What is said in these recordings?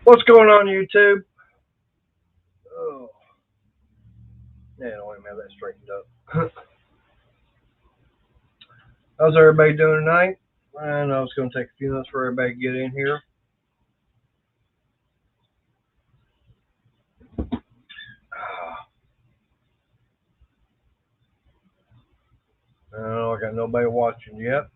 What's going on, YouTube? Oh, yeah, wait a minute, that straightened up. How's everybody doing tonight? I know it's going to take a few minutes for everybody to get in here. I don't know, I got nobody watching yet.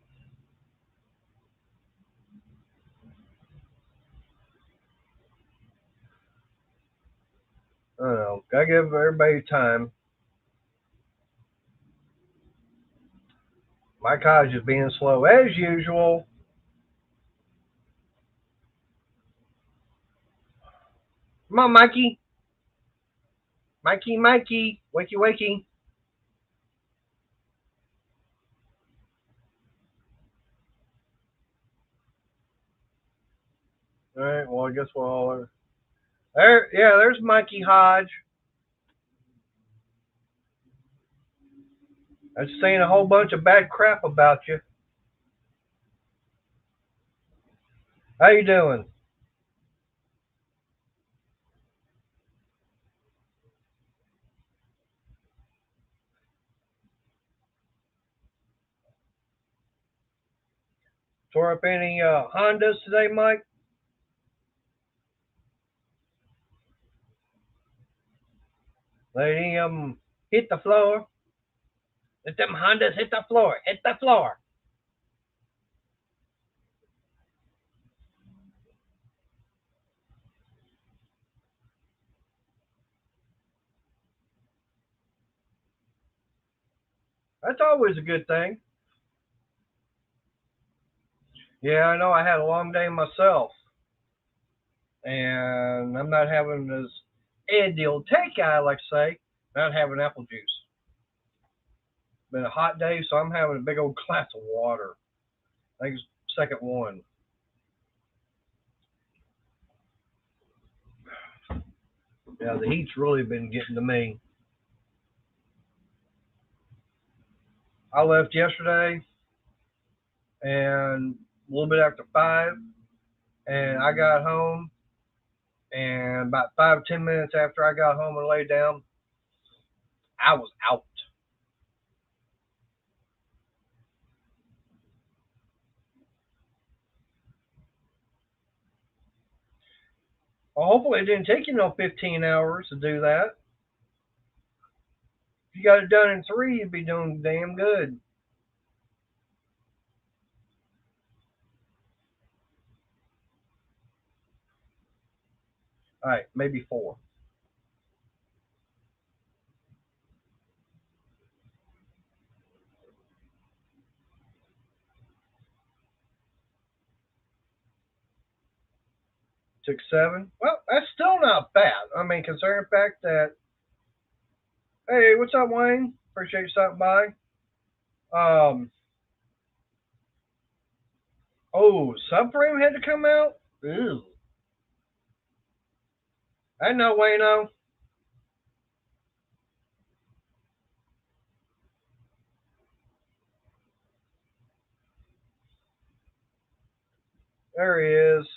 I don't know, gotta give everybody time. My college is being slow as usual. Come on, Mikey. Mikey, wakey, wakey. All right, well, I guess we'll all there. Yeah, there's Mikey Hodge. I'm saying a whole bunch of bad crap about you. How you doing? Tore up any Hondas today, Mike? Let any of them hit the floor? Let them Hondas hit the floor. Hit the floor. That's always a good thing. Yeah, I know. I had a long day myself, and I'm not having as ideal take, I like to say, not having apple juice. Been a hot day, so I'm having a big old glass of water. I think it's the second one. Yeah, the heat's really been getting to me. I left yesterday, and a little bit after 5, and I got home, and about 5 or 10 minutes after I got home and laid down, I was out. Well, hopefully it didn't take you 15 hours to do that. If you got it done in 3, you'd be doing damn good. All right, maybe 4. Took 7. Well, that's still not bad. I mean, considering the fact that, hey, what's up, Wayne? Appreciate you stopping by. Oh, subframe had to come out? Ew. I know, Wayno. There he is.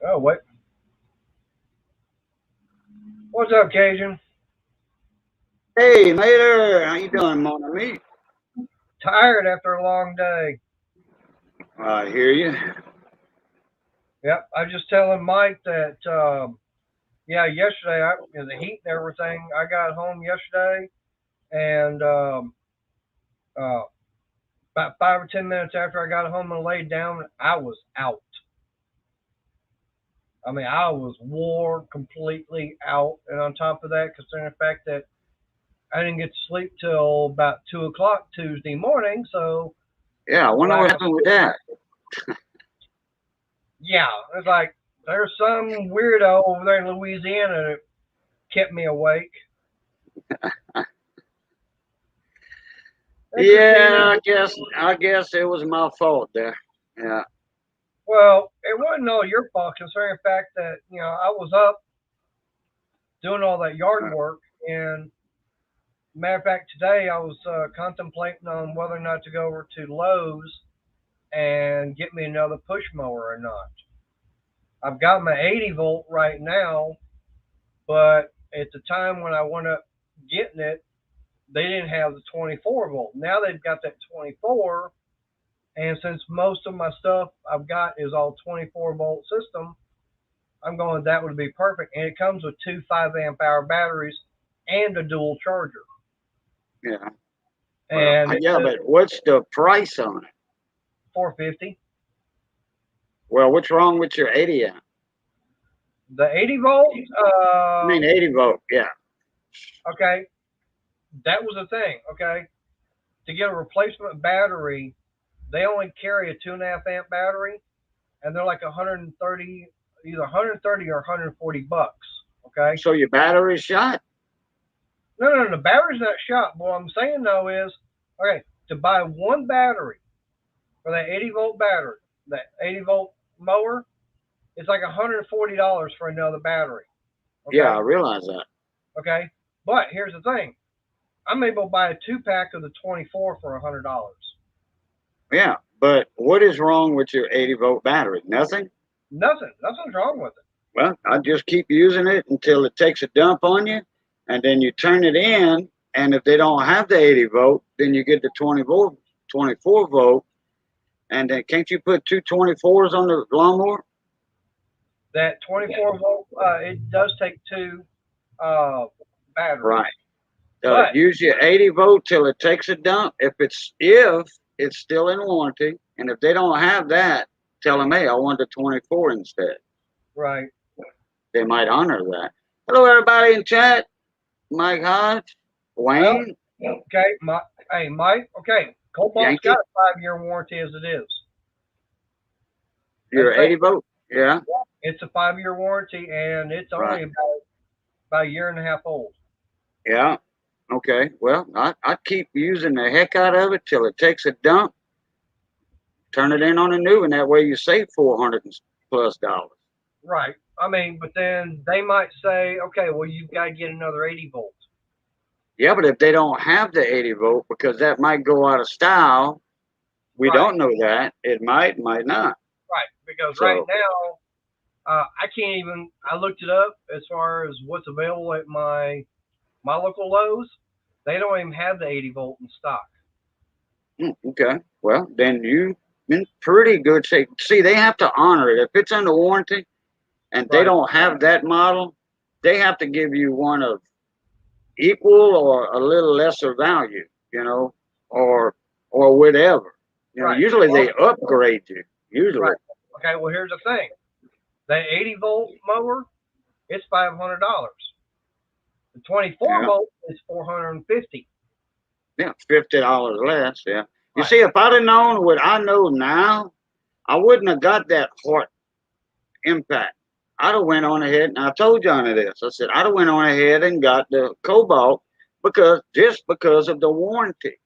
Oh, wait. What's up, Cajun? Hey, Mater, how you doing, mon ami? Tired after a long day. I hear you. Yep, I was just telling Mike that, yeah, yesterday, the heat and everything, I got home yesterday, and uh, about 5 or 10 minutes after I got home and laid down, I was out. I mean, I was wore completely out, and on top of that, considering the fact that I didn't get to sleep till about 2 o'clock Tuesday morning, so Yeah, I wonder what happened with that. Yeah, it's like there's some weirdo over there in Louisiana that kept me awake. Yeah, I guess it was my fault there. Yeah. Well, it wasn't all your fault, considering the fact that I was up doing all that yard work, and Matter of fact, today I was contemplating on whether or not to go over to Lowe's and get me another push mower or not. I've got my 80 volt right now, but at the time when I went up getting it, they didn't have the 24 volt. Now they've got that 24, and since most of my stuff I've got is all 24 volt system, I'm going that would be perfect. And it comes with two 5 amp hour batteries and a dual charger. Yeah. And well, yeah, but what's the price on it? $450. Well, what's wrong with your 80 amp? The 80 volt. I mean 80 volt. Yeah. Okay, that was the thing. Okay, to get a replacement battery, they only carry a 2.5 amp battery, and they're like 130, either 130 or 140 bucks. Okay. So your battery's shot? No, the battery's not shot. What I'm saying though is, okay, to buy one battery for that 80 volt battery, that 80 volt mower, it's like $140 for another battery. Okay? Yeah, I realize that. Okay, but here's the thing: I'm able to buy a 2-pack of the 24 for $100. Yeah, but what is wrong with your 80 volt battery? Nothing? Nothing's wrong with it. Well, I just keep using it until it takes a dump on you, and then you turn it in, and if they don't have the 80 volt, then you get the 24 volt, and then can't you put two 24s on the lawnmower? That 24 volt, it does take two batteries. Right. But Use your 80 volt till it takes a dump. If it's still in warranty, and if they don't have that, tell them, hey, I want the 24 instead. right. They might honor that. Hello, everybody in chat. Mike Hodge, Wayne. Well, okay, hey Mike. Okay, Cobalt's Yankee. got a 5-year warranty as it is. Your 80 volt, yeah. It's a 5-year warranty, and it's only Right. about a year and a half old. Yeah. Okay. Well, I keep using the heck out of it till it takes a dump. Turn it in on a new one. That way you save $400+ dollars. Right. I mean, but then they might say, okay, well, you've got to get another 80 volt. Yeah, but if they don't have the 80 volt, because that might go out of style, we Right. don't know that. It might not. Right. Because So- right now, I can't even. I looked it up as far as what's available at my local Lowe's. They don't even have the 80 volt in stock. Okay. Well, then you've been pretty good shape. See, they have to honor it. If it's under warranty and they Right. don't have that model, they have to give you one of equal or a little lesser value, or whatever. Right. Usually they upgrade you. Usually. Right. Okay. Well, here's the thing: that 80 volt mower, it's $500. The 24 volt is $450. Yeah, $50 less. Yeah. You Right. see, if I'd have known what I know now, I wouldn't have got that heart impact. I'd have went on ahead, and I told Johnny this. I said I'd have went on ahead and got the Cobalt just because of the warranty.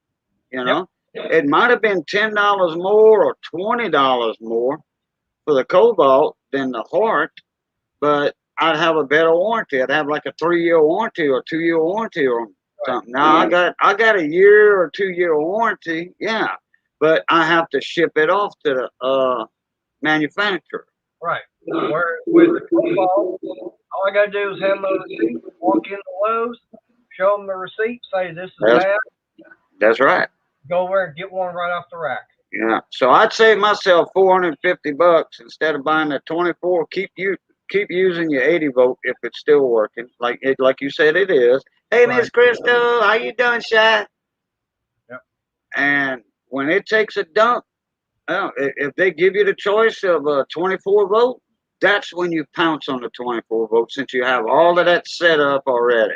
It might have been $10 more or $20 more for the Cobalt than the Heart, but I'd have a better warranty. I'd have like a 3-year warranty or 2-year warranty or something. Now I got a year or 2-year warranty, yeah, but I have to ship it off to the manufacturer. Right. Where with the Cobalt, all I gotta do is have my receipt, walk into Lowe's, show them the receipt, say this is bad. That's right. Go over and get one right off the rack. Yeah. So I'd save myself $450 instead of buying the 24. Keep using your 80 volt if it's still working, like you said it is. Hey, Right. Miss Crystal, how you doing, Shy? Yep. And when it takes a dump, if they give you the choice of a 24 volt, that's when you pounce on the 24 volt, since you have all of that set up already.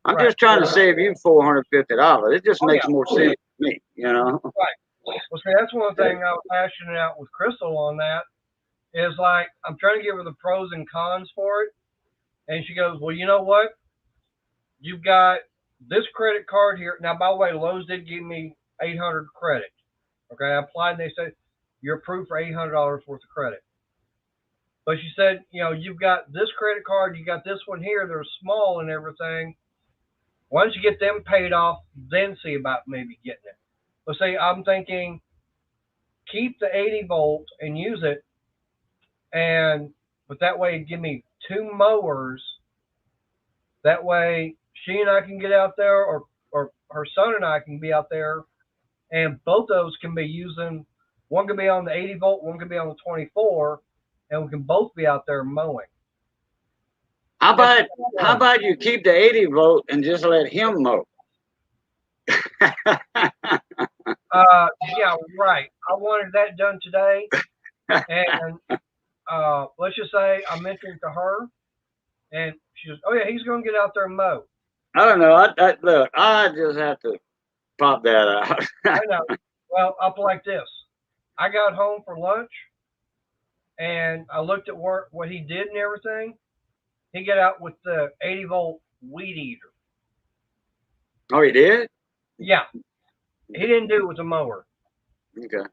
I'm just trying to save you $450. It just makes more sense to me, Right. Well, see, that's one thing I was hashing out with Crystal on that. Is like I'm trying to give her the pros and cons for it, and she goes, "Well, you know what? You've got this credit card here." Now, by the way, Lowe's did give me 800 credit. Okay, I applied, and they said you're approved for $800 worth of credit. But she said, you've got this credit card, you got this one here. They're small and everything. Once you get them paid off, then see about maybe getting it. But see, I'm thinking keep the 80 volt and use it, and but that way give me two mowers. That way she and I can get out there, or her son and I can be out there, and both those can be using. One can be on the 80 volt, one can be on the 24, and we can both be out there mowing. How about you keep the 80 volt and just let him mow? Yeah, right. I wanted that done today, and let's just say I mentioned it to her, and she says, "Oh yeah, he's going to get out there and mow." I don't know. Look, I just have to pop that out. I know. Well, up like this. I got home for lunch, and I looked at what he did and everything. He got out with the 80 volt weed eater. Oh, he did? Yeah, he didn't do it with the mower. Okay.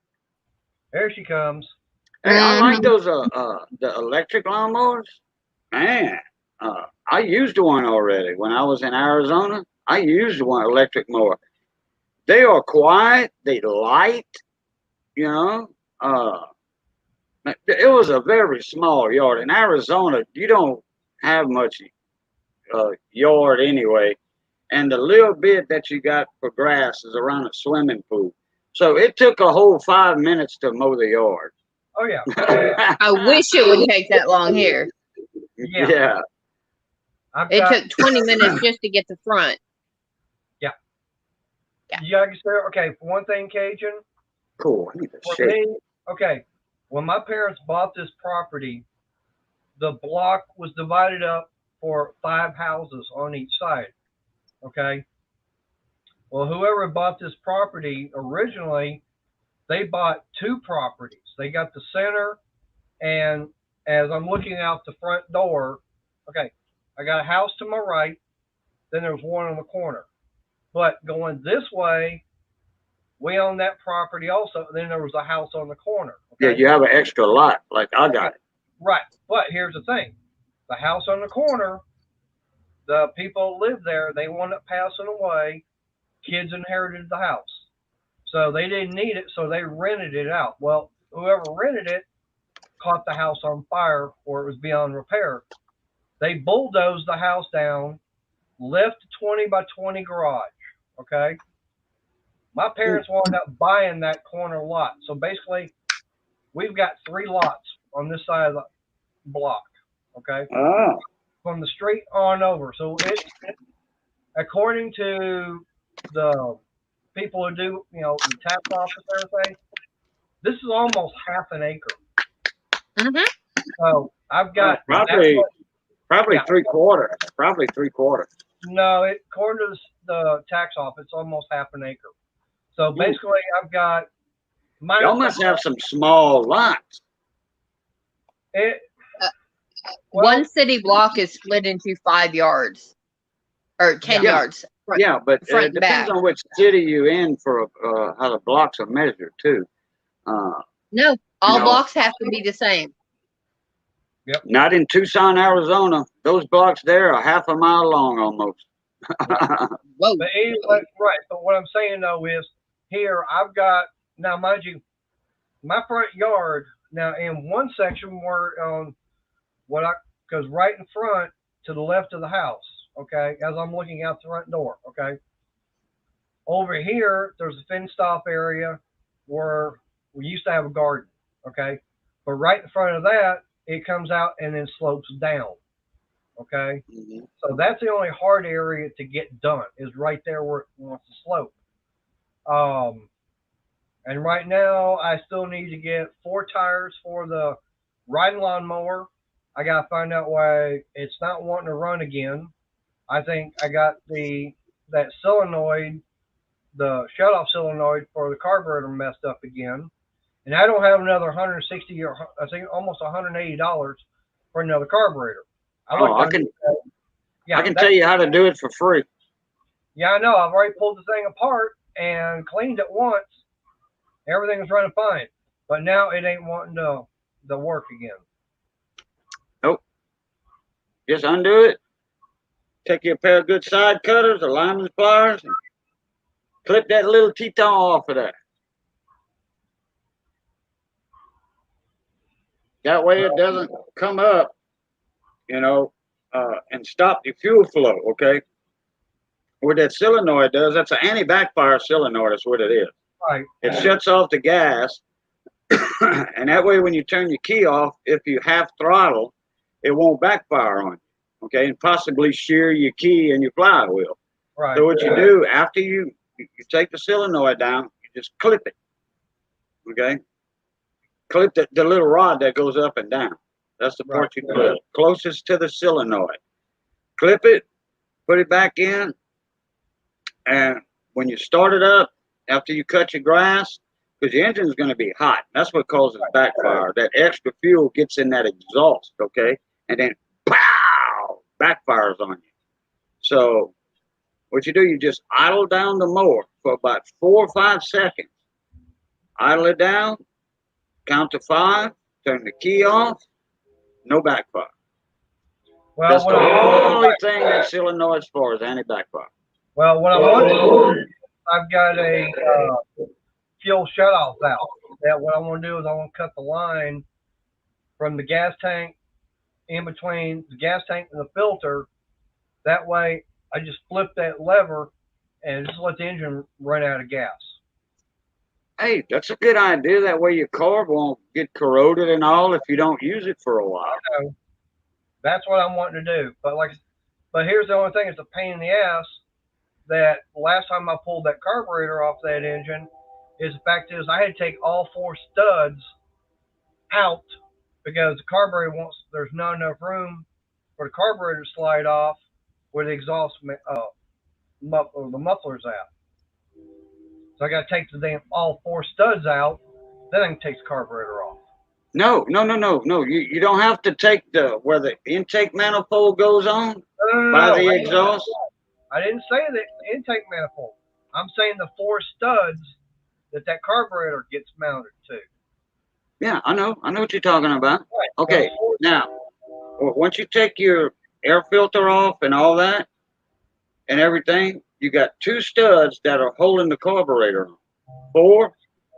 There she comes. Hey, I like those the electric lawnmowers. Man, I used one already when I was in Arizona. I used one electric mower. They are quiet. They light. You know. It was a very small yard. In Arizona, you don't have much yard anyway, and the little bit that you got for grass is around a swimming pool. So it took a whole 5 minutes to mow the yard. Oh yeah. I wish it would take that long here. Yeah. It took 20 minutes just to get the front. Yeah. Yeah. Yeah. Okay. For one thing, Cajun. Cool. I need to For shake. me, okay. When my parents bought this property, the block was divided up for 5 houses on each side. Okay. Well, whoever bought this property originally, they bought 2 properties. They got the center, and as I'm looking out the front door, okay, I got a house to my right, then there's one on the corner. But going this way, we own that property also. Then there was a house on the corner. Okay? Yeah, you have an extra lot, like I got it. Right. But here's the thing. The house on the corner, the people who live there, they wound up passing away. Kids inherited the house. So they didn't need it, so they rented it out. Well, whoever rented it caught the house on fire or it was beyond repair. They bulldozed the house down, left a 20 by 20 garage. Okay. My parents wound up buying that corner lot. So basically, we've got 3 lots on this side of the block. Okay. Oh. From the street on over. So it, according to the people who do, the tax office and everything, this is almost half an acre. Mm-hmm. So I've got probably 3/4. Probably 3/4. No, according to the tax office, it's almost half an acre. So basically, I've got. Y'all must have some small lots. One city block is split into 5 yards or 10 yards. Yeah, but it depends on which city you're in for how the blocks are measured too. No, all blocks have to be the same. Yep. Not in Tucson, Arizona. Those blocks there are half a mile long almost. Whoa. But anyway, right. But what I'm saying though is, here I've got, now mind you, my front yard. Now in one section we're on because right in front to the left of the house. Okay, as I'm looking out the front door. Okay. Over here, there's a fenced off area where we used to have a garden. Okay, but right in front of that, it comes out and then slopes down. Okay, so that's the only hard area to get done is right there where it wants to slope. And right now I still need to get 4 tires for the riding lawnmower. I gotta find out why it's not wanting to run again. I think I got that solenoid, the shut-off solenoid for the carburetor messed up again. And I don't have another $160 or I think almost $180 for another carburetor. I can tell you how to do it for free. Yeah, I know. I've already pulled the thing apart and cleaned it once. Everything was running fine, but now it ain't wanting to work again. Nope. Just undo it. take you a pair of good side cutters or lineman pliers and clip that little Teton off of there. That way it doesn't come up, you know, and stop the fuel flow, okay? What that solenoid does, that's an anti-backfire solenoid, that's what it is. Right. It shuts off the gas, and that way when you turn your key off, if you half throttle, it won't backfire on you, okay? And possibly shear your key and your flywheel. Right. So what you do, after you take the solenoid down, you just clip it, okay? Clip the little rod that goes up and down. That's the part you clip, closest to the solenoid. Clip it, put it back in, and when you start it up, after you cut your grass, because your engine's going to be hot. That's what causes backfire. That extra fuel gets in that exhaust, okay? And then, pow, backfires on you. So what you do, you just idle down the mower for about 4 or 5 seconds. Idle it down, count to 5, turn the key off, no backfire. Well, That's the only thing that solenoid's for is anti-backfire. Well, what I want to do, I've got a fuel shutoff valve. That what I want to do is I want to cut the line from the gas tank in between the gas tank and the filter. That way, I just flip that lever and just let the engine run out of gas. Hey, that's a good idea. That way your car won't get corroded and all if you don't use it for a while. I know. That's what I'm wanting to do. But here's the only thing: it's a pain in the ass. That last time I pulled that carburetor off that engine, is the fact is I had to take all 4 studs out because the carburetor there's not enough room for the carburetor to slide off where the exhaust the muffler's out. So I got to take all 4 studs out, then I can take the carburetor off. No. You don't have to take where the intake manifold goes on by the exhaust. I didn't say the intake manifold. I'm saying the 4 studs that carburetor gets mounted to. Yeah, I know what you're talking about. Right. Okay, now, once you take your air filter off and all that and everything, you got 2 studs that are holding the carburetor on. 4,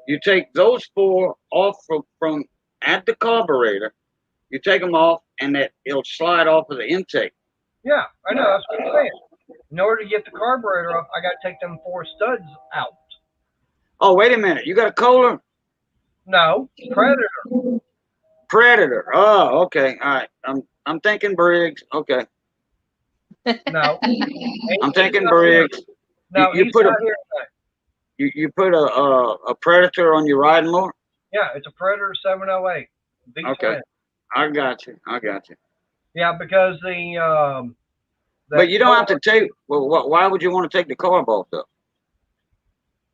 you take those 4 off from at the carburetor, you take them off, and it'll slide off of the intake. Yeah, I know, that's what I'm saying. In order to get the carburetor off, I got to take them 4 studs out. Oh, wait a minute. You got a Kohler? No, Predator. Predator. Oh, okay. All right. I'm thinking Briggs. Okay. No. I'm thinking Briggs. No, you put not here today. You put a Predator on your riding mower? Yeah, it's a Predator 708. Big okay. Twin. I got you. Yeah, because but you don't have to take. Well, why would you want to take the carb off though?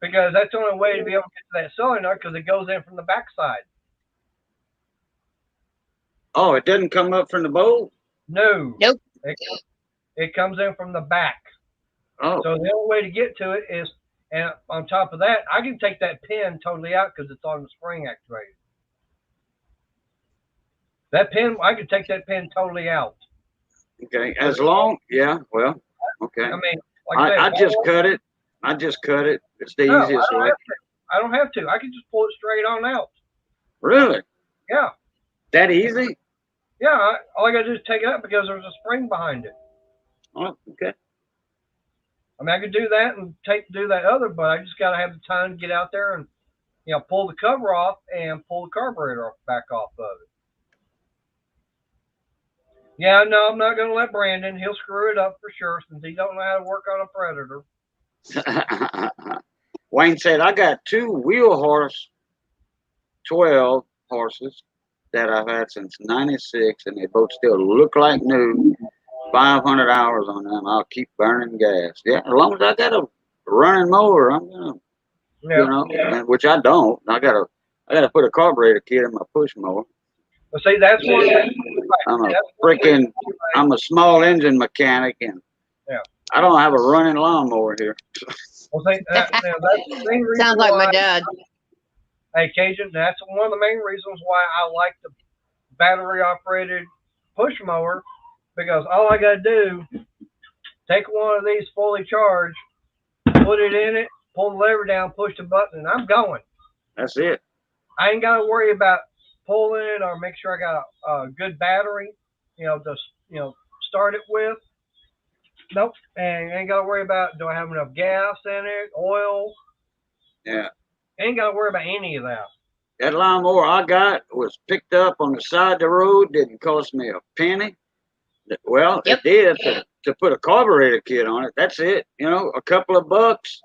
Because that's the only way to be able to get to that solenoid because it goes in from the backside. Oh, it doesn't come up from the bowl? No. Nope. It comes in from the back. Oh. So the only way to get to it is, and on top of that, I can take that pin totally out because it's on the spring actuated. That pin, I can take that pin totally out. Okay, as long, yeah, well, okay. I mean, like I just cut it. It's the easiest way. I don't have to. I can just pull it straight on out. Really? Yeah. That easy? Yeah. All I got to do is take it out because there's a spring behind it. Oh, okay. I mean, I could do that and do that other, but I just got to have the time to get out there and, pull the cover off and pull the carburetor back off of it. Yeah, no, I'm not going to let Brandon. He'll screw it up for sure since he don't know how to work on a Predator. Wayne said, I got 2 wheel horse 12 horses that I've had since 96, and they both still look like new. 500 hours on them. I'll keep burning gas. Yeah, as long as I got a running mower, I'm gonna, which I don't. I gotta put a carburetor kit in my push mower. Well, see, that's one thing. I'm a small engine mechanic, and I don't have a running lawnmower here. Well, see, that's the main reason. Sounds like my dad. Hey, Cajun, that's one of the main reasons why I like the battery operated push mower, because all I gotta do take one of these fully charged, put it in it, pull the lever down, push the button, and I'm going. That's it. I ain't got to worry about pulling it or make sure I got a good battery, to start it with. Nope. And ain't got to worry about, do I have enough gas in it, oil? Yeah. Ain't got to worry about any of that. That lawnmower I got was picked up on the side of the road. Didn't cost me a penny. Well, Yep. it did to put a carburetor kit on it. That's it. A couple of bucks,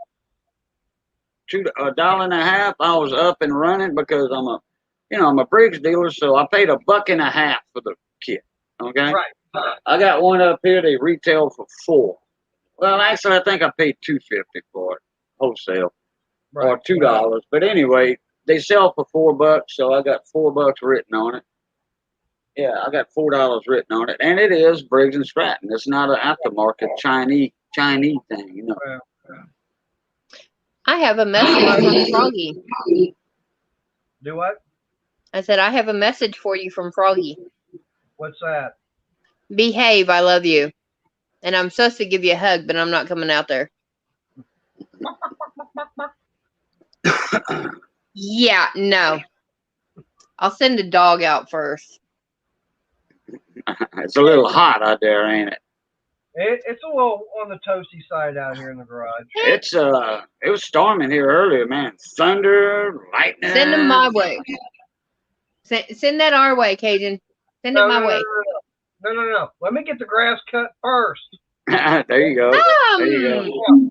$1.50. I was up and running because I'm a Briggs dealer, so I paid $1.50 for the kit. Okay. Right. I got one up here. They retail for $4. Well, actually, I think I paid $2.50 for it wholesale, Right. or $2. But anyway, they sell for $4, so I got $4 written on it. Yeah, I got $4 written on it, and it is Briggs and Stratton. It's not an aftermarket Chinese thing, Well, I have a message from Froggy. do what? I said, I have a message for you from Froggy. What's that? Behave, I love you. And I'm supposed to give you a hug, but I'm not coming out there. Yeah, no. I'll send a dog out first. It's a little hot out there, ain't it? It's a little on the toasty side out here in the garage. It was storming here earlier, man. Thunder, lightning. Send them my way. Send that our way, Cajun. Send it my way. No. Let me get the grass cut first. There you go. There you go. Yeah.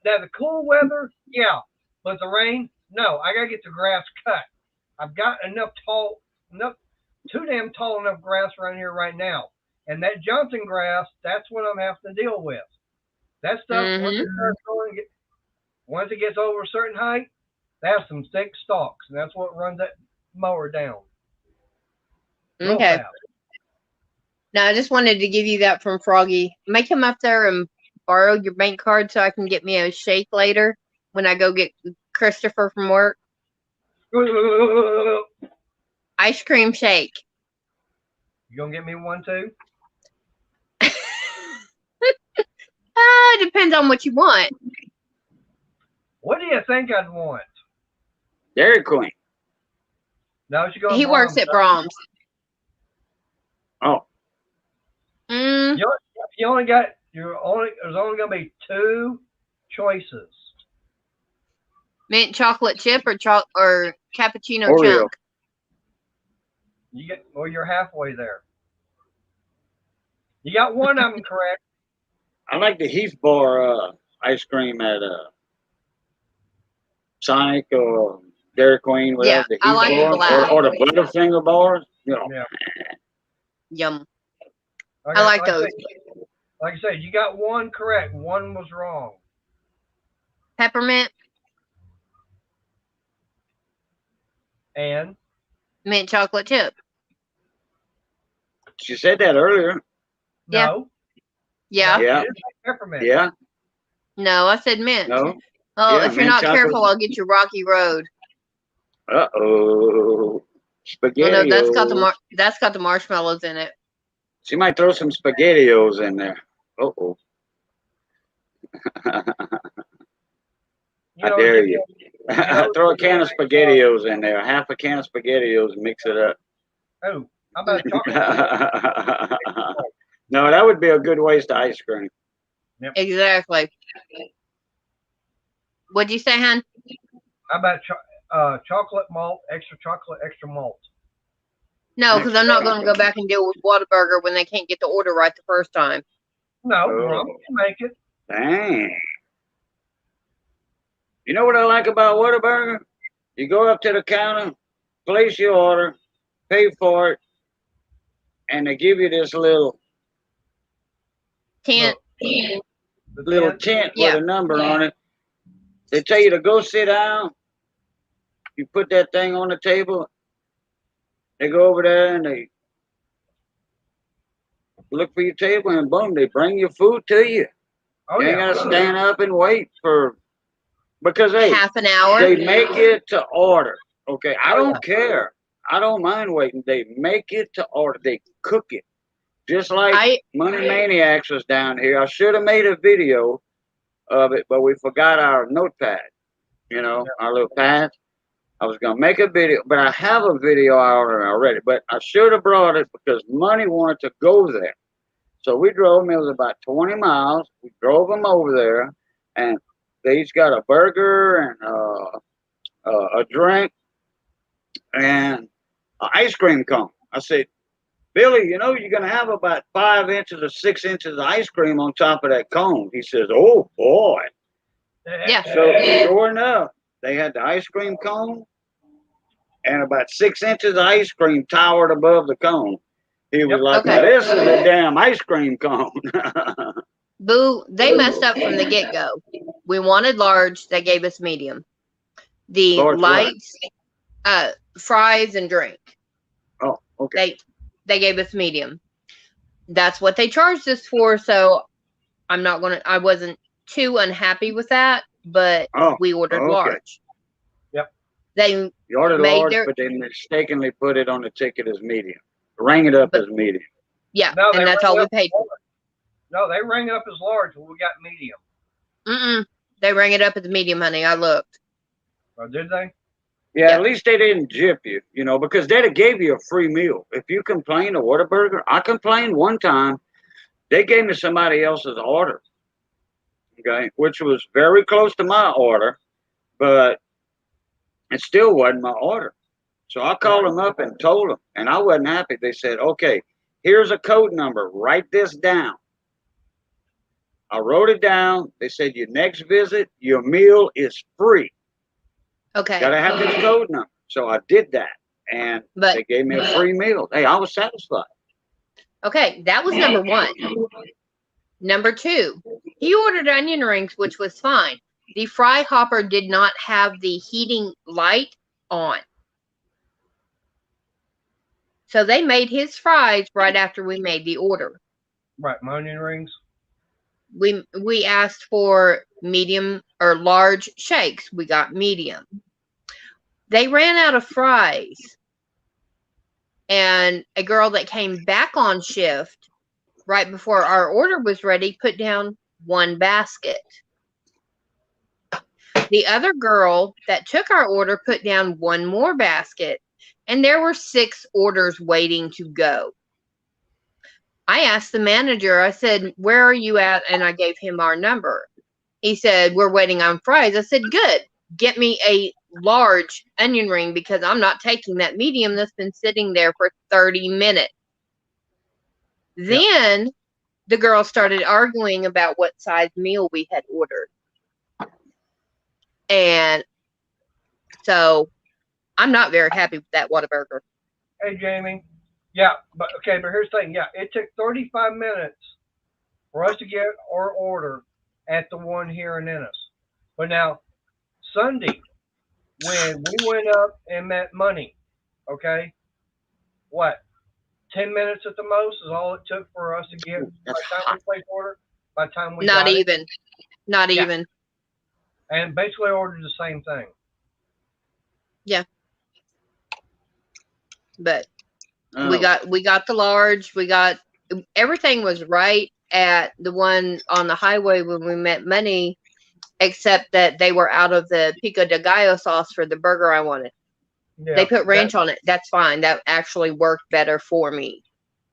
Now the cool weather, yeah, but the rain, no. I gotta get the grass cut. I've got too damn tall enough grass around here right now, and that Johnson grass, that's what I'm having to deal with. That stuff, once it gets over a certain height, that's some thick stalks, and that's what runs that mower down. Real Okay. fast. Now, I just wanted to give you that from Froggy. May come up there and borrow your bank card so I can get me a shake later when I go get Christopher from work. Ice cream shake. You gonna get me one too? Depends on what you want. What do you think I'd want? Dairy Queen. No, she goes. He works at Brahms. Oh. Mm, There's only gonna be two choices. mint chocolate chip or cappuccino Oreo. chunk. You're halfway there. You got one of them correct. I like the Heath Bar ice cream at Sonic or Dairy Queen, whatever. Yeah, the Heath I like the Bar, black. or the Butterfinger bars. Yeah. Yum. Okay, I like those. Like I said, you got one correct. One was wrong. Peppermint, And mint chocolate chip. She said that earlier. no. Yeah. No, Yeah. it is like peppermint. Yeah. No, I said mint. No. Oh, Yeah, if you're mint not chocolate. careful, I'll get you Rocky Road. Uh-oh. Oh Spaghetti. no, that's got the marshmallows in it. She might throw some SpaghettiOs in there. Uh-oh. You I know, dare you- you. Throw a can of SpaghettiOs in there. Half a can of SpaghettiOs and mix it up. Oh, how about a chocolate? No, that would be a good waste of ice cream. Exactly. What'd you say, hon? How about chocolate malt, extra chocolate, extra malt? No, because I'm not going to go back and deal with Whataburger when they can't get the order right the first time. No, Oh. Mom can make it. Dang. You know what I like about Whataburger? You go up to the counter, place your order, pay for it, and they give you this little Tent. The little tent. tent Yeah. with a number on it. They tell you to go sit down. You put that thing on the table. They go over there and they look for your table, and boom, they bring your food to you. Oh You ain't yeah. gotta stand up and wait because hey, Half an hour. they make it to order. Okay, I don't care. I don't mind waiting. They make it to order. They cook it. just like Money Maniacs was down here. I should have made a video of it, but we forgot our notepad. You know, our little pad. I was gonna make a video, but I have a video already. But I should have brought it because Money wanted to go there. So we drove him. It was about 20 miles. We drove him over there, and they each got a burger and a drink and an ice cream cone. I said, Billy, you know, you're going to have about 5 inches or 6 inches of ice cream on top of that cone. He says, oh, boy. Yeah. So sure enough, they had the ice cream cone and about 6 inches of ice cream towered above the cone. He was like, Okay. now, this is a damn ice cream cone. Boo, they messed up from the get-go. We wanted large. They gave us medium. The Large lights, fries, and drink. Oh, okay. They gave us medium. That's what they charged us for. So I wasn't too unhappy with that, but we ordered large. Yep. You ordered large, but they mistakenly put it on the ticket as medium. Rang it up as medium. Yeah, no, and that's all we paid for. No, they rang it up as large, but we got medium. They rang it up as medium, honey. I looked. Oh, did they? Yeah, at least they didn't gyp you, you know, because they'd have gave you a free meal. If you complain to Whataburger, I complained one time. They gave me somebody else's order, okay, which was very close to my order, but it still wasn't my order. So I called them up and told them, and I wasn't happy. They said, okay, here's a code number. Write this down. I wrote it down. They said, your next visit, your meal is free. Okay. Gotta have this code number. So I did that, and they gave me a free meal. Hey, I was satisfied. Okay, that was number one. Number two, he ordered onion rings, which was fine. The fry hopper did not have the heating light on. So they made his fries right after we made the order. Right, my onion rings. We asked for medium or large shakes. We got medium. They ran out of fries. And a girl that came back on shift right before our order was ready put down one basket. The other girl that took our order put down one more basket. And there were 6 orders waiting to go. I asked the manager, I said, where are you at? And I gave him our number. He said, we're waiting on fries. I said, good. Get me a large onion ring because I'm not taking that medium that's been sitting there for 30 minutes. Then the girl started arguing about what size meal we had ordered. And so I'm not very happy with that Whataburger. Hey, Jamie. Yeah, but here's the thing. Yeah, it took 35 minutes for us to get our order at the one here in Ennis. But now, Sunday, when we went up and met Money, okay, what, 10 minutes at the most is all it took for us to get by the time we placed order? By the time we Not got even. It? Not even. And basically ordered the same thing. Yeah. But we got the large. We got everything was right at the one on the highway when we met Money, except that they were out of the pico de gallo sauce for the burger I wanted. Yeah, they put ranch on it. That's fine. That actually worked better for me.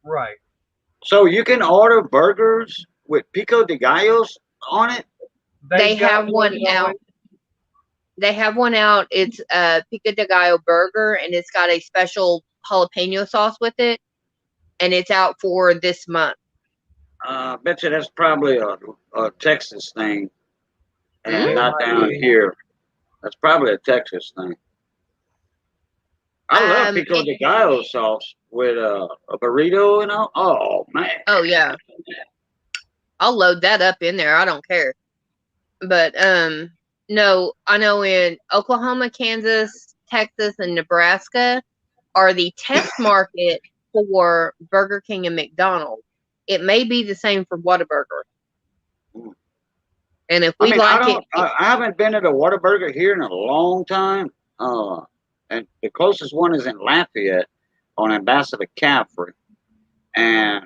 Right. So you can order burgers with pico de gallos on it? They have one out. They have one out. It's a pico de gallo burger, and it's got a special jalapeno sauce with it, and it's out for this month. I bet you that's probably a Texas thing, and not down here. That's probably a Texas thing. I love pico de gallo sauce with a burrito and all. Oh, man. Oh, yeah. I'll load that up in there. I don't care. But, no, I know in Oklahoma, Kansas, Texas, and Nebraska are the test market for Burger King and McDonald's. It may be the same for Whataburger. And if we I haven't been at a Whataburger here in a long time. And the closest one is in Lafayette on Ambassador Caffrey. And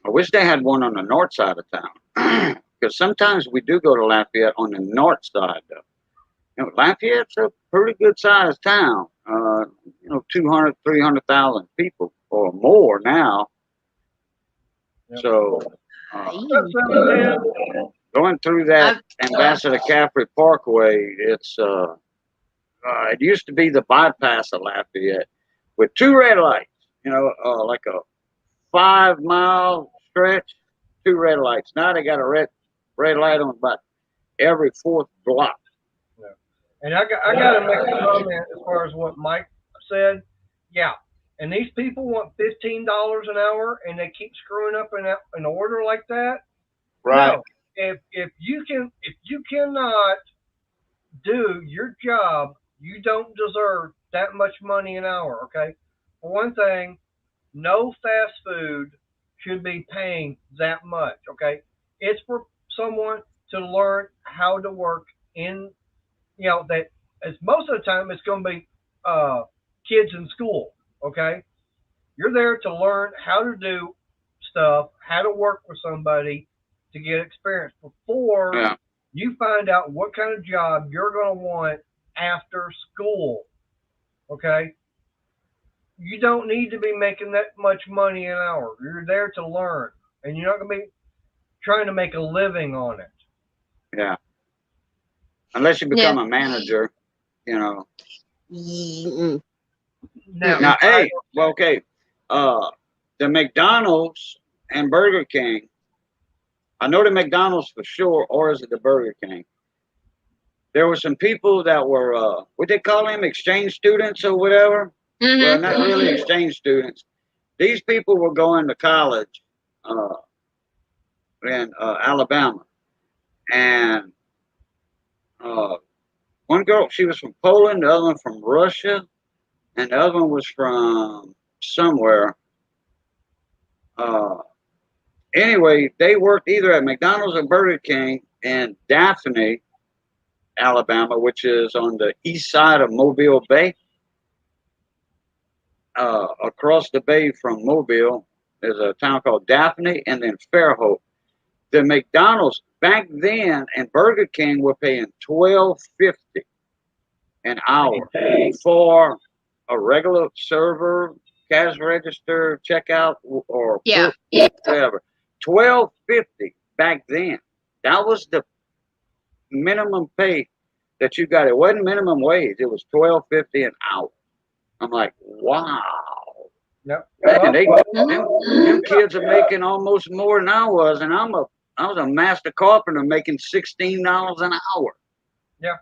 I wish they had one on the north side of town. Because sometimes we do go to Lafayette on the north side, though. You know, Lafayette's a pretty good sized town. 200, 300,000 people or more now. Yep. So, That's 710. going through that Ambassador Caffrey Parkway, it used to be the bypass of Lafayette with 2 red lights, like a 5-mile stretch, 2 red lights. Now they got a red light on about every 4th block. Yeah. And I got to make a comment as far as what Mike said. Yeah. And these people want $15 an hour, and they keep screwing up an order like that. Right. No. If you cannot do your job, you don't deserve that much money an hour. Okay. For one thing, no fast food should be paying that much. Okay. It's for someone to learn how to work in, that as most of the time it's going to be kids in school. Okay. You're there to learn how to do stuff, how to work with somebody to get experience before you find out what kind of job you're going to want after school. Okay. You don't need to be making that much money an hour. You're there to learn, and you're not going to be trying to make a living on it. Yeah. Unless you become a manager, No. Now, hey, well, okay. The McDonald's and Burger King. I know the McDonald's for sure, or is it the Burger King? There were some people that were, what they call them, exchange students or whatever. Mm-hmm. Well, not really exchange students. These people were going to college in Alabama. And one girl, she was from Poland, the other one from Russia, and the other one was from somewhere. Anyway, they worked either at McDonald's or Burger King in Daphne, Alabama, which is on the east side of Mobile Bay. Across the bay from Mobile, there's a town called Daphne, and then Fairhope. The McDonald's back then and Burger King were paying $12.50 an hour for a regular server, cash register, checkout, or whatever. $12.50 back then. That was the minimum pay that you got. It wasn't minimum wage. It was $12.50 an hour. I'm like, wow. Yep. And them kids are making almost more than I was, and I was a master carpenter making $16 an hour. Yeah.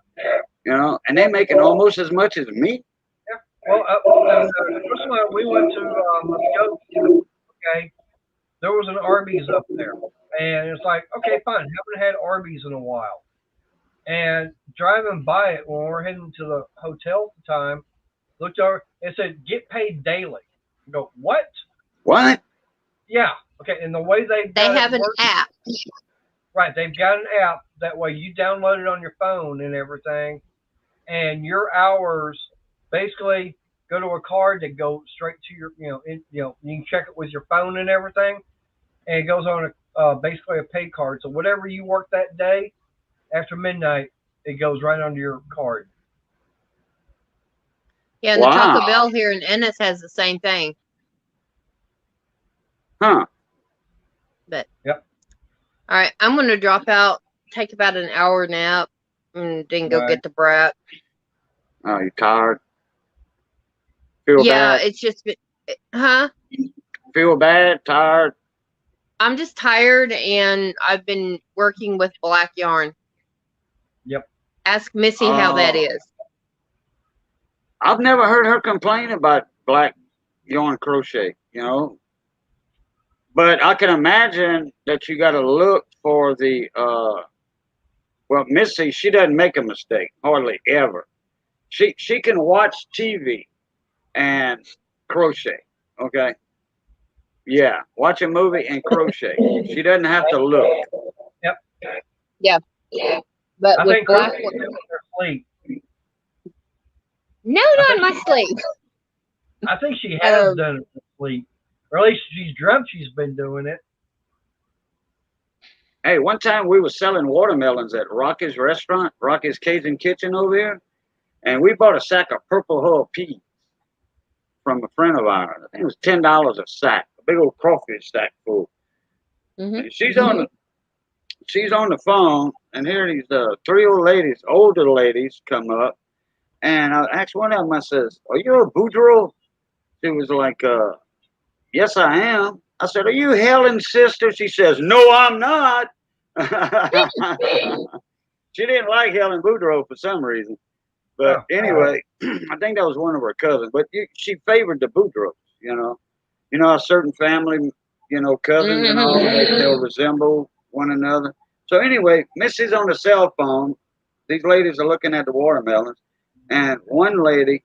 And they making almost as much as me. Yeah. Well, first one we went to Muskogee. Okay. There was an Arby's up there, and it's like, okay, fine. Haven't had Arby's in a while. And driving by it when we're heading to the hotel at the time, looked over. It said, "Get paid daily." You go, what? What? Yeah. Okay. And the way they have an app. Right. They've got an app. That way you download it on your phone and everything. And your hours basically go to a card that goes straight to your, you can check it with your phone and everything. And it goes on basically a pay card. So whatever you work that day after midnight, it goes right onto your card. Yeah, and the Taco Bell here in Ennis has the same thing. Huh. But yep. All right, I'm gonna drop out, take about an hour nap, and then go get the brat. Oh, you tired? Feel bad? It's just, huh? Feel bad? Tired? I'm just tired, and I've been working with black yarn. Yep. Ask Missy how that is. I've never heard her complain about black yarn crochet, But I can imagine that you got to look for the, well, Missy, she doesn't make a mistake, hardly ever. She can watch TV and crochet, okay? Yeah, watch a movie and crochet. She doesn't have to look. Yep. Yeah. But I with black sleep. No, not in my sleep. I think she has done it in sleep. Or at least she's dreamt she's been doing it. Hey, one time we were selling watermelons at Rocky's restaurant, Rocky's Cajun Kitchen over here, and we bought a sack of purple hull peas from a friend of ours. I think it was $10 a sack, a big old crawfish sack full. Mm-hmm. And she's on the phone, and here these three old ladies, older ladies, come up, and I asked one of them. I says, "Are you a Boudreaux?" She was like, "Yes, I am." I said, "Are you Helen's sister?" She says, "No, I'm not." She didn't like Helen Boudreaux for some reason. But anyway, I think that was one of her cousins. But she favored the Boudreaux, you know. You know, a certain family, you know, cousins and all, they'll resemble one another. So anyway, Missy's on the cell phone. These ladies are looking at the watermelons. And one lady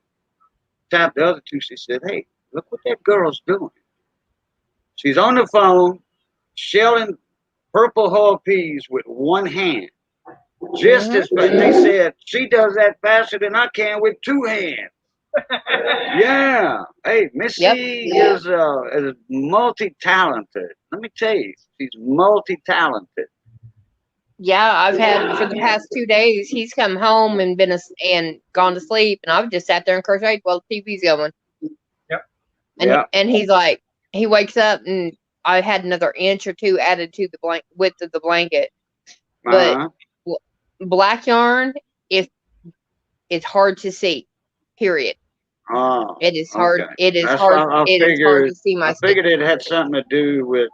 tapped the other two. She said, "Hey, look what that girl's doing. She's on the phone, shelling purple hull peas with one hand. Just as fast." They said, "She does that faster than I can with two hands." Yeah. Hey, Missy is multi-talented. Let me tell you, she's multi-talented. Yeah, I've had for the past 2 days. He's come home and and gone to sleep, and I've just sat there and crocheted while the TV's going. Yep. And he's like, he wakes up and I had another inch or two added to the width of the blanket, but black yarn is hard to see. Period. Oh, It is hard. okay. It is That's hard. why It is hard to see my. I figured it had something to do with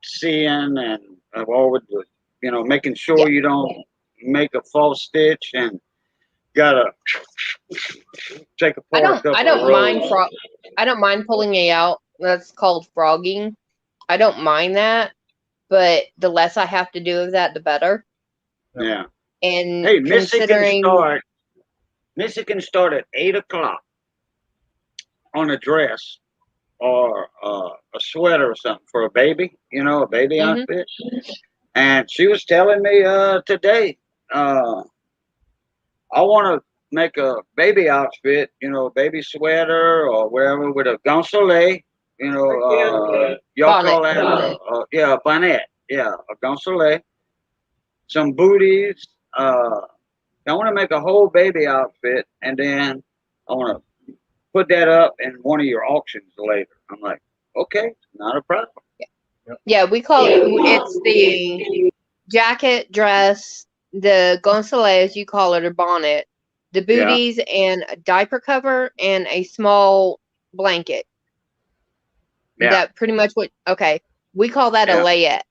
seeing and all with the, you know, making sure you don't make a false stitch and gotta take apart a couple I don't of mind rows. I don't mind pulling it out. That's called frogging. I don't mind that, but the less I have to do of that, the better. Yeah. And Hey, considering Missy can start at 8 o'clock on a dress or a sweater or something for a baby, you know, a baby outfit. And she was telling me today, I want to make a baby outfit, you know, a baby sweater or wherever with a gonsolet, you know, y'all call that, a bonnet, yeah, a gonsolet, some booties. I want to make a whole baby outfit, and then I want to put that up in one of your auctions later. I'm like, okay, not a problem. Yeah, we call it's the jacket, dress, the gonsolet, as you call it, or bonnet, the booties, and a diaper cover and a small blanket. Yeah. That pretty much we call that a layette.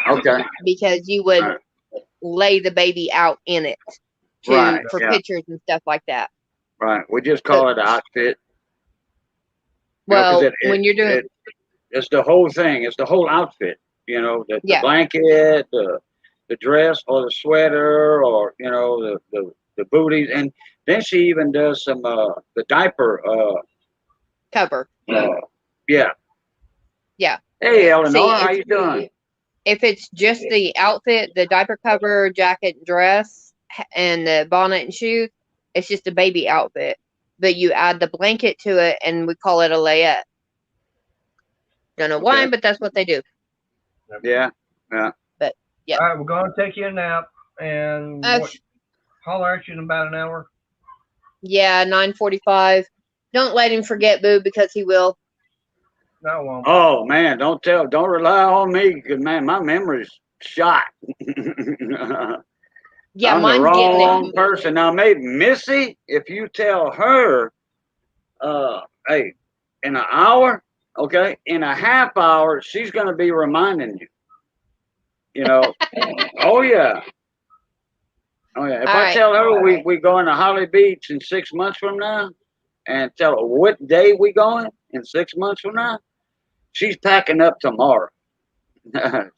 Okay. Because you would lay the baby out in it for pictures and stuff like that. Right. We just call it an outfit. Well, you know, when you're doing it's the whole thing. It's the whole outfit. You know, the blanket, the dress, or the sweater, or you know, the booties, and then she even does some the diaper cover. Yeah. Hey, Eleanor, how you doing? If it's just the outfit, the diaper cover, jacket, and dress, and the bonnet and shoes, it's just a baby outfit. But you add the blanket to it, and we call it a layette. Don't know why, but that's what they do. Yeah. But yeah. All right, we're going to take you a nap and holler at you in about an hour. Yeah, 9:45. Don't let him forget, Boo, because he will. No, I won't. Oh man, don't rely on me, because man, my memory's shot. Yeah, I'm the wrong person. Now, maybe Missy, if you tell her, hey, in an hour, okay, in a half hour, she's gonna be reminding you. You know, oh yeah. If I tell her we going to Holly Beach in 6 months from now, and tell her what day we going in 6 months from now, she's packing up tomorrow.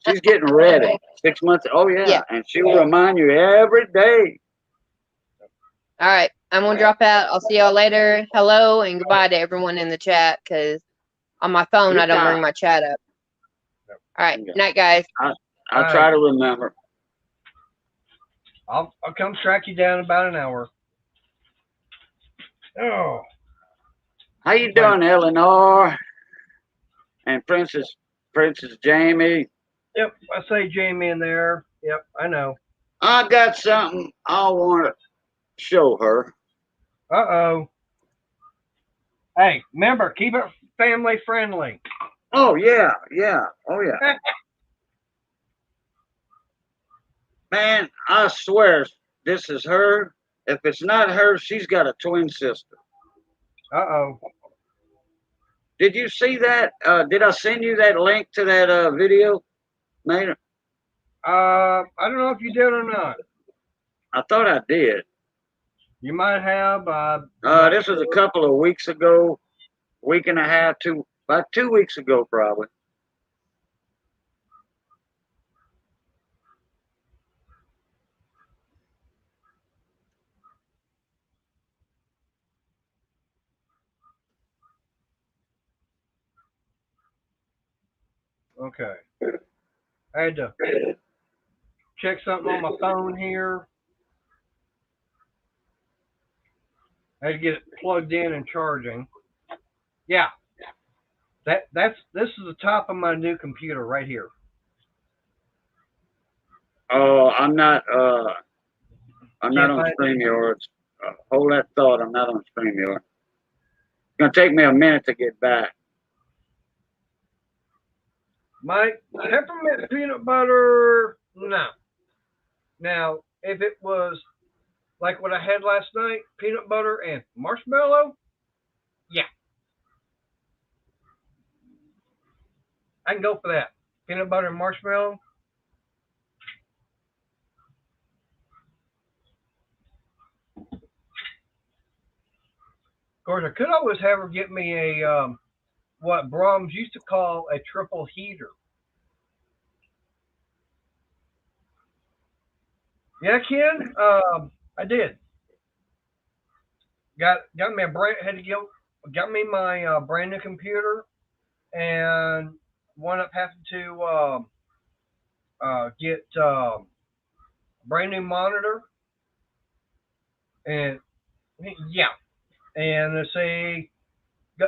She's getting ready. 6 months. Oh yeah, and she will remind you every day. All right, I'm gonna drop out. I'll see y'all later. Hello and goodbye to everyone in the chat, because on my phone I don't bring my chat up. All right, night, guys. I'll try to remember. I'll come track you down in about an hour. Oh. How you doing, Eleanor? And Princess Jamie? Yep, I say Jamie in there. Yep, I know. I got something I want to show her. Uh-oh. Hey, remember, keep it family friendly. Oh, yeah, yeah. Oh, yeah. Man, I swear this is her. If it's not her, she's got a twin sister. Uh-oh. Did you see that? Did I send you that link to that video, Nate? I don't know if you did or not. I thought I did. You might have. This was a couple of weeks ago, week and a half, about 2 weeks ago, probably. Okay. I had to check something on my phone here. I had to get it plugged in and charging. Yeah. This is the top of my new computer right here. Oh, I'm not on find it. StreamYard. Hold that thought. I'm not on StreamYard. It's gonna take me a minute to get back. My peppermint peanut butter, no. Now, if it was like what I had last night, peanut butter and marshmallow, yeah, I can go for that. Peanut butter and marshmallow. Of course, I could always have her get me a what Brahms used to call a triple heater. Yeah, Ken. I did. Got me a brand. Had to got me my brand new computer, and wound up having to get brand new monitor, and yeah, and they say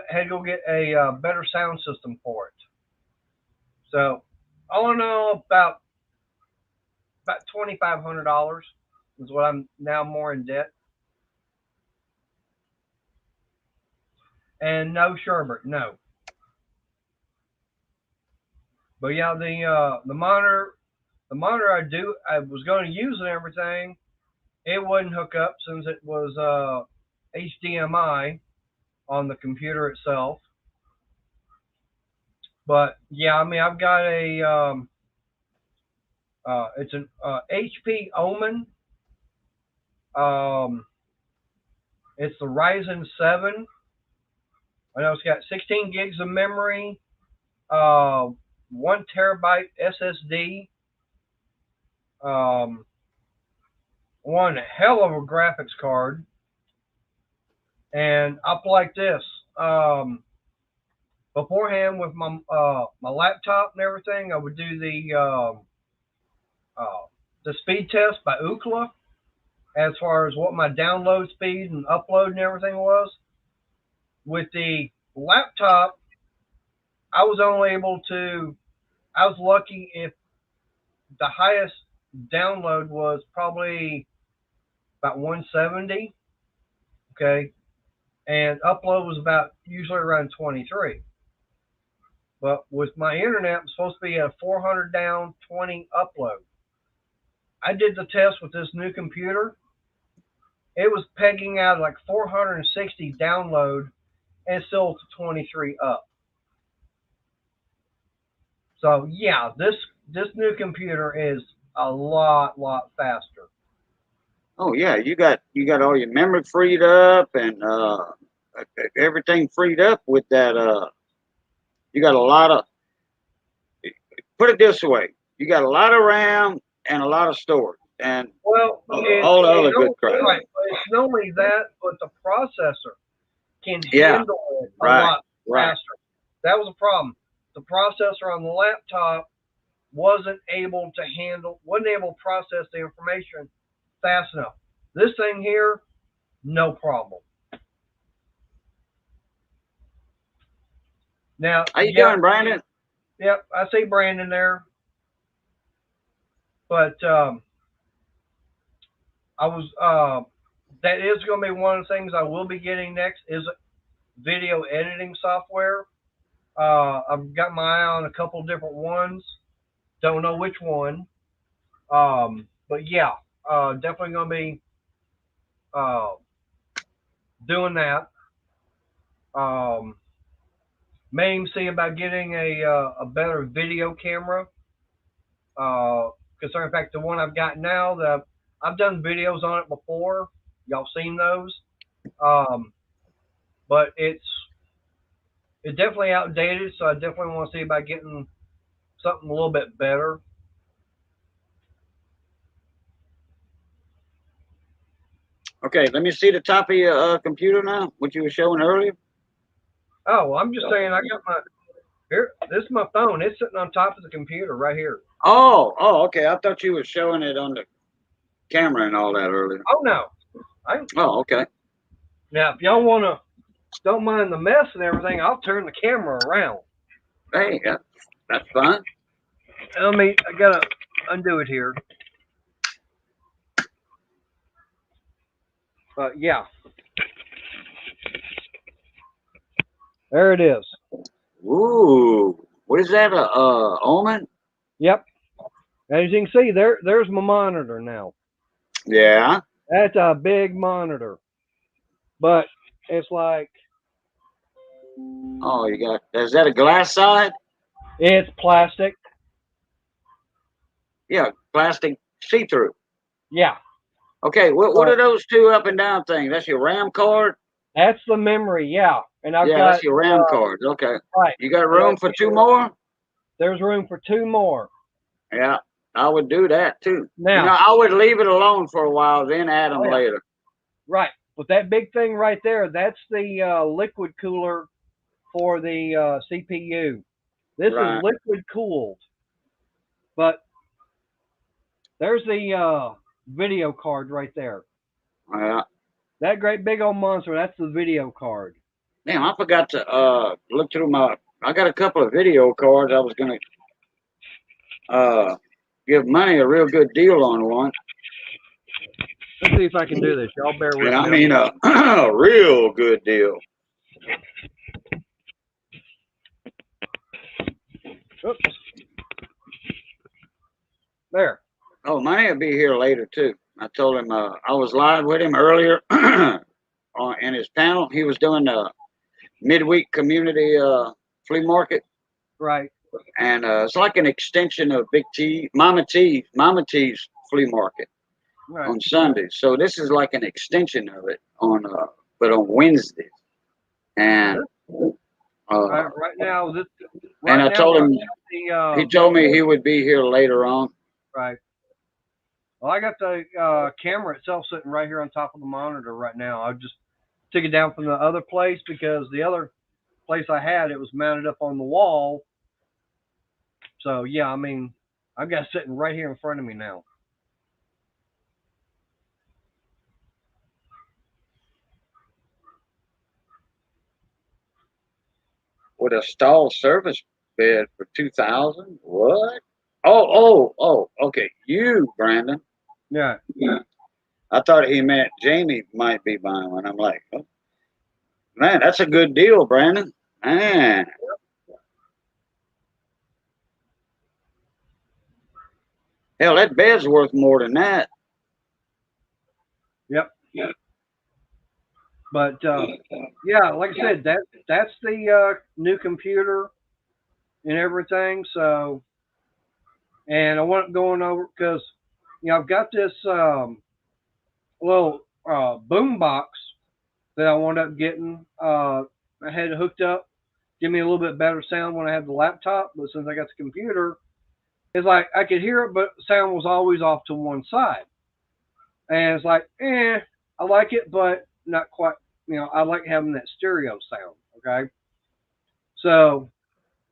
had to go get a better sound system for it. So all in all, about $2,500 is what I'm now more in debt. And no sherbet, no. But yeah, the monitor I was going to use and everything. It wouldn't hook up since it was HDMI on the computer itself. But yeah, I mean I've got a it's an HP Omen. It's the Ryzen 7. I know it's got 16 gigs of memory, 1 terabyte SSD, one hell of a graphics card, and up like this. Beforehand, with my laptop and everything, I would do the speed test by Ookla as far as what my download speed and upload and everything was. With the laptop, I was only able to. I was lucky if the highest download was probably about 170. Okay, and upload was about usually around 23. But with my internet, I'm supposed to be at a 400 down, 20 upload. I did the test with this new computer. It was pegging out like 460 download and still to 23 up. So yeah, this new computer is a lot faster. Oh yeah, you got all your memory freed up and everything freed up with that. You got a lot of. Put it this way, you got a lot of RAM and a lot of storage and well, all the other good crap. Right, it's not only that, but the processor can Yeah, handle it a right, lot right. faster. That was a problem. The processor on the laptop wasn't able to process the information fast enough. This thing here, no problem. Now, How you doing, Brandon? Yep, I see Brandon there. But I was that is going to be one of the things I will be getting next is video editing software. I've got my eye on a couple different ones. Don't know which one. But yeah, definitely going to be uh, doing that. May even see about getting a better video camera. Concerning the fact the one I've got now, I've done videos on it before. Y'all seen those? But it's definitely outdated, so I definitely want to see about getting something a little bit better. Okay, let me see the top of your computer now. What you were showing earlier. Oh, I'm just saying I got my here. This is my phone. It's sitting on top of the computer right here. Oh, okay. I thought you were showing it on the camera and all that earlier. Oh no. Oh, okay. Now, if y'all don't mind the mess and everything, I'll turn the camera around. Hey, that's fine. I gotta undo it here. But yeah. There it is. Ooh, what is that? A Omen? Yep. As you can see, there's my monitor now. Yeah. That's a big monitor. But it's like, Oh, is that a glass side? it's plastic. Yeah, plastic see-through. Yeah. Okay, what are those two up and down things? That's your RAM card? That's the memory, yeah. And I've got that's your RAM cards. Okay. right. You got room for two more? There's room for two more. Yeah, I would do that too. Now, I would leave it alone for a while, then add them later. Right. But that big thing right there, that's the liquid cooler for the CPU. This is liquid cooled. But there's the video card right there. Yeah. That great big old monster, that's the video card. Damn, I forgot to look through I got a couple of video cards. I was going to give money a real good deal on one. Let's see if I can do this. Y'all bear with me. I mean a real good deal. Oops. There. Oh, money will be here later too. I told him I was live with him earlier in his panel. He was doing a midweek community flea market. Right. And it's like an extension of Mama T's flea market on Sundays. So this is like an extension of it but on Wednesdays. And right now, I told him he told me he would be here later on. Right. Well, I got the camera itself sitting right here on top of the monitor right now. I just took it down from the other place because the other place I had, it was mounted up on the wall. So, yeah, I mean, I've got it sitting right here in front of me now. With a stall service bed for $2,000? What? Oh, okay. You, Brandon. Yeah. I thought he meant Jamie might be buying one. I'm like, oh, man, that's a good deal, Brandon. Man. Hell, that bed's worth more than that. Yep. But yeah, like I said, that's the new computer and everything. So, and I want going over because I've got this little boom box that I wound up getting. I had it hooked up, give me a little bit better sound when I had the laptop. But since I got the computer, it's like I could hear it, but the sound was always off to one side. And it's like, I like it, but not quite. I like having that stereo sound. Okay. So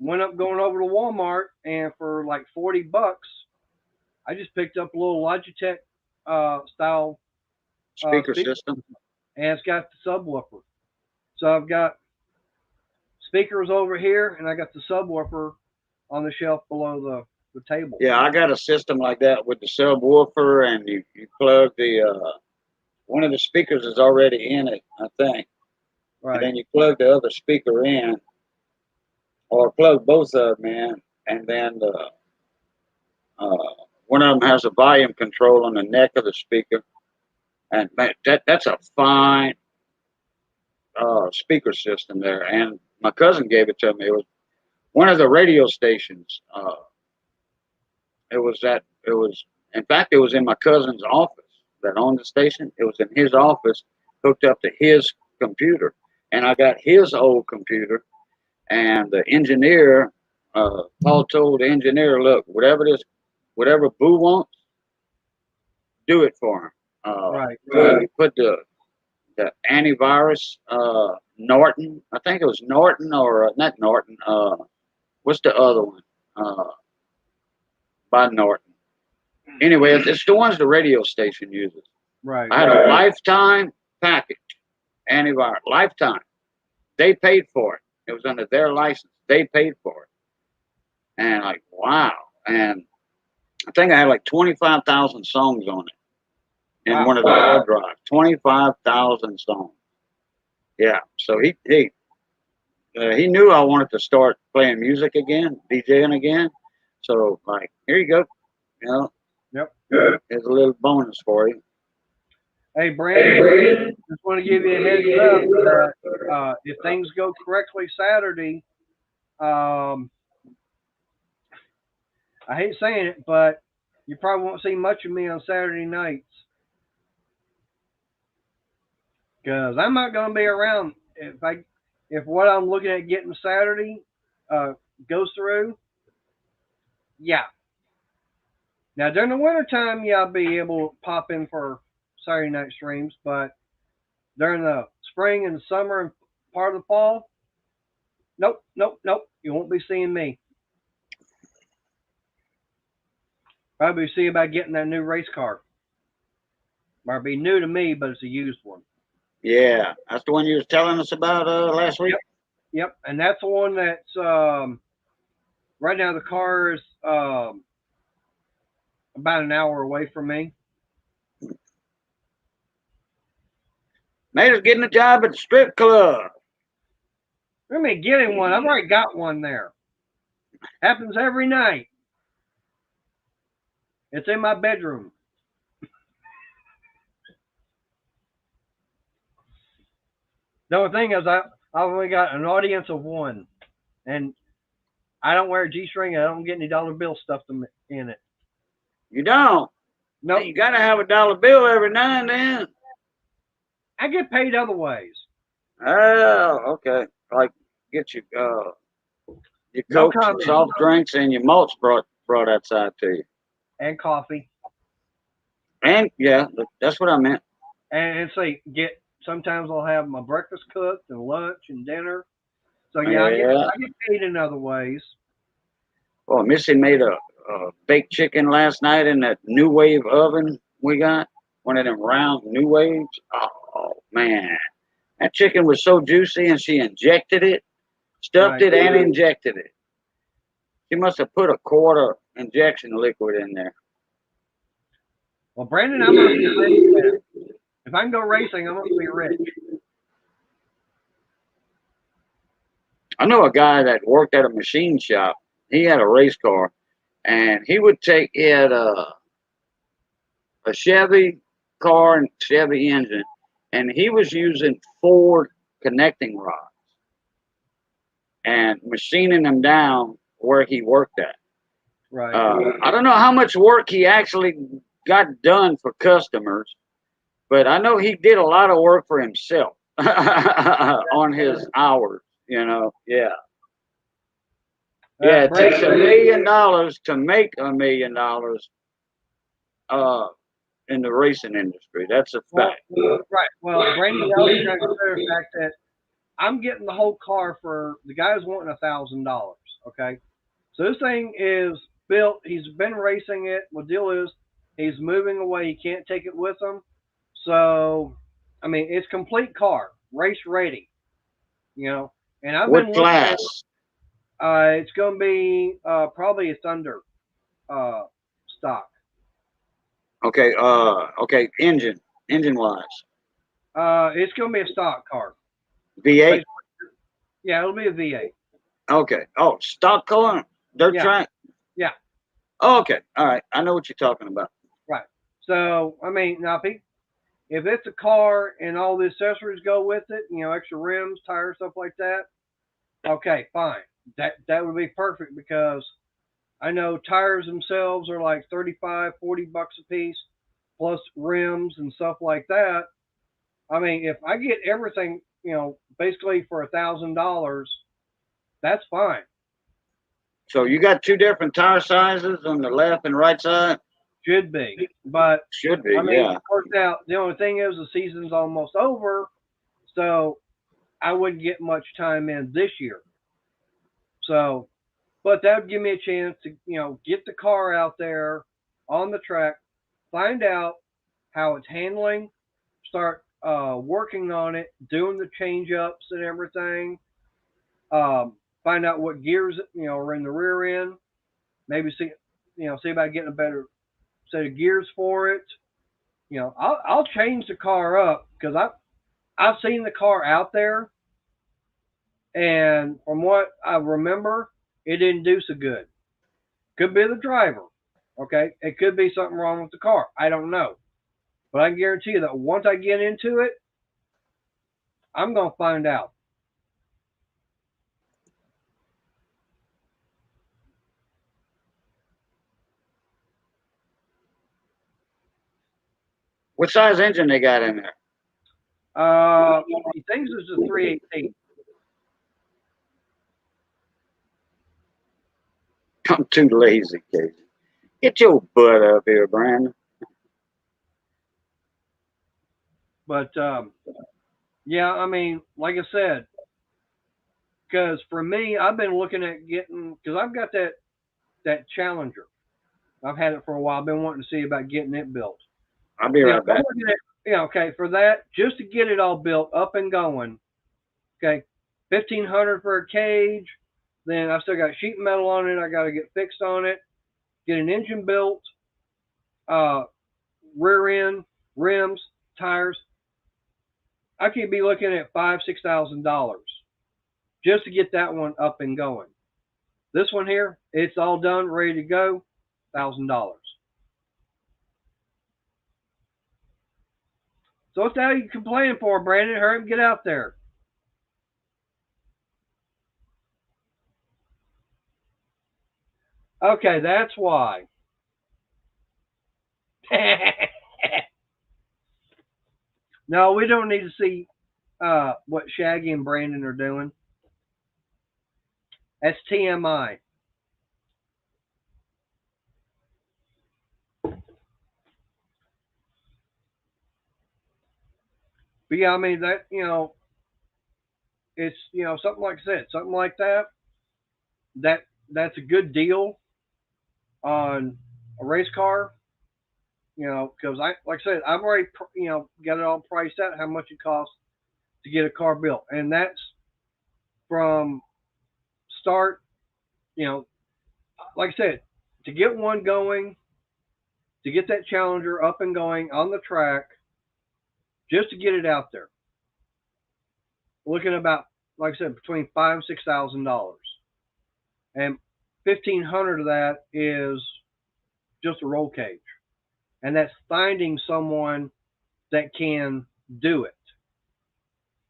went up going over to Walmart, and for like $40, I just picked up a little Logitech style speaker system, and it's got the subwoofer. So I've got speakers over here, and I got the subwoofer on the shelf below the the table. Yeah, I got a system like that with the subwoofer, and you plug the one of the speakers is already in it, I think, and Right. then you plug the other speaker in, or plug both of them in, and then uh, one of them has a volume control on the neck of the speaker, and man, that's a fine speaker system there. And my cousin gave it to me. It was one of the radio stations. It was, in fact, it was in my cousin's office that owned the station. It was in his office, hooked up to his computer, and I got his old computer. And the engineer, Paul told the engineer, look, whatever Boo wants, do it for him. Right. So he put the antivirus, Norton. I think it was Norton, or not Norton. What's the other one? By Norton. Anyway, it's the ones the radio station uses. Right. I had a lifetime package, antivirus, lifetime. They paid for it. It was under their license. They paid for it. And like, wow. And I think I had like 25,000 songs on it in one of the hard drives. 25,000 songs. Yeah. So he knew I wanted to start playing music again, DJing again. So like, here you go. You know. Yep. Here's a little bonus for you. Hey, Brandon, just want to give you a heads up that if things go correctly Saturday, I hate saying it, but you probably won't see much of me on Saturday nights. Because I'm not going to be around if what I'm looking at getting Saturday goes through. Yeah. Now, during the wintertime, yeah, I'll be able to pop in for Saturday night streams, but during the spring and summer and part of the fall, nope. You won't be seeing me. Probably see about getting that new race car. Might be new to me, but it's a used one. Yeah, that's the one you was telling us about last week. Yep, and that's the one that's right now. The car is about an hour away from me. Made us getting a job at the strip club. Let me getting one. I've already got one there. Happens every night. It's in my bedroom. The only thing is I've only got an audience of one, and I don't wear a G-string. I don't get any dollar bill stuffed in it. You don't? No, Hey, you gotta have a dollar bill every now and then. I get paid other ways. Oh, okay. Like get your No Cokes and comment. soft drinks and your malts brought outside to you. And coffee. And yeah, that's what I meant. And say sometimes I'll have my breakfast cooked and lunch and dinner. So yeah, I get paid in other ways. Well, Missy made a baked chicken last night in that New Wave oven we got. One of them round New Waves. Oh man, that chicken was so juicy, and she injected it, stuffed it, and injected it. She must have put a quarter injection liquid in there. Well, Brandon, I'm gonna be rich. If I can go racing, I'm gonna be rich. I know a guy that worked at a machine shop. He had a race car, and he had a Chevy car and Chevy engine, and he was using Ford connecting rods and machining them down where he worked at. Right. I don't know how much work he actually got done for customers, but I know he did a lot of work for himself on his hours, you know. Yeah. Yeah, it takes $1 million to make $1 million in the racing industry. That's a fact. Right. Well, Brandon, I was trying to consider the fact that I'm getting the whole car for the guy's wanting $1,000. Okay. So this thing is built. He's been racing it. The deal is he's moving away. He can't take it with him. So, I mean, it's complete car, race ready. You know, and I've been looking What class? at it's going to be probably a Thunder. stock. Okay. Okay. Engine wise. It's gonna be a stock car. V8. Yeah, it'll be a V8. Okay. Oh, stock car, dirt Yeah. track. Yeah. Oh, okay. All right. I know what you're talking about. Right. So I mean, now if it's a car and all the accessories go with it, extra rims, tires, stuff like that, okay, fine. That would be perfect because I know tires themselves are like 35, 40 bucks a piece, plus rims and stuff like that. I mean, if I get everything, basically for $1,000, that's fine. So you got two different tire sizes on the left and right side? Should be. But Should be, I mean, yeah. of course, now the only thing is the season's almost over, so I wouldn't get much time in this year. So, but that would give me a chance to, get the car out there on the track, find out how it's handling, start working on it, doing the change ups and everything. Find out what gears are in the rear end. Maybe see about getting a better set of gears for it. I'll change the car up because I've seen the car out there, and from what I remember, it didn't do so good. Could be the driver. Okay, it could be something wrong with the car. I don't know, but I can guarantee you that once I get into it, I'm gonna find out. What size engine they got in there? He thinks it's a 318. I'm too lazy, Casey. Get your butt up here, Brandon. But yeah, I mean, like I said, because for me, I've been looking at getting because I've got that Challenger. I've had it for a while. I've been wanting to see about getting it built. I'll be right back. Okay, for that, just to get it all built up and going. Okay, 1,500 for a cage. Then I've still got sheet metal on it. I got to get fixed on it. Get an engine built. Rear end, rims, tires. I could be looking at $5,000-$6,000 just to get that one up and going. This one here, it's all done, ready to go, $1,000. So what's that you complaining for, Brandon? Hurry up and get out there. Okay, that's why. No, we don't need to see what Shaggy and Brandon are doing. That's TMI. But yeah, I mean that it's something like I said, something like that. That's a good deal on a race car. Because like I said, I've already got it all priced out how much it costs to get a car built, and that's from start. Like I said, to get one going, to get that Challenger up and going on the track, just to get it out there. Looking about, like I said, between $5,000 and $6,000, and 1,500 of that is just a roll cage, and that's finding someone that can do it.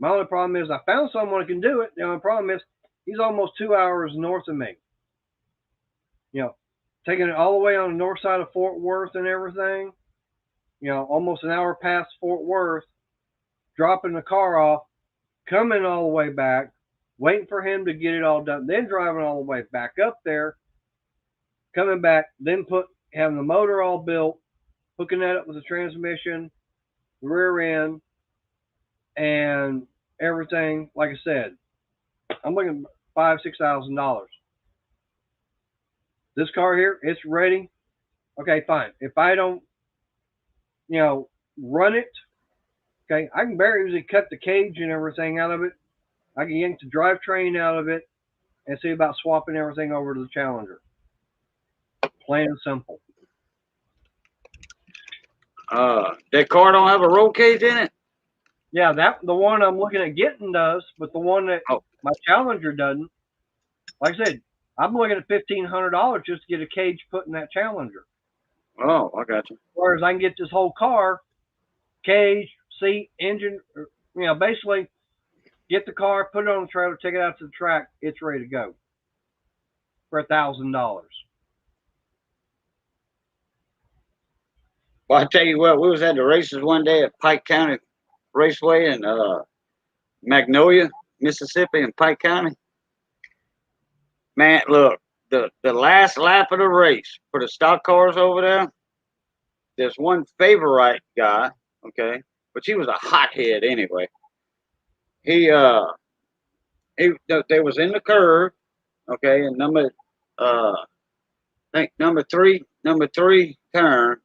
My only problem is I found someone who can do it. The only problem is he's almost 2 hours north of me. Taking it all the way on the north side of Fort Worth and everything. Almost an hour past Fort Worth, dropping the car off, coming all the way back, waiting for him to get it all done, then driving all the way back up there, coming back, then having the motor all built, hooking that up with the transmission, the rear end, and everything. Like I said, I'm looking at $5,000-$6,000. This car here, it's ready. Okay, fine. If I don't, run it, okay, I can very easily cut the cage and everything out of it. I can yank the drivetrain out of it and see about swapping everything over to the Challenger. Plain and simple. That car don't have a roll cage in it? Yeah, the one I'm looking at getting does, but the one that my Challenger doesn't. Like I said, I'm looking at $1,500 just to get a cage put in that Challenger. Oh, I got you. Whereas I can get this whole car, cage, seat, engine, basically get the car, put it on the trailer, take it out to the track, it's ready to go for $1,000. Well, I tell you what, we was at the races one day at Pike County Raceway in Magnolia, Mississippi, in Pike County. Man, look, the last lap of the race for the stock cars over there, there's one favorite guy, okay, but he was a hothead anyway. They was in the curve, okay, and I think number three turn,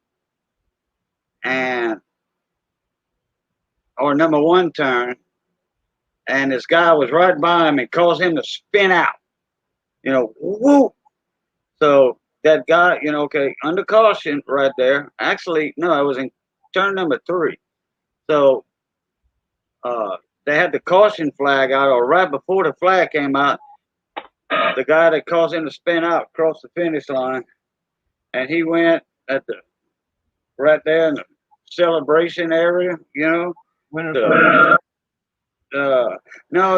or number one turn, and this guy was right by him and caused him to spin out, whoop. So that guy, okay, under caution right there. Actually, no, I was in turn number 3. So they had the caution flag out, or right before the flag came out, the guy that caused him to spin out crossed the finish line, and he went right there in the celebration area, no,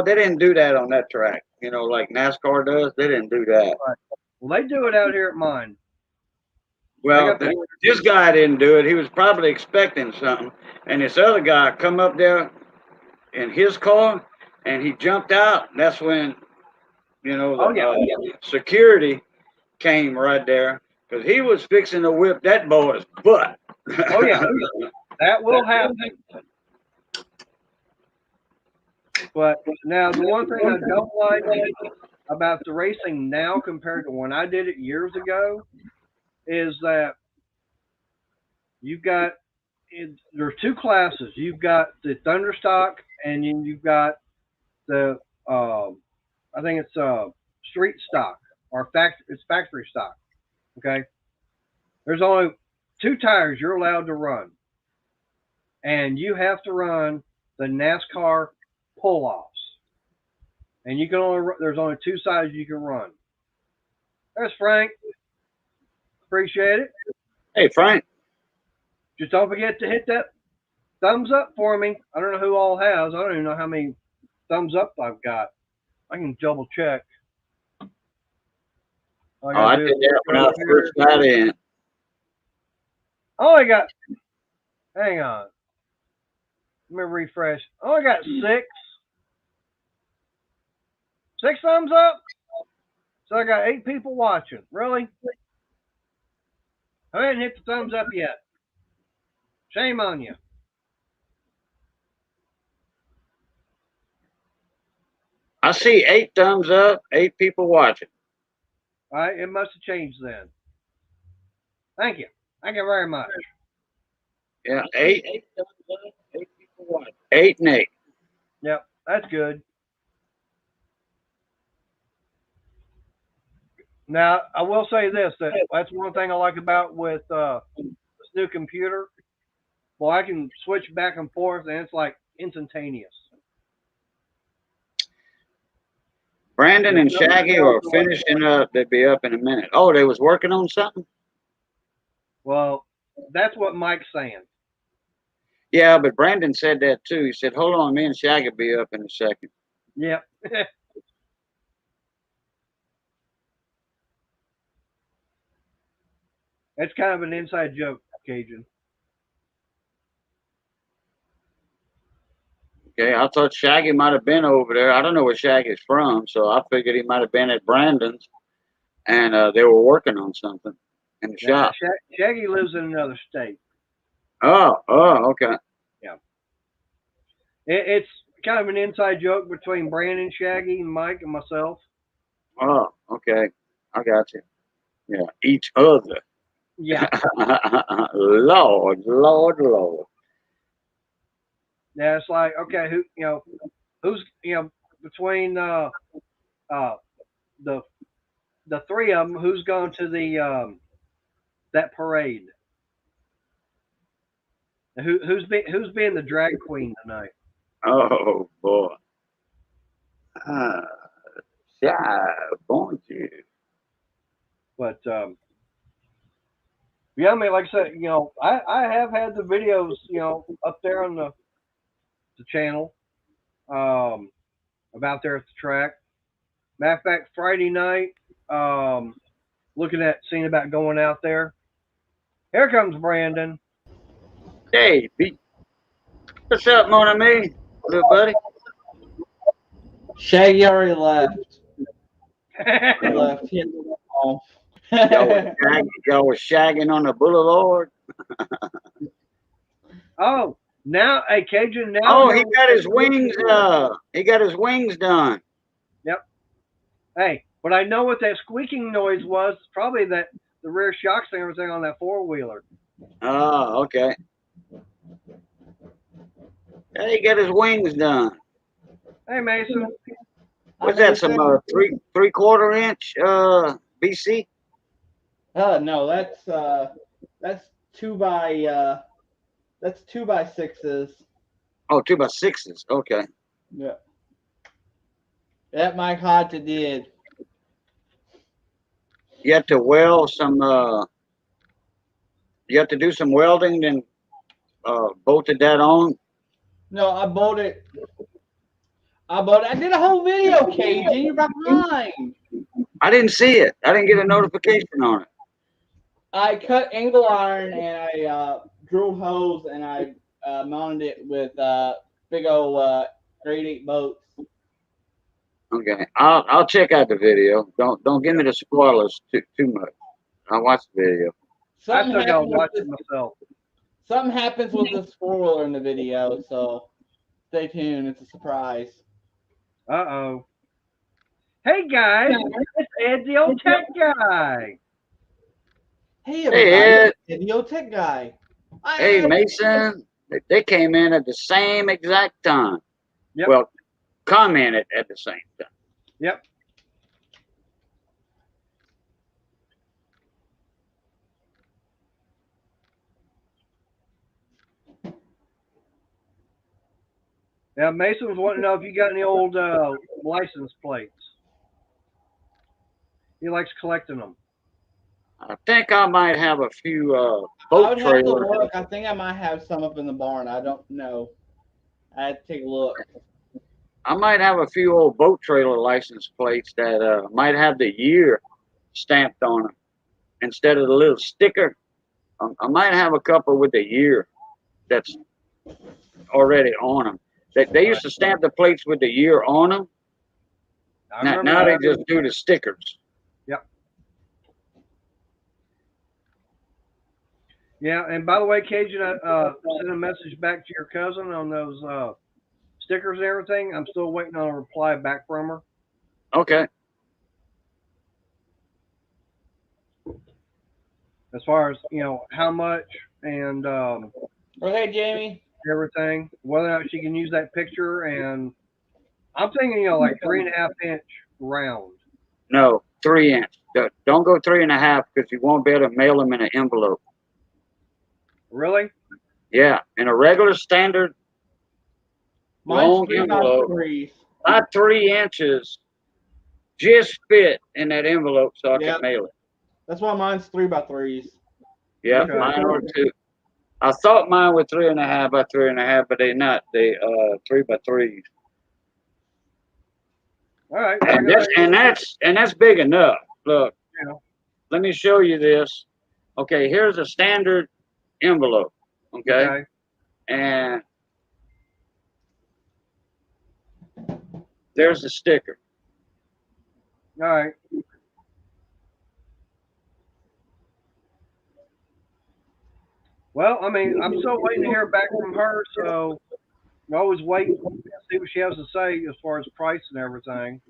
they didn't do that on that track, like NASCAR does. They didn't do that. Right. Well, they do it out here at mine. Well, this guy didn't do it. He was probably expecting something. And this other guy come up there in his car, and he jumped out. That's when, security came right there, because he was fixing to whip that boy's butt. Oh, yeah. That will happen. But now, the one thing I don't like about the racing now compared to when I did it years ago is that there's 2 classes. You've got the Thunderstock, and then you've got the I think it's street stock, or it's factory stock. Okay, there's only 2 tires you're allowed to run, and you have to run the NASCAR pull-offs, and there's only 2 sides you can run. There's Frank. Appreciate it. Hey, Frank. Just don't forget to hit that thumbs up for me. I don't know who all has. I don't even know how many thumbs up I've got. I can double check. I did that when I first got in. Oh, I got. Hang on. Let me refresh. Oh, I got 6. 6 thumbs up. So I got 8 people watching. Really? I haven't hit the thumbs up yet. Shame on you. I see 8 thumbs up, 8 people watching. All right, it must have changed then. Thank you. Thank you very much. Yeah, 8 thumbs up, 8 people watching. 8 and 8. Yep, that's good. Now, I will say this, that's one thing I like about with this new computer. Well, I can switch back and forth, and it's like instantaneous. Brandon and Shaggy are finishing up. They'll be up in a minute. Oh, they was working on something? Well, that's what Mike's saying. Yeah, but Brandon said that too. He said, hold on, me and Shaggy will be up in a second. Yep. That's kind of an inside joke, Cajun. Okay, I thought Shaggy might have been over there. I don't know where Shaggy's from, so I figured he might have been at Brandon's, and they were working on something in the shop. Shaggy lives in another state. Oh, okay. Yeah. It's kind of an inside joke between Brandon, Shaggy, and Mike, and myself. Oh, okay. I got you. Yeah, each other. Yeah. Lord. Yeah, it's like, okay, who's between the 3 of them, who's going to the that parade. And who's being the drag queen tonight? Oh boy. Yeah, bonjour. But yeah, I mean, like I said, I have had the videos, up there on the channel, about there at the track. Matter of fact, Friday night, seeing about going out there. Here comes Brandon. Hey, B. What's up, mon ami? Little buddy. Shaggy already left. He left. He had to go home. Y'all was shagging on the boulevard. Oh, now, hey, Cajun, now. Oh, he got his wings. He got his wings done. Yep. Hey, but I know what that squeaking noise was. Probably the rear shocks and everything on that 4-wheeler. Oh, okay. Yeah, he got his wings done. Hey, Mason. What's that? Some 3/4 inch BC? No, that's 2x6s. Oh, 2x6s. Okay. Yeah. That Mike Hodge did. You have to weld some. You have to do some welding, then bolted that on. No, I bolted. I did a whole video, Cajun. You're behind. I didn't see it. I didn't get a notification on it. I cut angle iron and I drilled holes and I mounted it with big old grade 8 bolts. Okay, I'll check out the video. Don't give me the spoilers too much. I'll watch the video. I still gotta watch it myself. Something happens with this 4-wheeler in the video, so stay tuned. It's a surprise. Uh-oh. Hey, guys. It's Ed, the old tech guy. Hey, everybody. Hey, the old tech guy. Hey, Mason. They came in at the same exact time. Yep. Well, commented at the same time. Yep. Now, Mason was wanting to know if you got any old license plates. He likes collecting them. I think I might have a few I boat would have to trailers. look. I think I might have some up in the barn. I don't know. I had to take a look. I might have a few old boat trailer license plates that might have the year stamped on them instead of the little sticker. I might have a couple with the year that's already on them. They used to stamp the plates with the year on them. Now they just do the stickers. Yep. Yeah, and by the way, Cajun, I sent a message back to your cousin on those stickers and everything. I'm still waiting on a reply back from her. Okay. As far as, how much and Okay, Jamie. everything, whether or not she can use that picture, and I'm thinking, like 3.5 inch round. No, 3 inch. Don't go 3.5 because you won't be able to mail them in an envelope. Really? Yeah, in a regular standard long envelope, about 3 inches just fit in that envelope so I can mail it. That's why mine's 3x3s. Yeah, Okay. mine are too. I thought mine were 3.5 by 3.5, but they're not. They 3x3s. All right. And that's big enough. Look, Yeah. let me show you this. Okay, here's a standard envelope. Okay. And there's the sticker. All right. Well, I mean, I'm still waiting to hear back from her, so I always wait and see what she has to say as far as price and everything.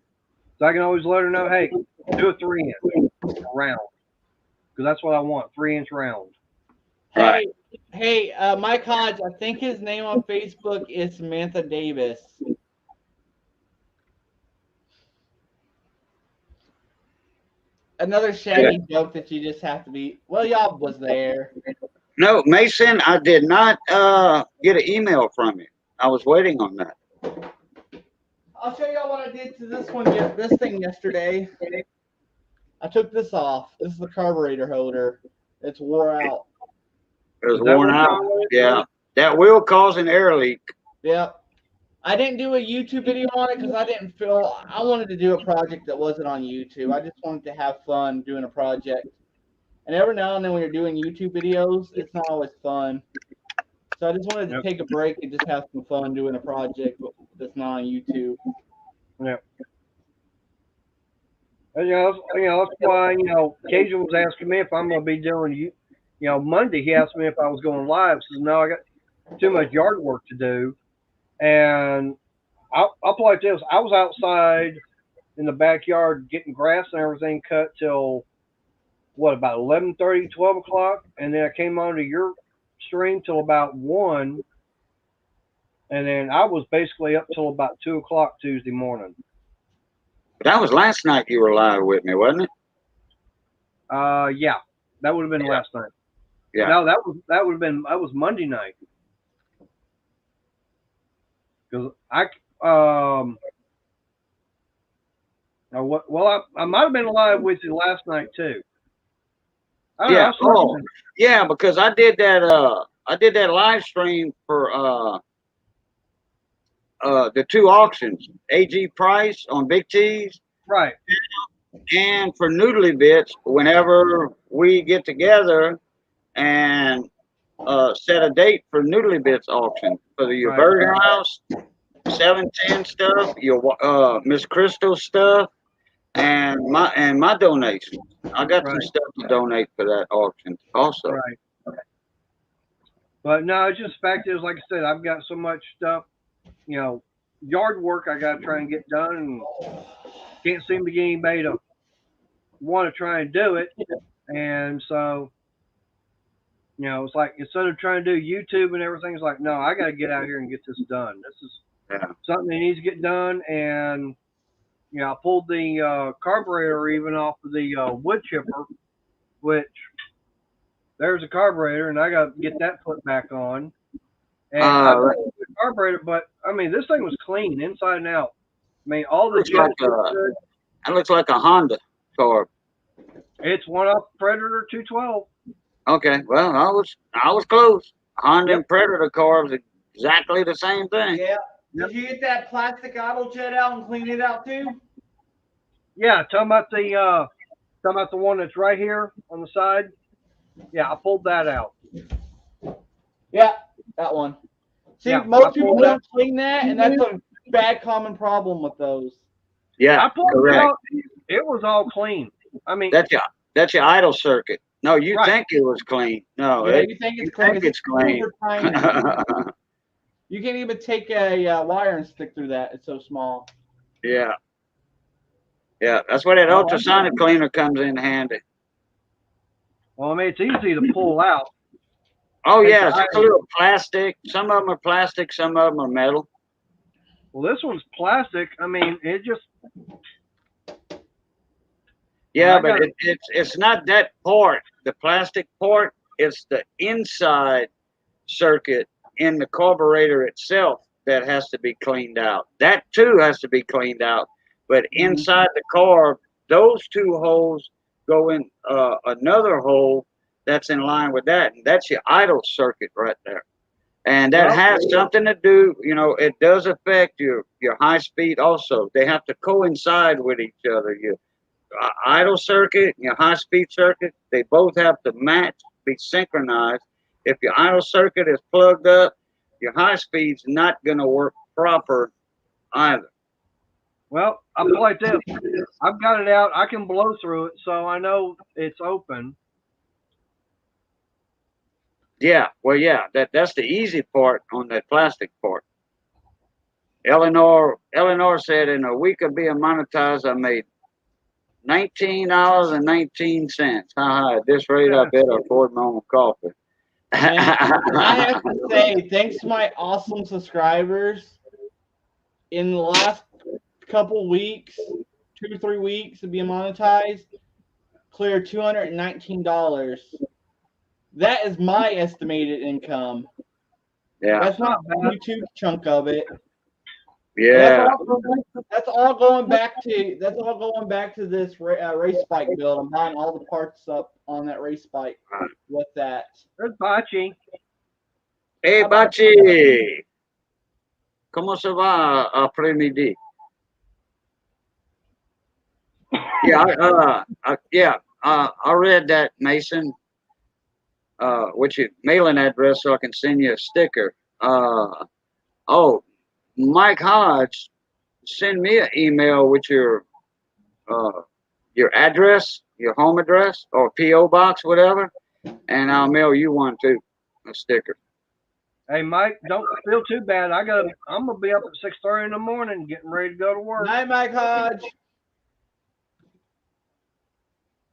So I can always let her know, hey, do a 3 inch round, because that's what I want, 3 inch round. Right. Hey, Mike Hodge, I think his name on Facebook is Samantha Davis. another Shaggy joke that you just have to be. Well, y'all was there. No, Mason, I did not get an email from you. I was waiting on that. I'll show y'all what I did to this thing yesterday. I took this off. This is the carburetor holder. It's wore out. It was worn out. Yeah, that will cause an air leak. Yep. I didn't do a YouTube video on it because I wanted to do a project that wasn't on YouTube. I just wanted to have fun doing a project. And every now and then when you're doing YouTube videos, it's not always fun. So I just wanted to take a break and just have some fun doing a project that's not on YouTube. Yeah. And, that's why, Cajun was asking me if I'm going to be doing, Monday. He asked me if I was going live. I said, no, I got too much yard work to do. And I'll put it like this. I was outside in the backyard getting grass and everything cut till, about 11:30, 12 o'clock? And then I came onto your stream till about 1. And then I was basically up till about 2 o'clock Tuesday morning. That was last night you were live with me, wasn't it? Yeah, that would have been last night. Yeah. No, that was Monday night. Because I might have been live with you last night too. Yeah. Yeah, because I did that live stream for the 2 auctions, AG Price on Big T's. Right. And for Noodly Bits, whenever we get together and set a date for Noodly Bits auction for your birdhouse, 710 stuff, your Miss Crystal stuff, and my donation. I got some stuff to donate for that auction also. Right. But no, it's just the fact is, like I said, I've got so much stuff, yard work I got to try and get done, and can't seem to get anybody to want to try and do it. And so, it's like instead of trying to do YouTube and everything, it's like, no, I got to get out here and get this done. This is something that needs to get done. And, I pulled the carburetor even off of the wood chipper, which there's a carburetor, and I got to get that put back on. And I put the carburetor, but I mean, this thing was clean inside and out. I mean, all the that looks like a Honda car. It's one off Predator 212. Okay, well, I was close. Honda and Predator cars are exactly the same thing. Yeah. Did you get that plastic auto jet out and clean it out too? Yeah, talking about the one that's right here on the side. Yeah, I pulled that out. Yeah, that one. See, most people don't clean that, and that's a bad common problem with those. Yeah, I pulled it out. It was all clean. I mean, that's your idle circuit. No, you think it was clean. No, you think it's clean. It's clean. You can't even take a wire and stick through that. It's so small. Yeah. Yeah, that's where that ultrasonic cleaner comes in handy. Well, I mean, it's easy to pull out. Oh, yeah, it's a little plastic. Some of them are plastic, some of them are metal. Well, this one's plastic. I mean, it just... Yeah, but it's not that part, the plastic part. It's the inside circuit in the carburetor itself that has to be cleaned out. That, too, has to be cleaned out. But inside the carb, those 2 holes go in another hole that's in line with that. And that's your idle circuit right there. And that has something to do, it does affect your high speed also. They have to coincide with each other. Your idle circuit and your high speed circuit, they both have to match, be synchronized. If your idle circuit is plugged up, your high speed's not going to work proper either. Well, I'll put it like this. I've got it out. I can blow through it, so I know it's open. Yeah, well, yeah, that's the easy part on that plastic part. Eleanor said, in a week of being monetized, I made $19.19. Haha, at this rate, I bet I afford my own coffee. I have to say, thanks to my awesome subscribers, in the last couple weeks, 2 to 3 weeks of being monetized, clear $219. That is my estimated income. Yeah. That's not the YouTube chunk of it. Yeah. That's all going back to this race bike build. I'm buying all the parts up on that race bike with that. There's Bachi. Hey, Bachi. ¿Cómo se va après-midi? Yeah, I read that, Mason. Which your mailing address so I can send you a sticker. Oh, Mike Hodge, send me an email with your address, your home address, or PO box, whatever, and I'll mail you one too, a sticker. Hey, Mike, don't feel too bad. I'm gonna be up at 6:30 in the morning, getting ready to go to work. Night, Mike Hodge.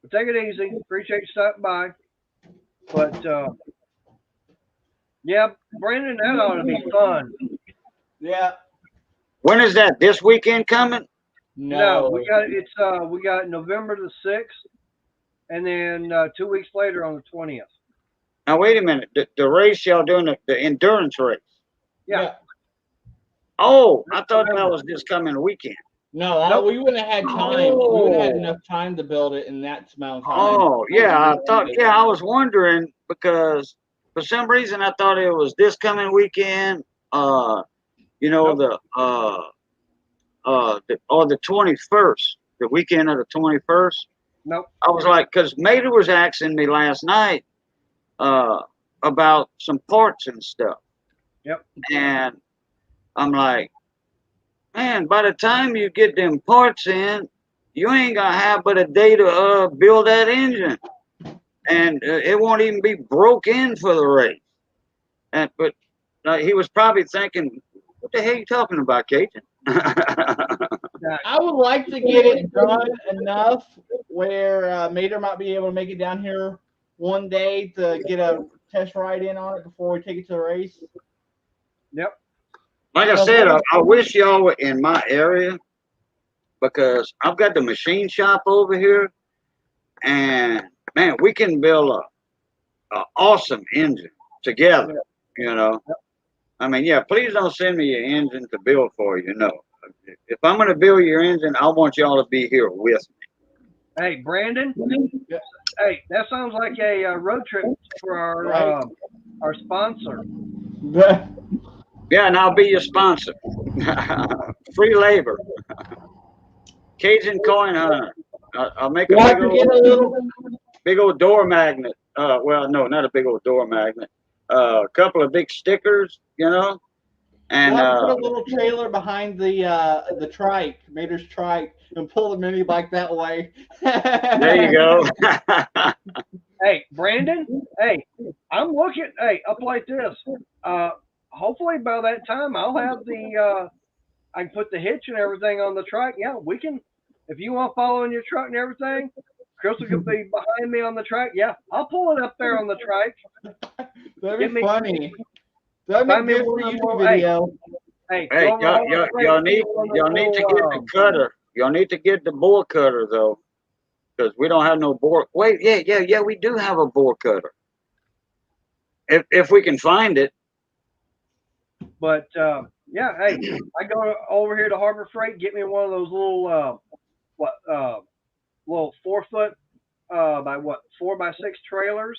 But take it easy. Appreciate you stopping by. But yeah, Brandon, that ought to be fun. Yeah. When is that? This weekend coming? No, we got November the 6th, and then 2 weeks later on the 20th. Now wait a minute. The race y'all doing the endurance race? Yeah. Oh, I thought that was this coming weekend. No, Nope. we wouldn't have had time. We wouldn't have had enough time to build it in that amount of time. Oh, yeah, I thought. Yeah, I was wondering because for some reason I thought it was this coming weekend. You know, Nope. the 21st, the weekend of the 21st. Nope. I was like, because Mater was asking me last night about some parts and stuff. Yep. And I'm like, man, by the time you get them parts in, you ain't gonna have but a day to build that engine, and it won't even be broke in for the race. But he was probably thinking, what the hell are you talking about, Cajun? I would like to get it done enough where Mater might be able to make it down here one day to get a test ride in on it before we take it to the race. Yep. Like I said, I wish y'all were in my area because I've got the machine shop over here, and man, we can build a awesome engine together. You know, I mean, yeah. Please don't send me your engine to build for you. No, if I'm going to build your engine, I want y'all to be here with me. Hey, Brandon. Hey, that sounds like a road trip for our sponsor. Yeah, and I'll be your sponsor. Free labor. Cajun Coin Hunter. I'll make a big old door magnet. Well, no, not a big old door magnet. A couple of big stickers, you know. And put a little trailer behind the trike, Mater's trike, and pull the mini bike that way. There you go. Hey, Brandon. Hey, I'm looking. Hey, up like this. Hopefully by that time I'll have I can put the hitch and everything on the truck. Yeah, we can. If you want to follow in your truck and everything, Crystal could be behind me on the truck. Yeah, I'll pull it up there on the truck. That'd be funny. That'd be good for a YouTube video. Hey, y'all need to get the cutter. Y'all need to get the bore cutter though, because we don't have no bore. Wait, yeah, we do have a bore cutter. If we can find it. But yeah, hey, I go over here to Harbor Freight, get me one of those little little 4 foot by 4 by 6 trailers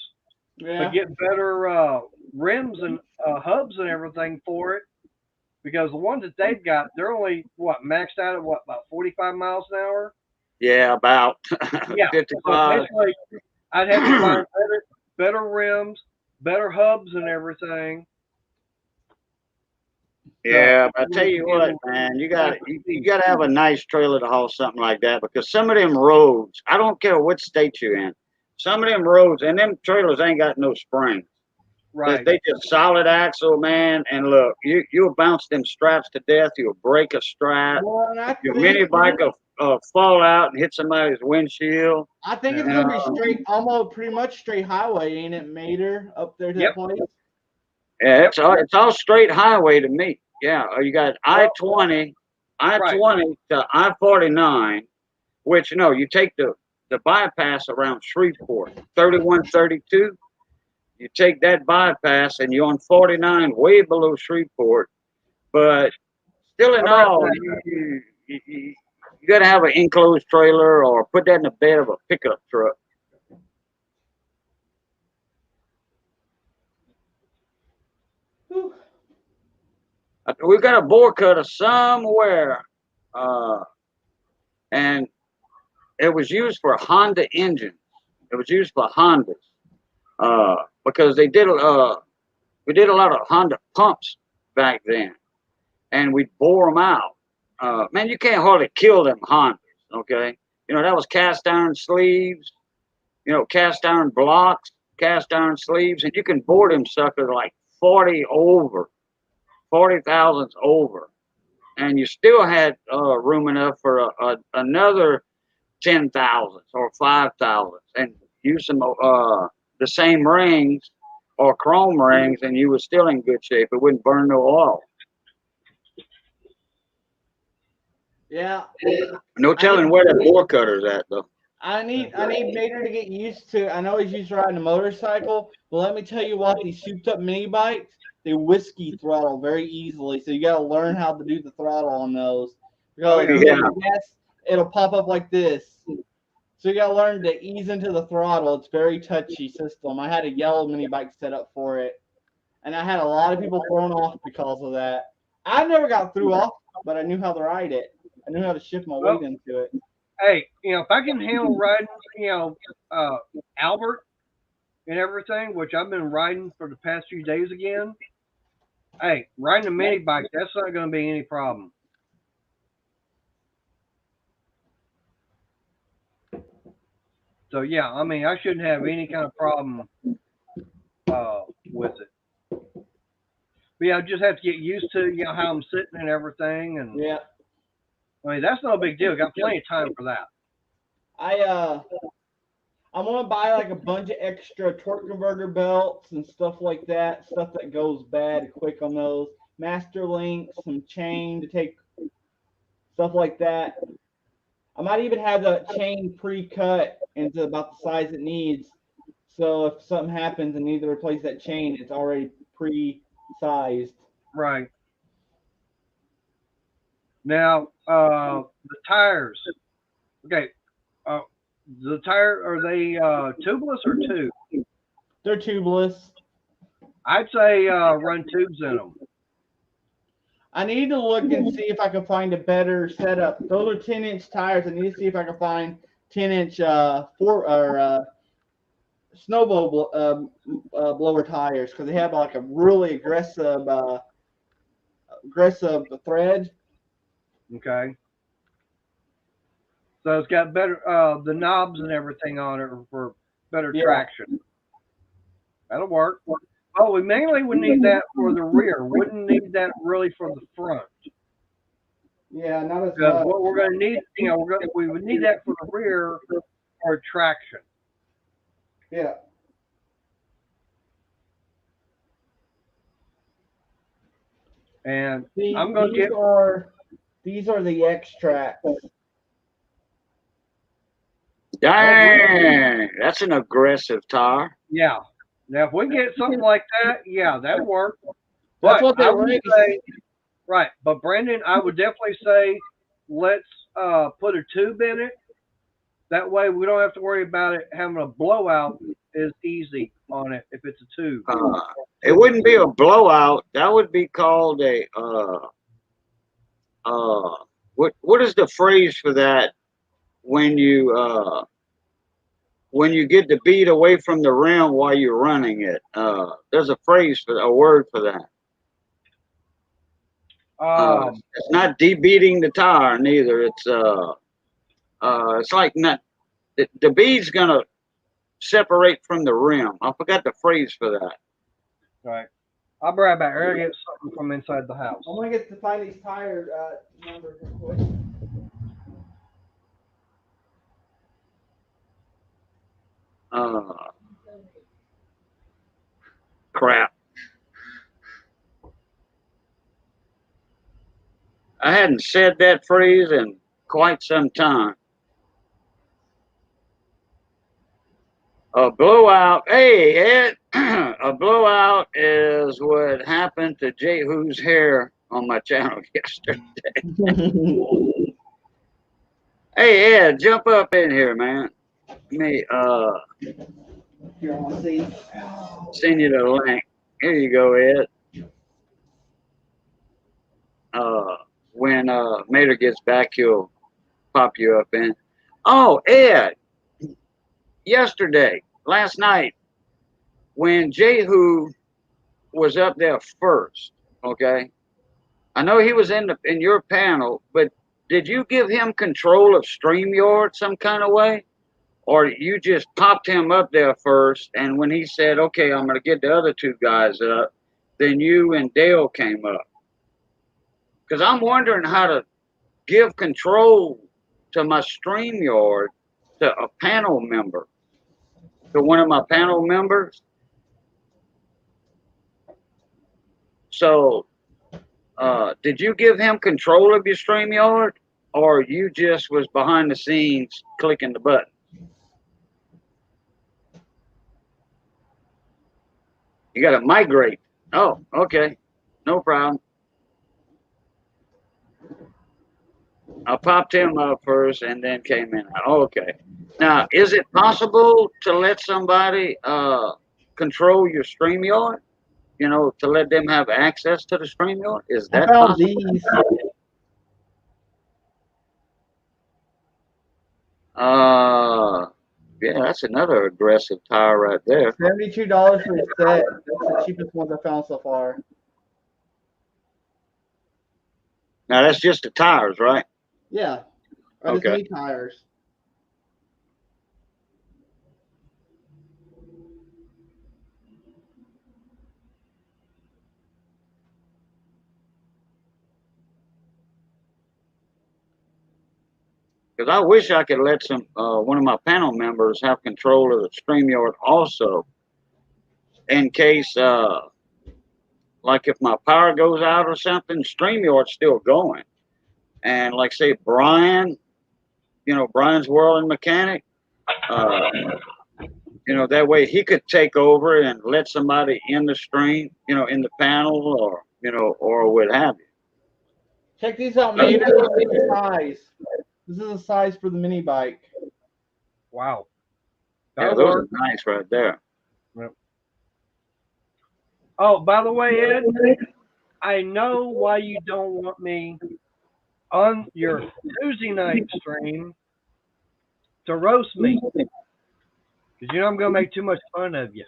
to get better rims and hubs and everything for it, because the ones that they've got, they're only maxed out at about 45 miles an hour. Yeah, about 55. So basically, I'd have to find better rims, better hubs and everything. Yeah, but I tell you what, man, you got to have a nice trailer to haul something like that, because some of them roads, I don't care what state you're in, some of them roads and them trailers ain't got no springs. Right. They just solid axle, man. And look, you'll bounce them straps to death. You'll break a strap. Your mini bike will fall out and hit somebody's windshield. I think it's gonna be straight, almost pretty much straight highway, ain't it, Mater, up there to that place? Yeah, it's all straight highway to me. Yeah, you got I-20 to I-49, which you take the the bypass around Shreveport, 3132. You take that bypass and you're on 49, way below Shreveport. But still in all, you got to have an enclosed trailer or put that in the bed of a pickup truck. Whew. We got a bore cutter somewhere, and it was used for Honda engines. It was used for Hondas because we did a lot of Honda pumps back then, and we'd bore them out. Man, you can't hardly kill them Hondas. Okay, that was cast iron sleeves, cast iron blocks, cast iron sleeves, and you can bore them suckers like 40 thousandths over, and you still had room enough for another 10 thousandths or 5 thousandths, and use some the same rings or chrome rings, and you were still in good shape. It wouldn't burn no oil. Yeah. No telling where that bore cutter's at though. I need Mater to get used to. I know he's used to riding a motorcycle, but let me tell you what, these souped up mini bikes, they whiskey throttle very easily. So you got to learn how to do the throttle on those. Because yes, it'll pop up like this. So you got to learn to ease into the throttle. It's a very touchy system. I had a yellow mini bike set up for it, and I had a lot of people thrown off because of that. I never got through off, but I knew how to ride it. I knew how to shift my weight into it. Hey, if I can handle riding, Albert and everything, which I've been riding for the past few days again. Hey, riding a mini bike, that's not going to be any problem. So yeah, I mean, I shouldn't have any kind of problem with it. But yeah, I just have to get used to how I'm sitting and everything, and yeah, I mean that's no big deal. Got plenty of time for that. I'm gonna buy like a bunch of extra torque converter belts and stuff like that. Stuff that goes bad quick on those. Master links, some chain to take stuff like that. I might even have the chain pre-cut into about the size it needs. So if something happens and need to replace that chain, it's already pre-sized. Right. Now, the tires. Okay. The tire, are they tubeless or tube? They're tubeless. I'd say run tubes in them. I need to look and see if I can find a better setup. Those are 10-inch tires. I need to see if I can find 10-inch snowball blower tires because they have like a really aggressive thread. Okay. So it's got better the knobs and everything on it for better traction. That'll work. Oh, we mainly would need that for the rear. Wouldn't need that really for the front. Yeah, not as Because much. what we're going to need, we would need that for the rear for traction. Yeah. And I'm going to get. These are the X-Tracks. Dang, that's an aggressive tire. Yeah. Now, if we get something like that, yeah, that'll work. That's what they would say. Right. But, Brandon, I would definitely say let's put a tube in it. That way we don't have to worry about it having a blowout is easy on it if it's a tube. It wouldn't be a blowout. That would be called a what is the phrase for that when you get the bead away from the rim while you're running it? There's a word for that. It's not debeating the tire neither. It's like not the bead's gonna separate from the rim. I forgot the phrase for that. Right. I'll be right back. I'll get something from inside the house. I'm gonna get to find these tire numbers real quick. Crap. I hadn't said that phrase in quite some time. A blowout. Hey, Ed. A blowout is what happened to Jehu's hair on my channel yesterday. Hey, Ed, jump up in here, man. Let me Here, I want to see. send you the link. Here you go, Ed. When Mater gets back, he'll pop you up in. Oh, Ed, last night, when Jehu was up there first, okay? I know he was in your panel, but did you give him control of StreamYard some kind of way? Or you just popped him up there first, and when he said, okay, I'm going to get the other two guys up, then you and Dale came up? Because I'm wondering how to give control to my StreamYard to a panel member, to one of my panel members. So, did you give him control of your StreamYard, or you just was behind the scenes clicking the button? You got to migrate. Oh, okay. No problem. I popped him up first and then came in. Okay. Now, is it possible to let somebody control your StreamYard? You know, to let them have access to the StreamYard? Is I that found possible? these. Yeah, that's another aggressive tire right there. $72 for the set. That's the cheapest ones I found so far. Now, that's just the tires, right? Yeah. I just Okay. need tires. Because I wish I could let one of my panel members have control of the StreamYard also, in case, like if my power goes out or something, StreamYard's still going. And like say Brian, you know, Brian's World and Mechanic, you know, that way he could take over and let somebody in the stream, you know, in the panel or, you know, or what have you. Check these out, Mater. This is the size. This is the size for the mini bike. Wow. Yeah, That'll those work. are nice right there. Yep. Oh, by the way, Ed, I know why you don't want me on your Tuesday night stream to roast me. Because you know I'm going to make too much fun of you.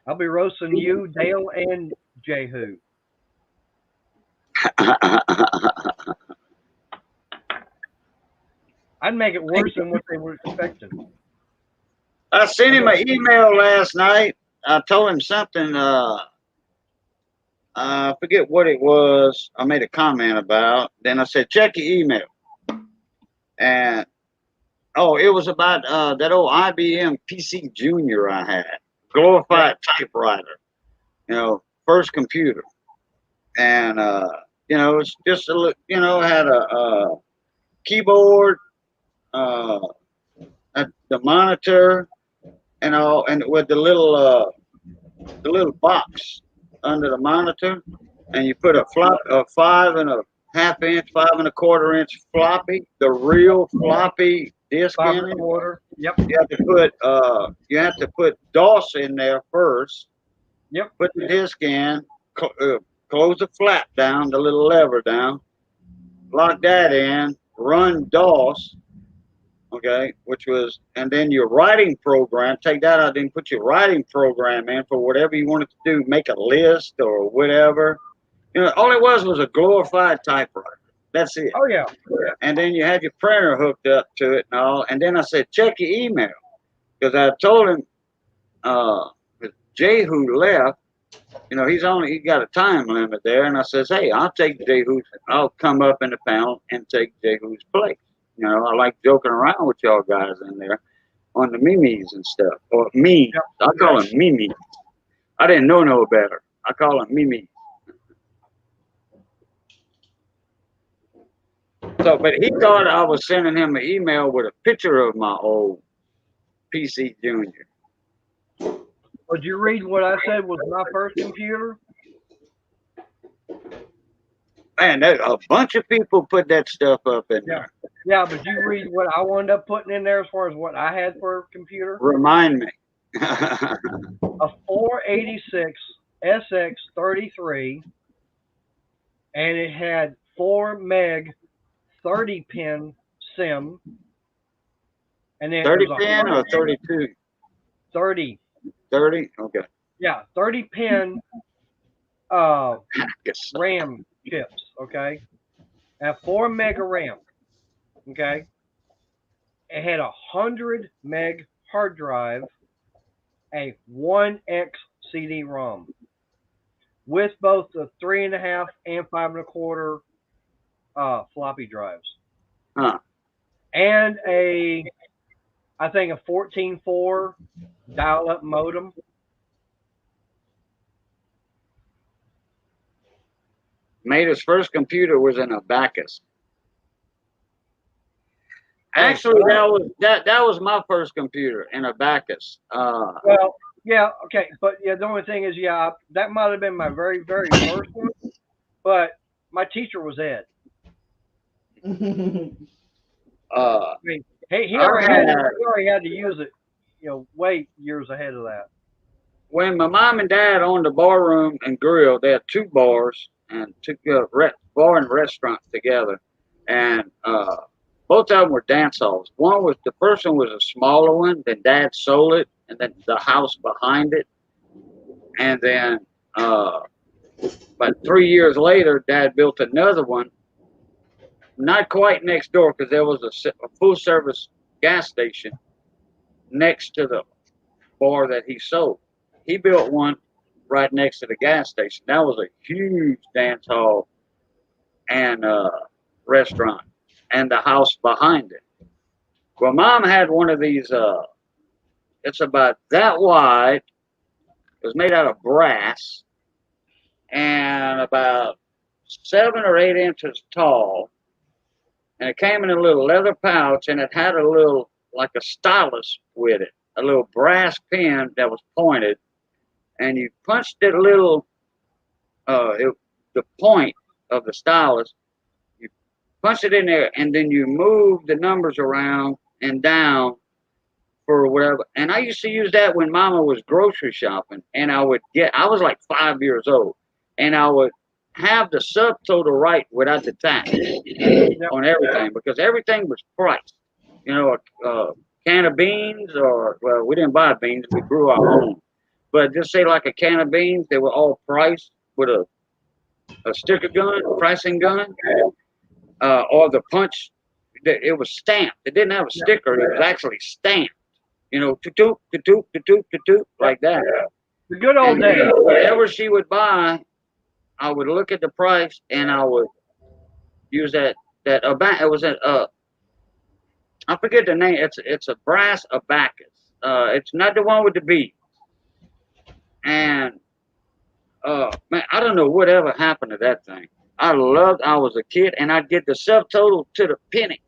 I'll be roasting you, Dale, and Jehu. I'd make it worse than what they were expecting. I sent him an email last night. I told him something. I forget what it was. I made a comment about. Then I said, check your email. And it was about that old IBM PC Junior I had, glorified typewriter. You know, first computer, and you know, it's just a you know, had a keyboard, the monitor, and all, and with the little box under the monitor, and you put a 5.5 inch, 5.25 inch floppy, the real floppy disk in it. 5.25. Yep. You have to put DOS in there first. Yep. Put the disk in, close the flap down, the little lever down, lock that in, run DOS. Okay, and then your writing program, take that out, then put your writing program in for whatever you wanted to do, make a list or whatever. You know, all it was a glorified typewriter. That's it. Oh, yeah. And then you had your printer hooked up to it and all. And then I said, check your email. Because I told him, Jehu left, you know, he got a time limit there. And I says, hey, I'll come up in the panel and take Jehu's place. You know, I like joking around with y'all guys in there on the memes and stuff. Or memes. Yep. I call them memes. I didn't know no better. I call them memes. So, but he thought I was sending him an email with a picture of my old PC Junior. Would you read what I said was my first computer? Man, a bunch of people put that stuff up in there. Yeah, but you read what I wound up putting in there as far as what I had for a computer? Remind me. A 486 SX33, and it had 4 meg 30 pin SIM. And then 30 it was pin or 32? 30. 30? Okay. Yeah, 30 pin Yes. RAM chips, okay? At 4 meg of RAM, okay? It had a 100 meg hard drive, a 1X CD-ROM with both the 3.5 and 5 1/4 floppy drives. Huh. And I think a 14.4 dial-up modem. Made his first computer was in Abacus. Actually, that was my first computer in Abacus. Well, yeah, okay, but yeah, the only thing is, yeah, that might have been my very, very first one, but my teacher was Ed. I mean, he already had to use it, way years ahead of that. When my mom and dad owned a bar room and grill, they had 2 bars and took a bar and restaurant together, and both of them were dance halls. The first one was a smaller one. Then Dad sold it, and then the house behind it, and then about 3 years later, Dad built another one, not quite next door because there was a full service gas station next to the bar that he sold. He built one right next to the gas station. That was a huge dance hall and restaurant, and the house behind it. Well, Mom had one of these. It's about that wide. It was made out of brass and about 7 or 8 inches tall. And it came in a little leather pouch, and it had a little, like a stylus with it, a little brass pin that was pointed. And you punched it a little, the point of the stylus, you punch it in there, and then you move the numbers around and down for whatever. And I used to use that when Mama was grocery shopping, and I was like 5 years old, and I would have the subtotal right without the tax on everything, because everything was priced. A can of beans, well, we didn't buy beans, we grew our own. But just say like a can of beans, they were all priced with a sticker gun, pricing gun, or the punch. It was stamped. It didn't have a sticker. It was actually stamped. To-doop, to-doop, to-doop, to-doop, like that. The good old days. Whatever she would buy, I would look at the price, and I would use that. It was I forget the name. It's a brass abacus. It's not the one with the bead. And man, I don't know whatever happened to that thing. I was a kid, and I'd get the subtotal to the penny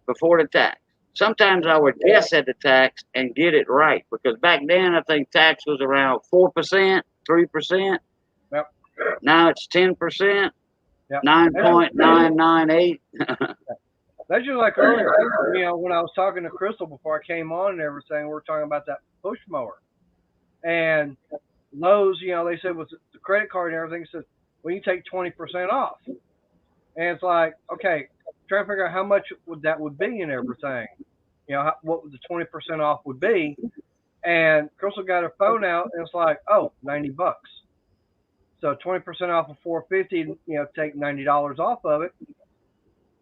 before the tax. Sometimes I would guess at the tax and get it right, because back then I think tax was around 4%, 3%. Yep. Now it's 10%, yep. 9.998. That's just like earlier, when I was talking to Crystal before I came on and everything, we were talking about that push mower. And Lowe's, they said with the credit card and everything, says, well, you take 20% off. And it's like, okay, trying to figure out how much that would be and everything. What the 20% off would be. And Crystal got her phone out, and it's like, oh, $90. So 20% off of $450, take $90 off of it.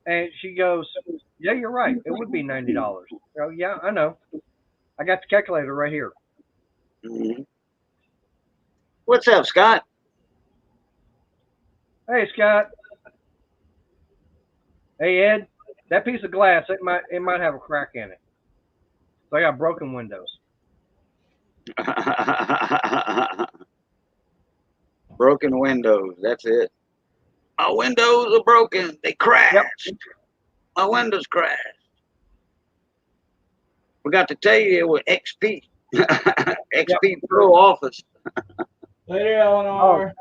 And she goes, yeah, you're right. It would be $90. Yeah, I know. I got the calculator right here. Mm-hmm. What's up, Scott? Hey, Scott. Hey, Ed. That piece of glass, it might have a crack in it. So I got broken windows. Broken windows. That's it. My windows are broken. They crashed. Yep. My windows crashed. Forgot to tell you it was XP. XP Pro Office. Later, Eleanor.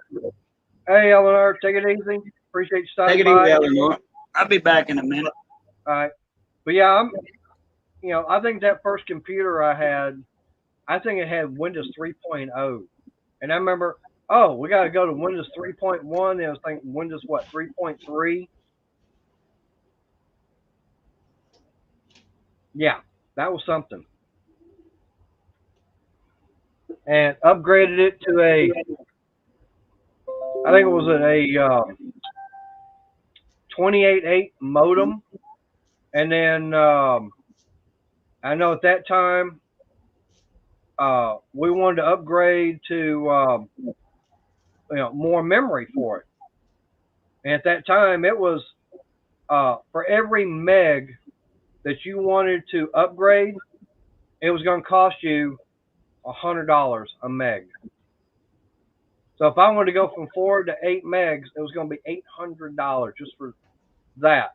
Hey, Eleanor, take it easy. Appreciate you stopping Take it by. easy, Eleanor. I'll be back in a minute. All right. But yeah, I think that first computer I had, I think it had Windows 3.0. And I remember, oh, we got to go to Windows 3.1. And I was thinking Windows, what, 3.3? Yeah, that was something. And upgraded it to I think it was a 28.8 modem. And then I know at that time we wanted to upgrade to more memory for it. And at that time, it was for every meg that you wanted to upgrade, it was going to cost you $100 a meg. So if I wanted to go from 4 to 8 megs, it was going to be $800 just for that.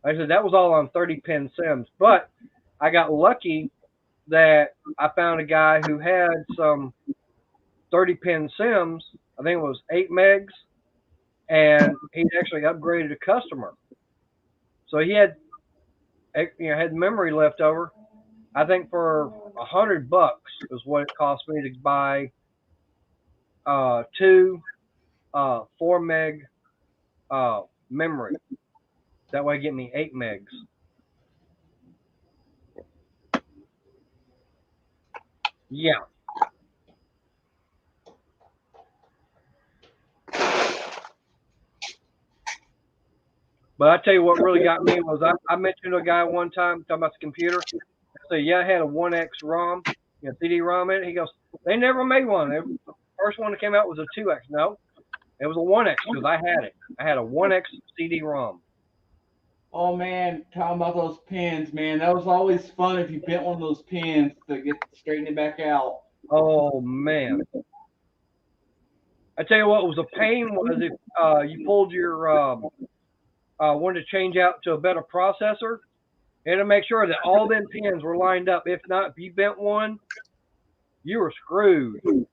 Like I said, that was all on 30-pin sims. But I got lucky that I found a guy who had some 30-pin sims. I think it was 8 megs, and he actually upgraded a customer. So he had had memory left over. I think for $100 is what it cost me to buy 2 4 meg memory. That way, get me 8 megs. Yeah. But I tell you what really got me was I mentioned to a guy one time talking about the computer. I said, yeah, I had a 1X ROM, CD-ROM in it. He goes, they never made one. The first one that came out was a 2X. No, it was a 1X because I had it. I had a 1X CD-ROM. Oh man, talking about those pins, man. That was always fun if you bent one of those pins to straighten it back out. Oh man. I tell you what was a pain was if you pulled your wanted to change out to a better processor, and to make sure that all them pins were lined up. If not, if you bent one, you were screwed. Because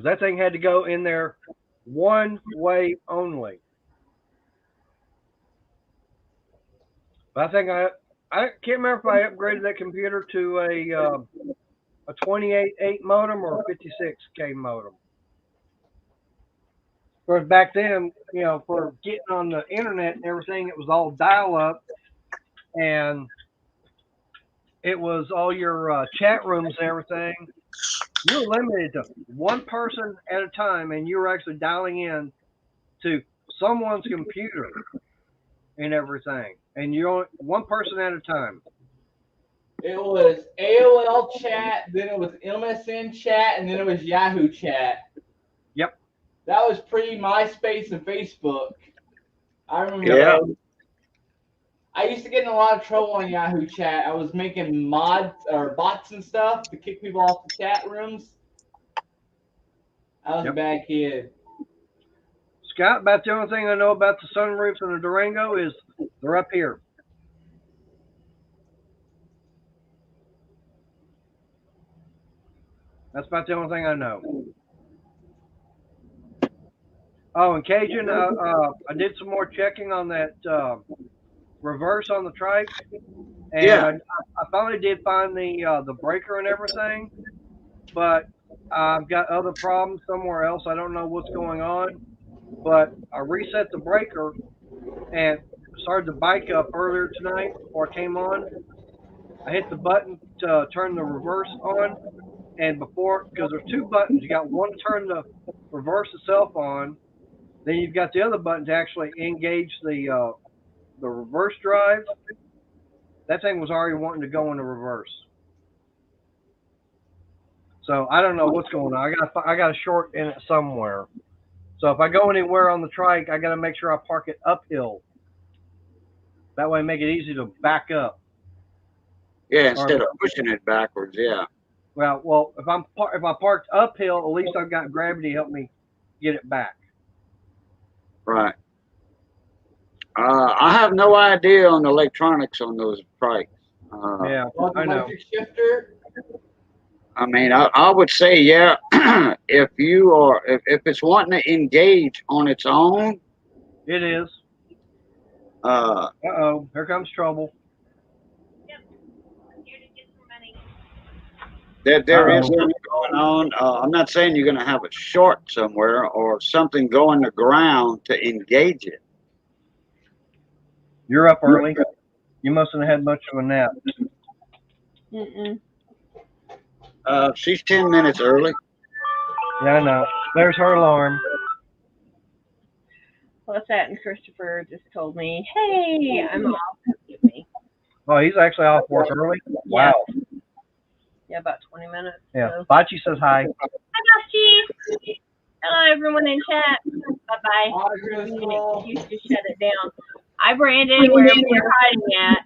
that thing had to go in there one way only. But I think I can't remember if I upgraded that computer to a 28.8 modem or a 56K modem. Whereas back then, for getting on the internet and everything, it was all dial up, and it was all your chat rooms and everything. You were limited to one person at a time, and you were actually dialing in to someone's computer and everything, and you're only one person at a time. It was AOL chat, then it was MSN chat, and then it was Yahoo chat. Yep. That was pre MySpace and Facebook. I remember Yeah. those. I used to get in a lot of trouble on Yahoo chat. I was making mods or bots and stuff to kick people off the chat rooms. I was a bad kid. Scott, about the only thing I know about the sunroofs and the Durango is they're up here. That's about the only thing I know. Oh, and Cajun, I did some more checking on that reverse on the trike, and Yeah. I finally did find the breaker and everything, but I've got other problems somewhere else. I don't know what's going on, but I reset the breaker and started the bike up earlier tonight before I came on. I hit the button to turn the reverse on, and because there's 2 buttons, you got one to turn the reverse itself on, then you've got the other button to actually engage the reverse drive. That thing was already wanting to go into reverse. So I don't know what's going on. I got a short in it somewhere. So if I go anywhere on the trike, I got to make sure I park it uphill. That way, make it easy to back up. Yeah, instead of pushing it backwards. Yeah. Well, if I parked uphill, at least I've got gravity to help me get it back. Right. I have no idea on the electronics on those bikes. Yeah, Like I know. electric shifter. I mean, I would say, yeah, if you are, if it's wanting to engage on its own, It is. uh, Uh-oh, here comes trouble. there is Uh-oh. something going on. I'm not saying you're going to have a short somewhere or something going to ground to engage it. You're up early. You mustn't have had much of a nap. Mm-mm. She's 10 minutes early. Yeah, I know. There's her alarm. What's that? And Christopher just told me, "Hey, I'm off." With me. Oh, he's actually off work early. Wow. Yeah, about 20 minutes. Yeah. So. Bachi says hi. Hi, Bachi. Hello, everyone in chat. Bye-bye. You should shut it down. Hi, Brandon. Wherever you're hiding at.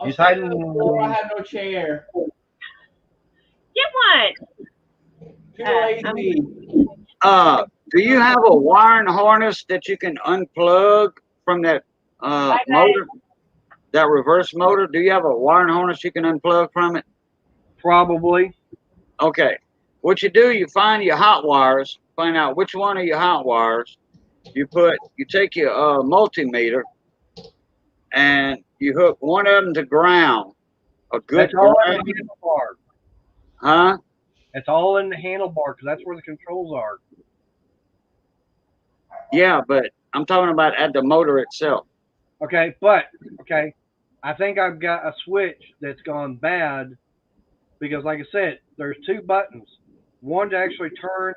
He's hiding. I have no chair. Get one. Too lazy. Do you have a wiring harness that you can unplug from that motor, that reverse motor? Do you have a wiring harness you can unplug from it? Probably. Okay. What you do, you find your hot wires, find out which one of your hot wires. You take your multimeter, and you hook one of them to ground. A good That's all in ground. the handlebar. Huh? It's all in the handlebar because that's where the controls are. Yeah, but I'm talking about at the motor itself. Okay, I think I've got a switch that's gone bad because, like I said, there's two buttons. One to actually turn,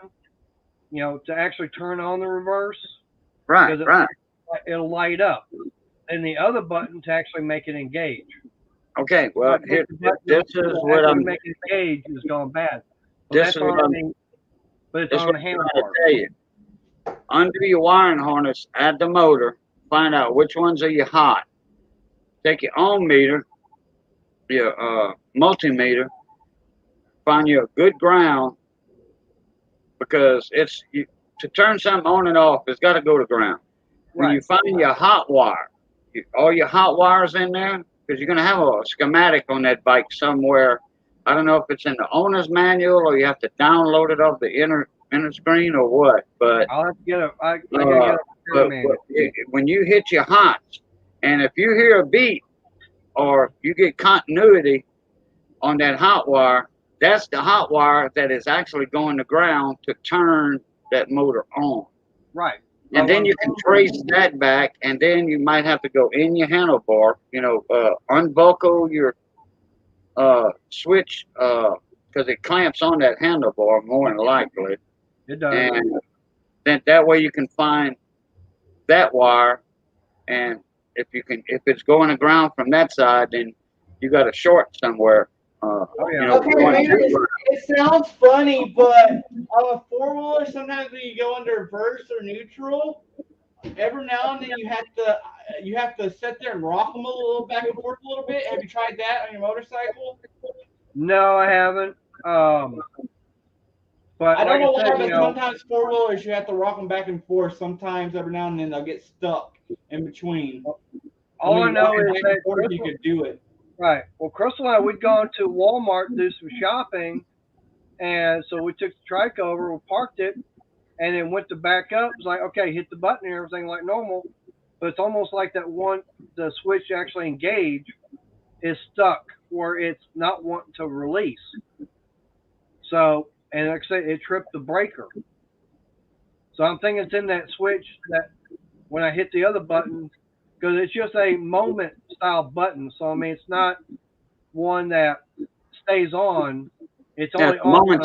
on the reverse. Right, right. It'll light up. And the other button to actually make it engage. Okay, well, this is what I'm. Make it engage is gone bad. So this is what I'm. But it's on the handlebar. Tell you. Under your wiring harness at the motor, find out which ones are you hot. Take your ohm meter, your multimeter, find you a good ground, because to turn something on and off, it's got to go to ground. When you find your hot wire, all your hot wires in there, because you're going to have a schematic on that bike somewhere. I don't know if it's in the owner's manual or you have to download it off the inner screen or what, but I'll have to get when you hit your hots, and if you hear a beat or you get continuity on that hot wire, that's the hot wire that is actually going to ground to turn that motor on. Right. And then you can trace that back, and then you might have to go in your handlebar, unbuckle your switch, because it clamps on that handlebar more than likely. It does. And then that way you can find that wire, and if it's going to ground from that side, then you got a short somewhere. It sounds funny, but on a four-wheeler, sometimes when you go under reverse or neutral, every now and then you have to sit there and rock them a little back and forth a little bit. Have you tried that on your motorcycle? No, I haven't. But I don't know why, but you know, sometimes four-wheelers you have to rock them back and forth. Sometimes every now and then they'll get stuck in between. All I know is that you could do it. Right. Well, Crystal and I, we'd gone to Walmart to do some shopping, and so we took the trike over, we parked it, and then went to back up. It was like, okay, hit the button and everything like normal, but it's almost like the switch to actually engage is stuck where it's not wanting to release. So, and like I said, it tripped the breaker. So I'm thinking it's in that switch that when I hit the other button, because it's just a moment style button. So, I mean, it's not one that stays on. It's only on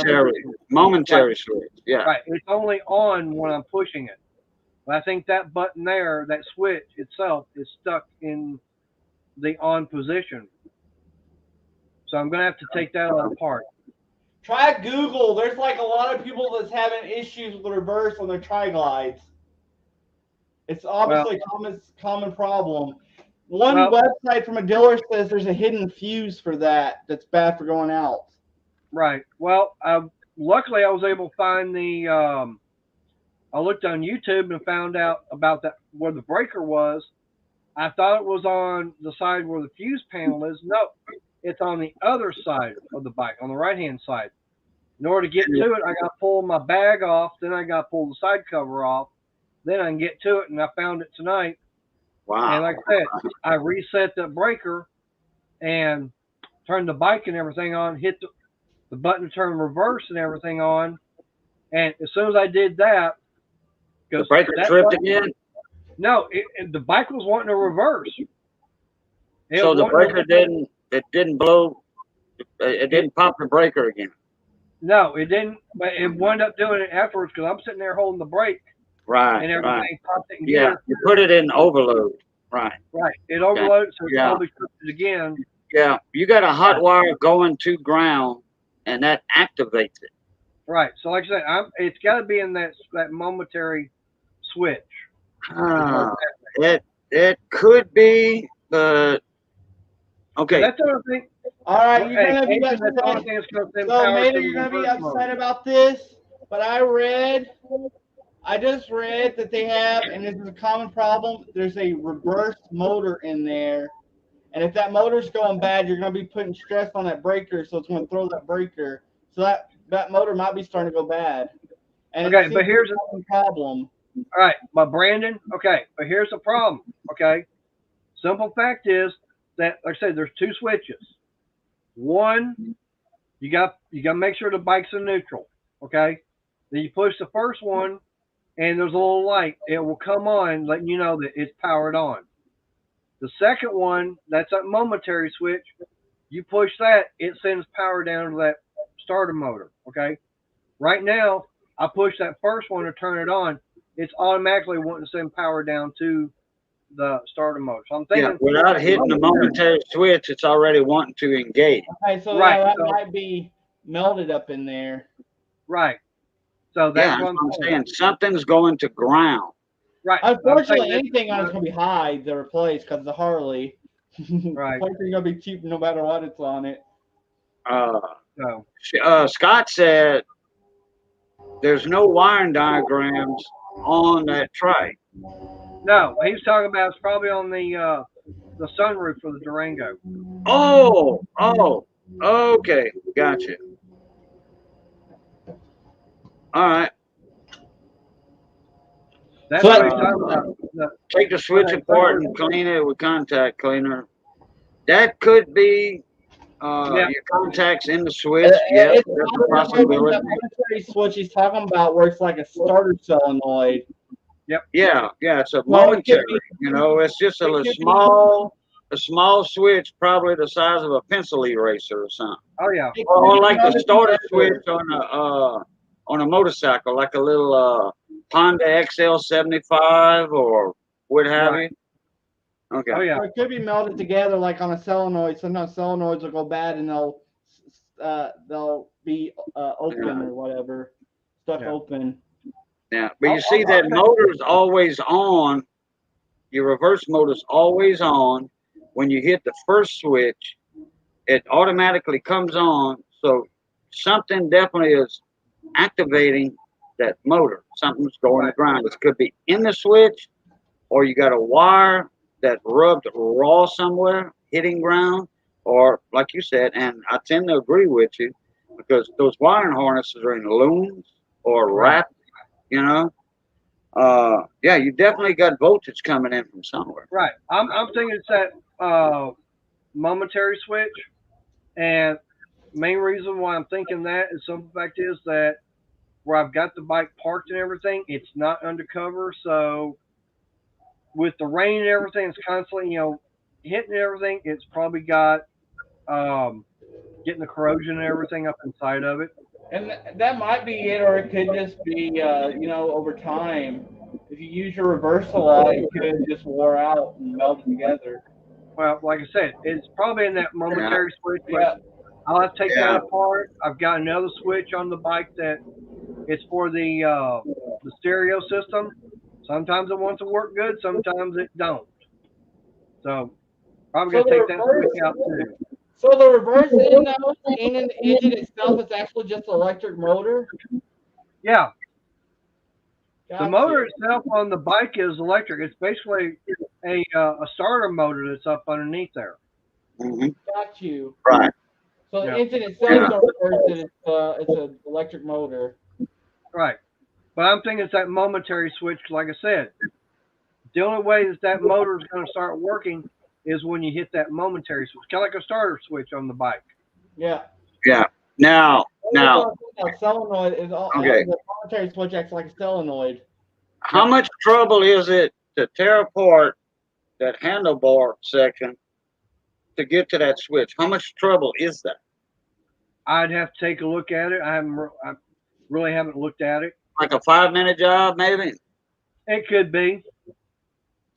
momentary switch. Yeah. Right. It's only on when I'm pushing it. But I think that button there, that switch itself, is stuck in the on position. So I'm going to have to take that all apart. Try Google. There's like a lot of people that's having issues with the reverse on their tri-glides. It's obviously a common problem. One website from a dealer says there's a hidden fuse for that's bad for going out. Right. Well, luckily I was able to find I looked on YouTube and found out about that where the breaker was, I thought it was on the side where the fuse panel is. No, it's on the other side of the bike, on the right hand side. In order to get to it, I got to pull my bag off, then I got to pull the side cover off, then I can get to it, and I found it tonight. Wow. And like I said, I reset the breaker and turned the bike and everything on, hit the button to turn reverse and everything on. And as soon as I did that, The breaker tripped again? No, the bike was wanting to reverse. So the breaker didn't blow, it didn't pop the breaker again. No, it didn't. But it wound up doing it afterwards because I'm sitting there holding the brake. Right. And everything popped in gear. Yeah, you put it in overload. Right. Right. It overloaded, so it probably tripped it again. Yeah, you got a hot wire going to ground, and that activates it. Right. So like I said, it's got to be in that momentary switch. It could be, but okay. That's the only thing. All right, you're gonna be upset. So maybe you're gonna be upset about this, but I just read that they have, and this is a common problem. There's a reverse motor in there, and if that motor's going bad, you're gonna be putting stress on that breaker, so it's gonna throw that breaker. So that motor might be starting to go bad. And okay, but here's the problem. All right, but Brandon, okay, but here's the problem, okay? Simple fact is that, like I said, there's two switches. One, you got to make sure the bike's in neutral, okay? Then you push the first one, and there's a little light. It will come on, letting you know that it's powered on. The second one, that's that momentary switch. You push that, it sends power down to that starter motor, okay? Right now, I push that first one to turn it on. It's automatically wanting to send power down to the starter motor. So I'm thinking, without hitting the momentary switch, it's already wanting to engage. Okay, so that might be melted up in there. Right. So that's what I'm saying. Something's going to ground. Right. Unfortunately, anything on it's going to be high to replace because the Harley. Right. It's going to be cheap no matter what it's on it. Scott said there's no wiring diagrams on that trike. No, he's talking about it's probably on the sunroof for the Durango. Oh, okay, gotcha. All right. That's what he's talking about. Take the switch apart and clean it with contact cleaner. That could be your contacts in the switch. Yeah, that's a possibility. The switch he's talking about works like a starter solenoid. Yep. Yeah, it's a momentary. It's just a small switch, probably the size of a pencil eraser or something. Oh yeah. Or like the starter switch on a motorcycle, like a little Honda XL75 or what have you. Okay. Oh yeah. Or it could be melted together like on a solenoid. Sometimes solenoids will go bad and they'll be open or whatever, stuck open. Yeah, but you see that motor's always on. Your reverse motor's always on. When you hit the first switch, it automatically comes on. So something definitely is activating that motor. Something's going to ground. It could be in the switch, or you got a wire that rubbed raw somewhere, hitting ground, or like you said, and I tend to agree with you, because those wiring harnesses are in looms or wrapped. You definitely got voltage coming in from somewhere. Right. I'm thinking it's that momentary switch, and main reason why I'm thinking that is the fact is that where I've got the bike parked and everything, it's not undercover. So with the rain and everything, it's constantly hitting everything. It's probably got getting the corrosion and everything up inside of it. And that might be it, or it could just be, over time. If you use your reverse a lot, it could just wore out and melt together. Well, like I said, it's probably in that momentary switch. But I'll have to take that apart. I've got another switch on the bike that it's for the stereo system. Sometimes it wants to work good, sometimes it don't. So probably gonna take that switch out too. So the reverse in the engine itself is actually just an electric motor? Yeah. Gotcha. The motor itself on the bike is electric. It's basically a starter motor that's up underneath there. Mm-hmm. Got you. Right. So the Yeah. engine itself Yeah. don't reverse it. It's an electric motor. Right. But I'm thinking it's that momentary switch. 'Cause like I said, the only way that motor is going to start working is when you hit that momentary switch, kind of like a starter switch on the bike. Yeah. Yeah. Now, Solenoid is all. Okay. The momentary switch acts like a solenoid. how much trouble is it to tear apart that handlebar section to get to that switch? How much trouble is that? I'd have to take a look at it. I really haven't looked at it. Like a 5-minute job, maybe? It could be.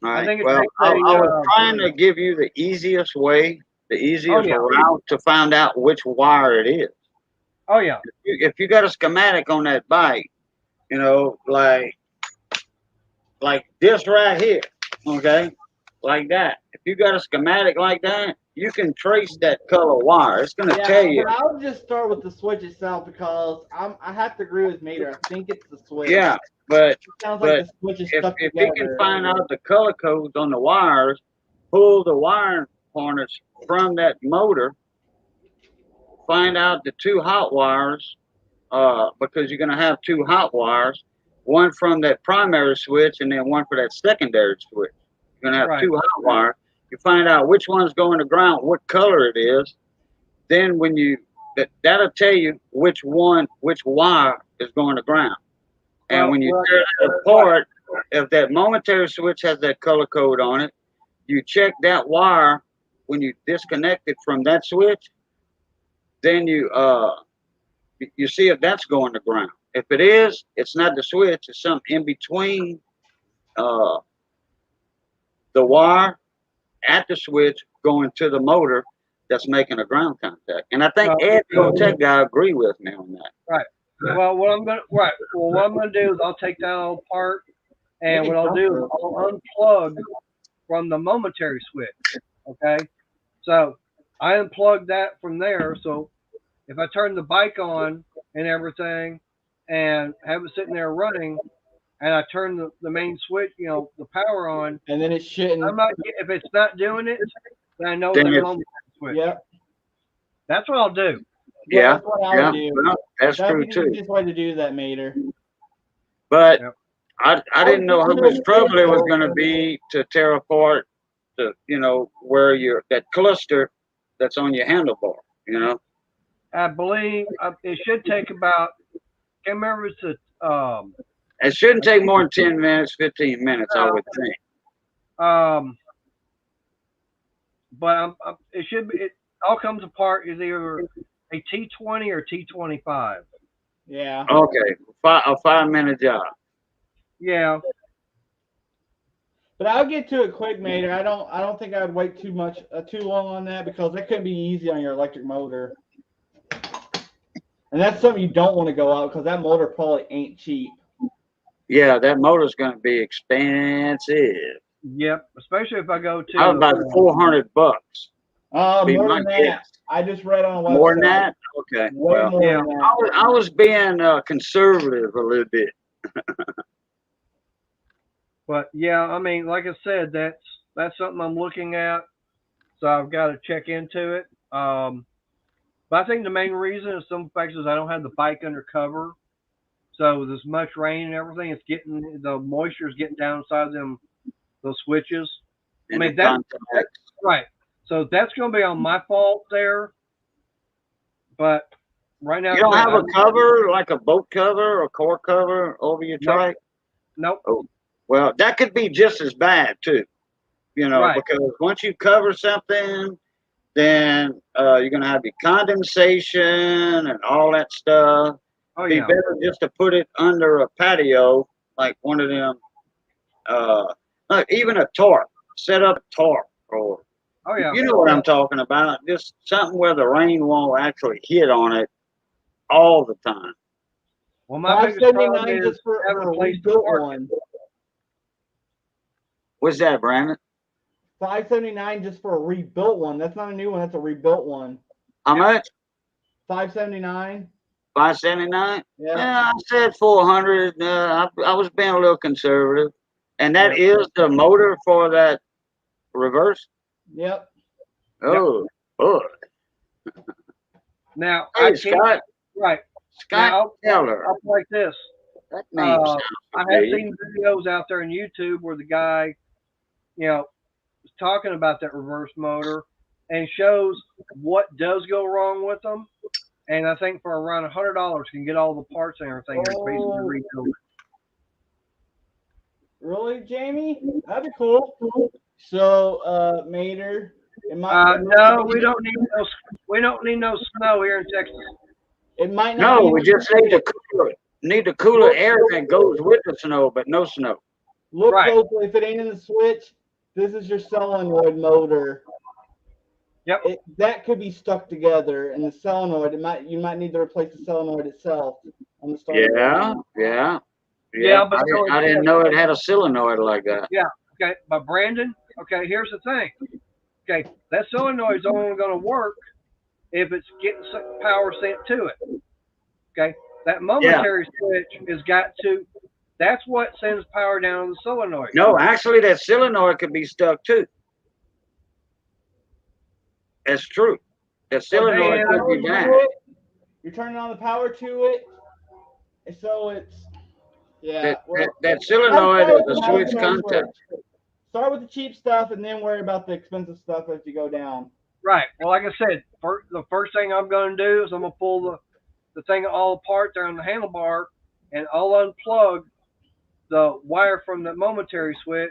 All I right. think it Well, takes I a. was trying to give you the easiest way, the easiest yeah. route to find out which wire it is. Oh yeah. If you got a schematic on that bike, you know, like this right here, okay, like that. If you got a schematic like that, you can trace that color wire. It's going to tell you. But I would just start with the switch itself because I have to agree with Mater. I think it's the switch. Yeah, but It sounds like the switch is stuck if together. you can find out the color codes on the wires, pull the wire harness from that motor, find out the 2 hot wires, because you're going to have 2 hot wires, one from that primary switch and then one for that secondary switch. You're going to have 2 hot wires. You find out which one's going to ground, what color it is. Then when that'll tell you which wire is going to ground. And when you tear that apart, if that momentary switch has that color code on it, you check that wire when you disconnect it from that switch. Then you see if that's going to ground. If it is, it's not the switch. It's something in between the wire at the switch going to the motor that's making a ground contact. And I think Ed, the old tech guy, agree with me on that. Right. Well, what I'm gonna do is I'll take that all apart, and what I'll do is I'll unplug from the momentary switch. Okay. So I unplugged that from there. So if I turn the bike on and everything, and have it sitting there running, and I turn the main switch, the power on, and then it shouldn't. If it's not doing it, then I know Then it's a it's- momentary switch. Yep. That's what I'll do. Yeah, That's what I would do. well, that's That'd true be the too. easiest way to do that, Mater. But Yep. I didn't know how much trouble it was going to be to tear apart where that cluster that's on your handlebar. I believe it should take about. Can't remember if it's It shouldn't take more than 10 minutes, 15 minutes, I would think. But it should be. It all comes apart is either a T20 or T25. Yeah. Okay, a 5-minute job. Yeah. But I'll get to it quick, Mater. I don't think I'd wait too long on that because that could be easy on your electric motor. And that's something you don't want to go out because that motor probably ain't cheap. Yeah, that motor's going to be expensive. Yep. Especially if I go to. About $400. More than that. I just read on a website. More than that? Okay. Way more than that. I was being conservative a little bit. But yeah, I mean, like I said, that's something I'm looking at. So I've got to check into it. But I think the main reason is some factors is I don't have the bike under cover. So with as much rain and everything, the moisture is getting down inside those switches. I mean, that's right. So that's going to be on my fault there. But right now, you don't have a cover, like a boat cover or core cover over your trike? Nope. Oh, well, that could be just as bad too. Because once you cover something, then you're going to have the condensation and all that stuff. Oh, It'd be better just to put it under a patio, like one of them, even a tarp. Set up a tarp, or you know what I'm talking about. Just something where the rain won't actually hit on it all the time. Well, my biggest problem is just for having a a place to park. one. What's that, Brandon? $579 just for a rebuilt one. That's not a new one. That's a rebuilt one. How much? $579. $579? Yeah. I said 400. I was being a little conservative, and that is the motor for that reverse? Yep. Oh, oh. Now Hey, I can't. Scott. Right Scott now, Taylor. I'll like this. That name sounds I have familiar. seen videos out there on YouTube where the guy, is talking about that reverse motor and shows what does go wrong with them. And I think for around $100 can get all the parts and everything and basically Oh. rebuild it. Really, Jamie? That'd be cool. So, Mater, it No, we don't need no snow here in Texas. It might not. No, be we just need the cooler air that goes with the snow, but no snow. Look Right. closely. If it ain't in the switch, this is your solenoid motor. Yep. That could be stuck together, and the solenoid. You might need to replace the solenoid itself on the starter. Yeah, but I didn't know it had a solenoid like that. Yeah. Okay, but Brandon, okay, here's the thing. Okay, that solenoid's only going to work if it's getting power sent to it. Okay, that momentary switch has got to. That's what sends power down to the solenoid. No, actually, that solenoid could be stuck too. That's true. That solenoid Dan, could be bad. You're turning on the power to it, and so it's That solenoid is a switch contact. Start with the cheap stuff, and then worry about the expensive stuff as you go down. Right. Well, like I said, the first thing I'm going to do is I'm going to pull the thing all apart there on the handlebar, and I'll unplug the wire from the momentary switch.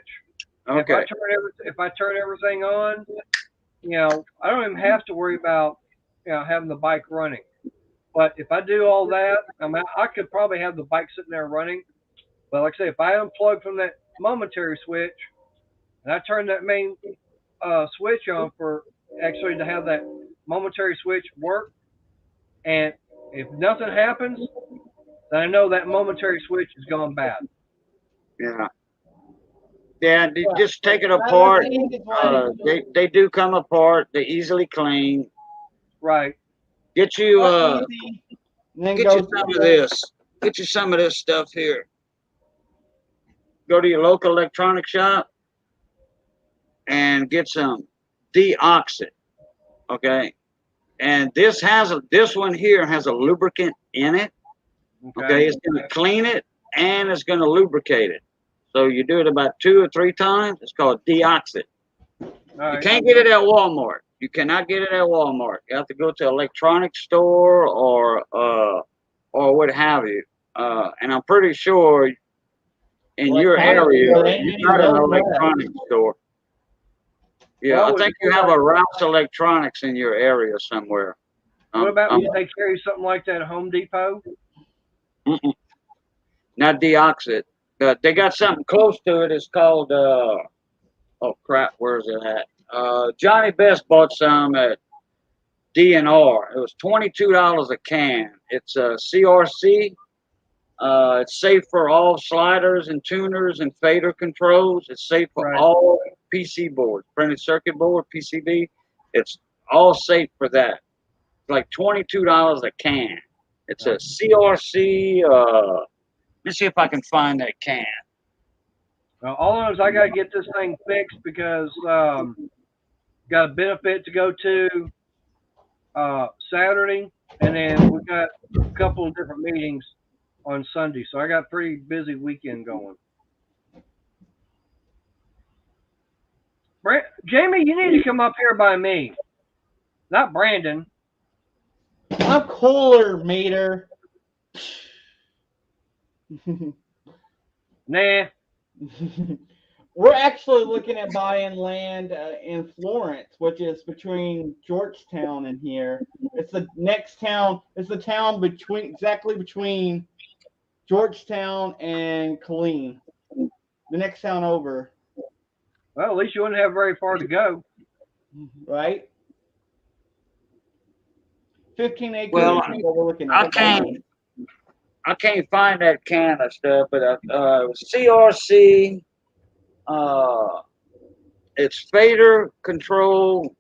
Okay. If I turn everything on, I don't even have to worry about having the bike running. But if I do all that, I could probably have the bike sitting there running. But like I say, if I unplug from that momentary switch and I turn that main switch on for actually to have that momentary switch work, and if nothing happens, then I know that momentary switch has gone bad. Yeah. Yeah, just take it apart. They do come apart. They're easily cleaned. Right. Get you some of this. Get you some of this stuff here. Go to your local electronic shop and get some deoxit. Okay. And this one here has a lubricant in it. Okay, it's gonna clean it and it's gonna lubricate it. So you do it about 2 or 3 times. It's called deoxit. You can't get it at Walmart. You cannot get it at Walmart. You have to go to an electronics store or what have you. And I'm pretty sure in your area you've got an electronics store. Yeah, I think you have a Rouse Electronics in your area somewhere. What about if they carry something like that at Home Depot? Not deoxit. They got something close to it. It's called oh crap, where's it at? Johnny Best bought some at DNR. It was $22 a can. It's a CRC. It's safe for all sliders and tuners and fader controls. It's safe for all PC boards, printed circuit board, PCB. It's all safe for that. It's like $22 a can. It's a CRC. Let me see if I can find that can. Well, all I know is I got to get this thing fixed because got a benefit to go to Saturday, and then we got a couple of different meetings on Sunday. So I got a pretty busy weekend going. Jamie, you need to come up here by me, not Brandon. I'm cooler, Mater. Nah. We're actually looking at buying land in Florence, which is between Georgetown and here. It's the next town. It's the town exactly between Georgetown and Killeen. The next town over. Well, at least you wouldn't have very far to go. Right? 15 acres. Well, what we're looking at. I can't find that can of stuff, but it was CRC. It's fader control.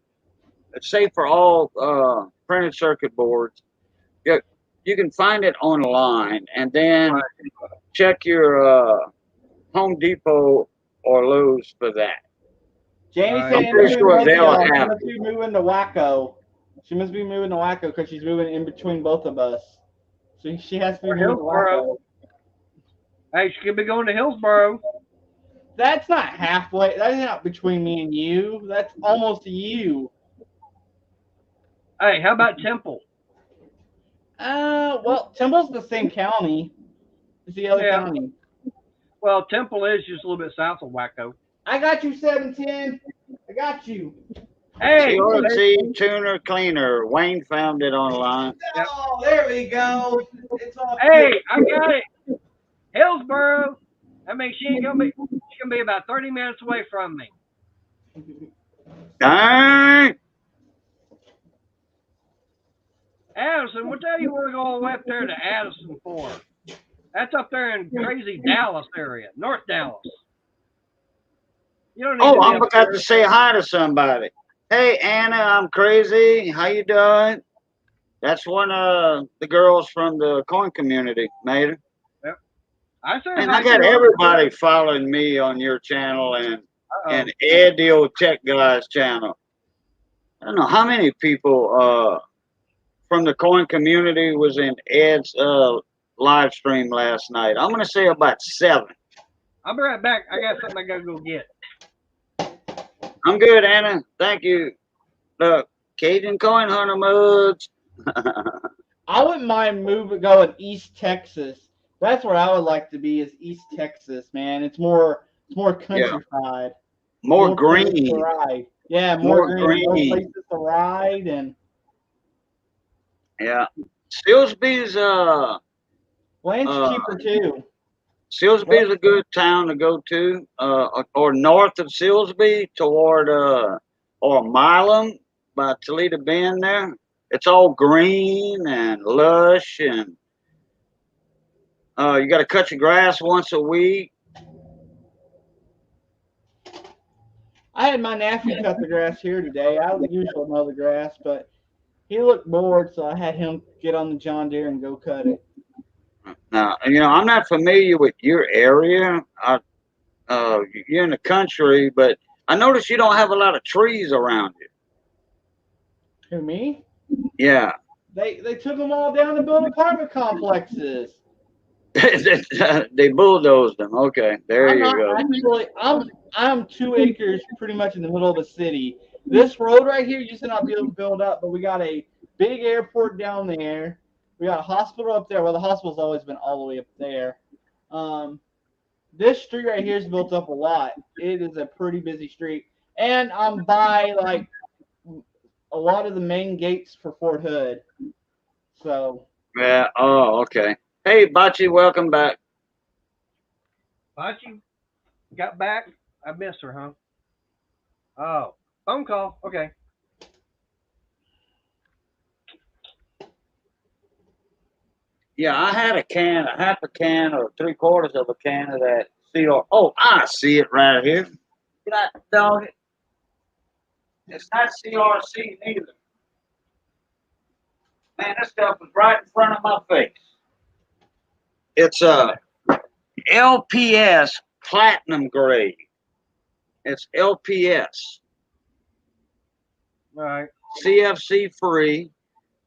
It's safe for all printed circuit boards. You can find it online, and then check your Home Depot or Lowe's for that. Jamie Right. said I'm pretty sure in between they'll both of y'all. She have must be moving to Wacko. She must be moving to Wacko because she's moving in between both of us. So she has to be Or moving to Hillsboro. Wacko. Hey, she could be going to Hillsboro. That's not halfway. That's not between me and you. That's almost you. Hey, how about Temple? Well, Temple's the same county. It's the other Yeah. county. Well, Temple is just a little bit south of Wacko. I got you, 710. I got you. Hey, CRC tuner cleaner. Wayne found it online. Yep. Oh, there we go. It's all hey, I got it. Hillsboro. I mean, she ain't gonna be. She's gonna be about 30 minutes away from me. Dang! Addison, what the hell you want to go all the way up there to Addison for? That's up there in crazy Dallas area, North Dallas. You don't need Oh, to be I up forgot there. to say hi to somebody. Hey, Anna, I'm crazy. How you doing? That's one of the girls from the coin community, made. Yep. I said And hi I got to her. everybody following me on your channel and Ed the old tech guy's channel. I don't know how many people from the coin community was in Ed's live stream last night. I'm gonna say about 7. I'll be right back. I got something I gotta go get. I'm good, Anna. Thank you. Look, Cajun coin hunter moods. I wouldn't mind going East Texas. That's where I would like to be. Is East Texas, man. It's more countryside. More places green. to ride. Yeah, More more green. More green. places to ride and Yeah. Silsby's land's cheaper too. Silsby's a good town to go to. Or north of Silsby toward or Milam by Toledo Bend there. It's all green and lush and you gotta cut your grass once a week. I had my nephew cut the grass here today. I would usually mow the grass, but he looked bored, so I had him get on the John Deere and go cut it. Now, I'm not familiar with your area. You're in the country, but I noticed you don't have a lot of trees around you. Who, me? Yeah. They took them all down to build apartment complexes. They bulldozed them. Okay, there you go. Actually, I'm 2 acres pretty much in the middle of a city. This road right here used to not be able to build up, but we got a big airport down there. We got a hospital up there. Well, the hospital's always been all the way up there. This street right here is built up a lot. It is a pretty busy street. And I'm by like a lot of the main gates for Fort Hood. So Yeah. Oh, okay. Hey, Bachi, welcome back. Bachi got back. I missed her, huh? Oh, phone call. Okay. Yeah, I had a half a can or 3/4 of a can of that CR. Oh, I see it right here. Get out, dog. It's not CRC neither. Man, this stuff was right in front of my face. It's a LPS platinum grade. It's LPS. All right. CFC free.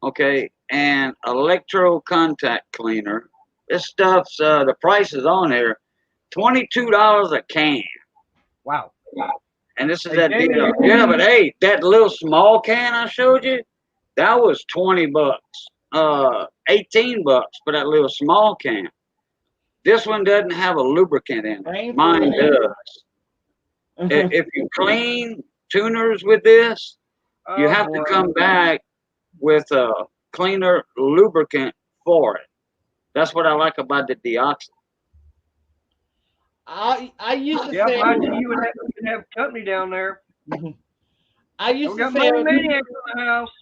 Okay, and electro contact cleaner. This stuff's the price is on here, $22 a can. Wow. And this is Hey, that Jamie, deal. Yeah, but hey, that little small can I showed you, that was $20. 18 bucks for that little small can. This one doesn't have a lubricant in it. Mine does. If you clean tuners with this, you have to come back with a cleaner lubricant for it. That's what I like about the deoxy. I used to Yeah, say Bachi, you would have company down there. I used We to got say money maniacs in the house.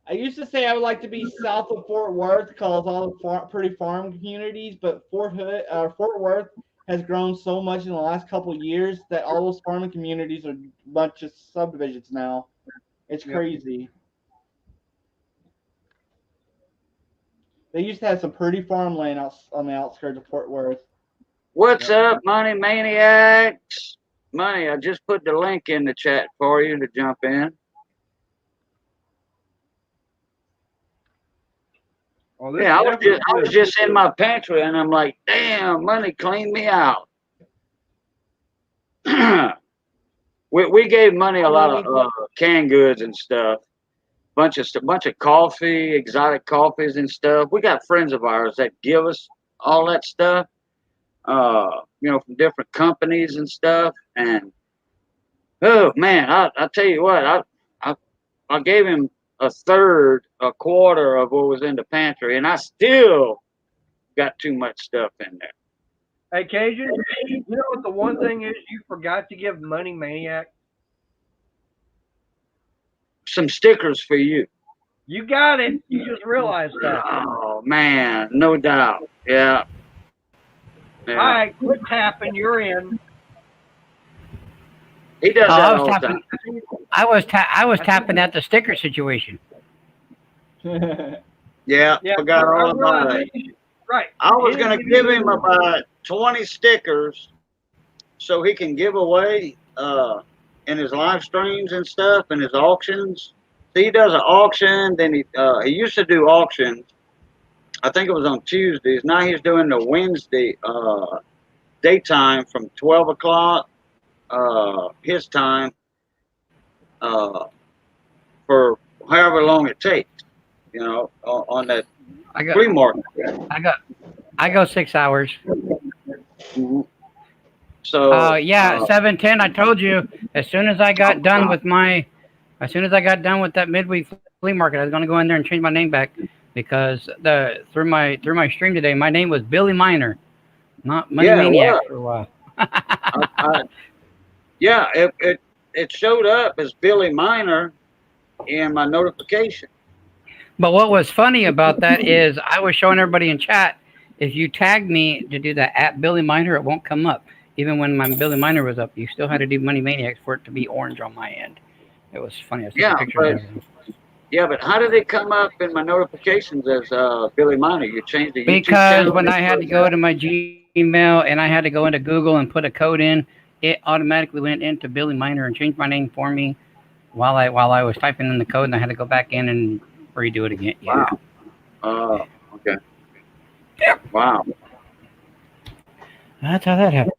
I used to say I would like to be south of Fort Worth because all the pretty farm communities, but Fort Worth has grown so much in the last couple of years that all those farming communities are a bunch of subdivisions now. It's crazy. They used to have some pretty farmland on the outskirts of Fort Worth. What's up, money maniacs? Money, I just put the link in the chat for you to jump in. Well, this Yeah, I definitely was is. just in my pantry and I'm like, damn, Money cleaned me out. we gave Money a lot of canned goods and stuff. Bunch of coffee, exotic coffees and stuff. We got friends of ours that give us all that stuff. You know, from different companies and stuff. And oh man, I tell you what, I gave him a quarter of what was in the pantry, and I still got too much stuff in there. Hey, Cajun, you know what the one thing is you forgot to give Money Maniac? Some stickers for you. You got it. You just realized that. Oh man, no doubt. Yeah. All right, quit tapping. You're in. He does that all the time. I was tapping at the sticker situation. Yeah, forgot all about it. Right. I was going to give him about 20 stickers so he can give away in his live streams and stuff and his auctions. So he does an auction. Then he used to do auctions. I think it was on Tuesdays. Now he's doing the Wednesday daytime from 12 o'clock his time for however long it takes. You know, on that flea market. I go 6 hours. Mm-hmm. So yeah, 7:10. I told you as soon as I got done with that midweek flea market, I was going to go in there and change my name back because through my stream today, my name was Billy Miner, not Money Maniac for a while. Yeah, it showed up as Billy Miner in my notification. But what was funny about that is I was showing everybody in chat, if you tag me to do that at Billy Miner, it won't come up. Even when my Billy Miner was up, you still had to do Money Maniacs for it to be orange on my end. It was funny. I took pictures but how did it come up in my notifications as Billy Miner? You changed the YouTube because channel? When I had to go to my Gmail and I had to go into Google and put a code in, it automatically went into Billy Miner and changed my name for me while I was typing in the code, and I had to go back in and redo it again. Yeah. Wow. Oh, okay. Yeah. Wow. That's how that happened.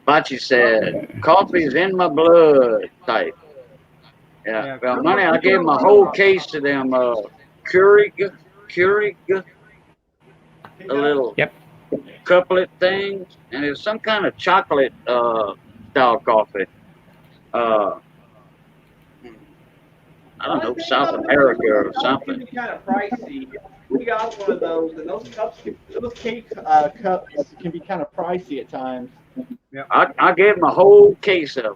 Bachi said, coffee's in my blood type. Yeah. Well, Money, I gave him a whole case to them Keurig, a little couplet things, and it was some kind of chocolate style coffee. I don't know, South America or something. Can be kind of pricey. We got one of those, and those cake cups can be kind of pricey at times. Yeah. I gave him a whole case of them.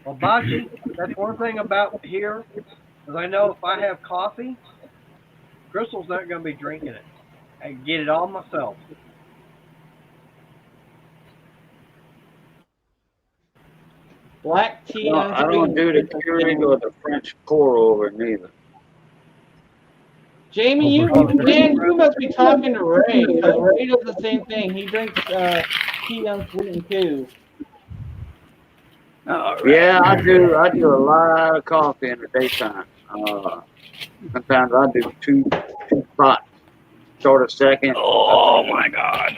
Well, Bachi, that's one thing about here, is I know if I have coffee, Crystal's not going to be drinking it. I can get it all myself. Black tea. Well, I don't do the Keurig or the French pour over neither. Jamie, you must be talking to Ray, because Ray does the same thing. He drinks tea unsweetened too. Yeah, I do a lot of coffee in the daytime. Sometimes I do two pots. Start a second. Oh my God!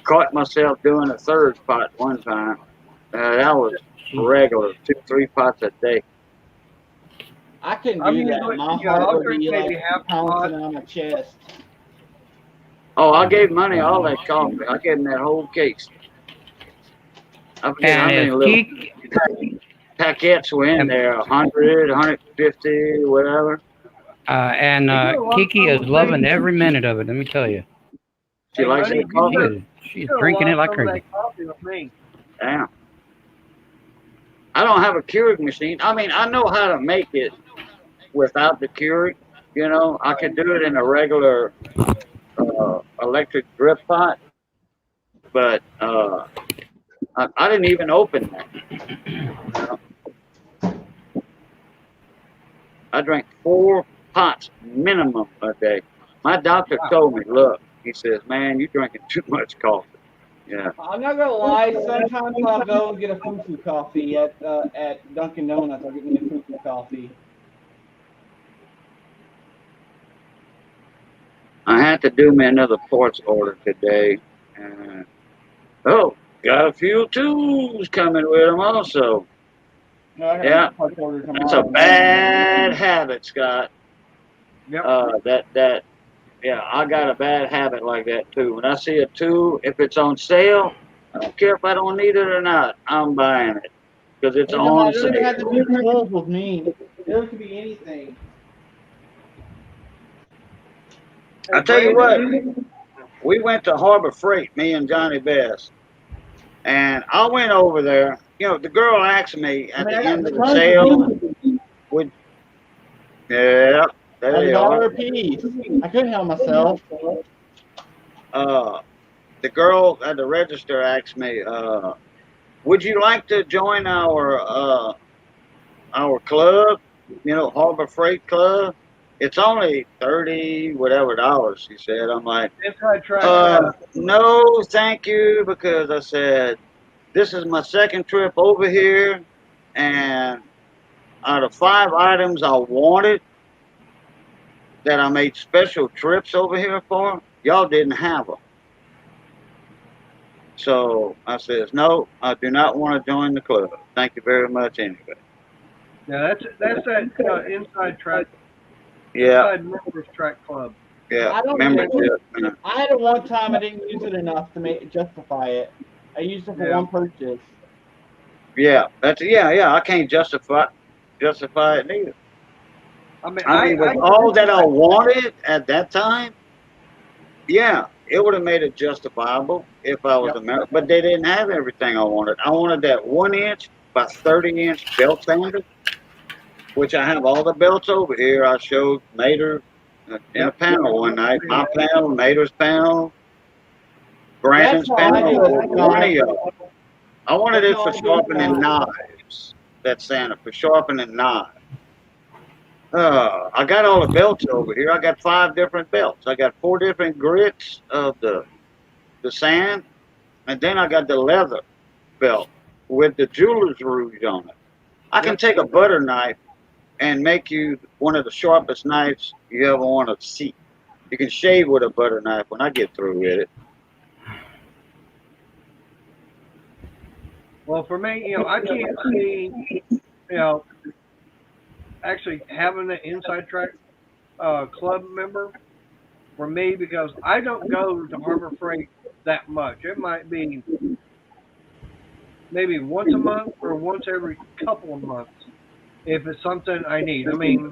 Caught myself doing a third pot one time. That was regular, 2-3 pots a day. I couldn't do that. My heart would be like pouncing on my chest. Oh, I gave Money all that coffee. I gave him that whole case. I forget how many little packets were in there, 100, 150, whatever. Kiki is loving every minute of it, let me tell you. She likes the coffee? She's drinking it like crazy. Damn. I don't have a Keurig machine. I mean, I know how to make it without the Keurig. You know, I could do it in a regular electric drip pot. But I didn't even open that. I drank 4 pots minimum a day. My doctor told me, look, He says, "Man, you're drinking too much coffee." Yeah. I'm not gonna lie. Sometimes I'll go and get a fufu coffee at Dunkin' Donuts. I'll get me a fufu coffee. I had to do me another parts order today. Oh, got a few tools coming with them also. No, I gotta Yeah, make parts order that's a tomorrow. bad habit, Scott. Yep. Yeah, I got a bad habit like that too. When I see a tool, if it's on sale, I don't care if I don't need it or not. I'm buying it because it's It on doesn't even have to sale. be tools with me. It could be anything. Hey, I tell you Brandon. what, we went to Harbor Freight, me and Johnny Best, and I went over there. You know, the girl asked me I at mean, the I got end of the tons of sale, tools would yeah, there at they are. $1 a piece. I couldn't help myself. Uh, the girl at the register asked me, "Would you like to join our club? You know, Harbor Freight Club. It's only 30 whatever dollars." She said. I'm like, Inside Track Club. no, thank you, because I said this is my second trip over here, and out of 5 items I wanted that I made special trips over here for, y'all didn't have them. So I says, no, I do not want to join the club. Thank you very much anyway. Yeah, that's that Inside Track, Yeah, Inside Members Track Club. yeah, I don't membership. I had it one time I didn't use it enough to justify it. I used it for Yeah. one purchase. Yeah, yeah. I can't justify it neither. I mean, I mean, with all that I wanted at that time, yeah, it would have made it justifiable if I was Yep. American. But they didn't have everything I wanted. I wanted that 1 inch by 30 inch belt sander, which I have all the belts over here. I showed Mater in a Yep. panel one night. My panel, Mater's panel, That's Brandon's how I panel, do or it, one of Scott. y'all. I wanted That's it how for I do it, sharpening Scott. knives. That sander for sharpening knives. I got all the belts over here. I got 5 different belts. I got 4 different grits of the sand, and then I got the leather belt with the jeweler's rouge on it. I can Yep. take a butter knife and make you one of the sharpest knives you ever want to see. You can shave with a butter knife when I get through with it. Well, for me, I can't see, actually having an Inside Track club member for me because I don't go to Harbor Freight that much. It might be maybe once a month or once every couple of months if it's something I need. I mean,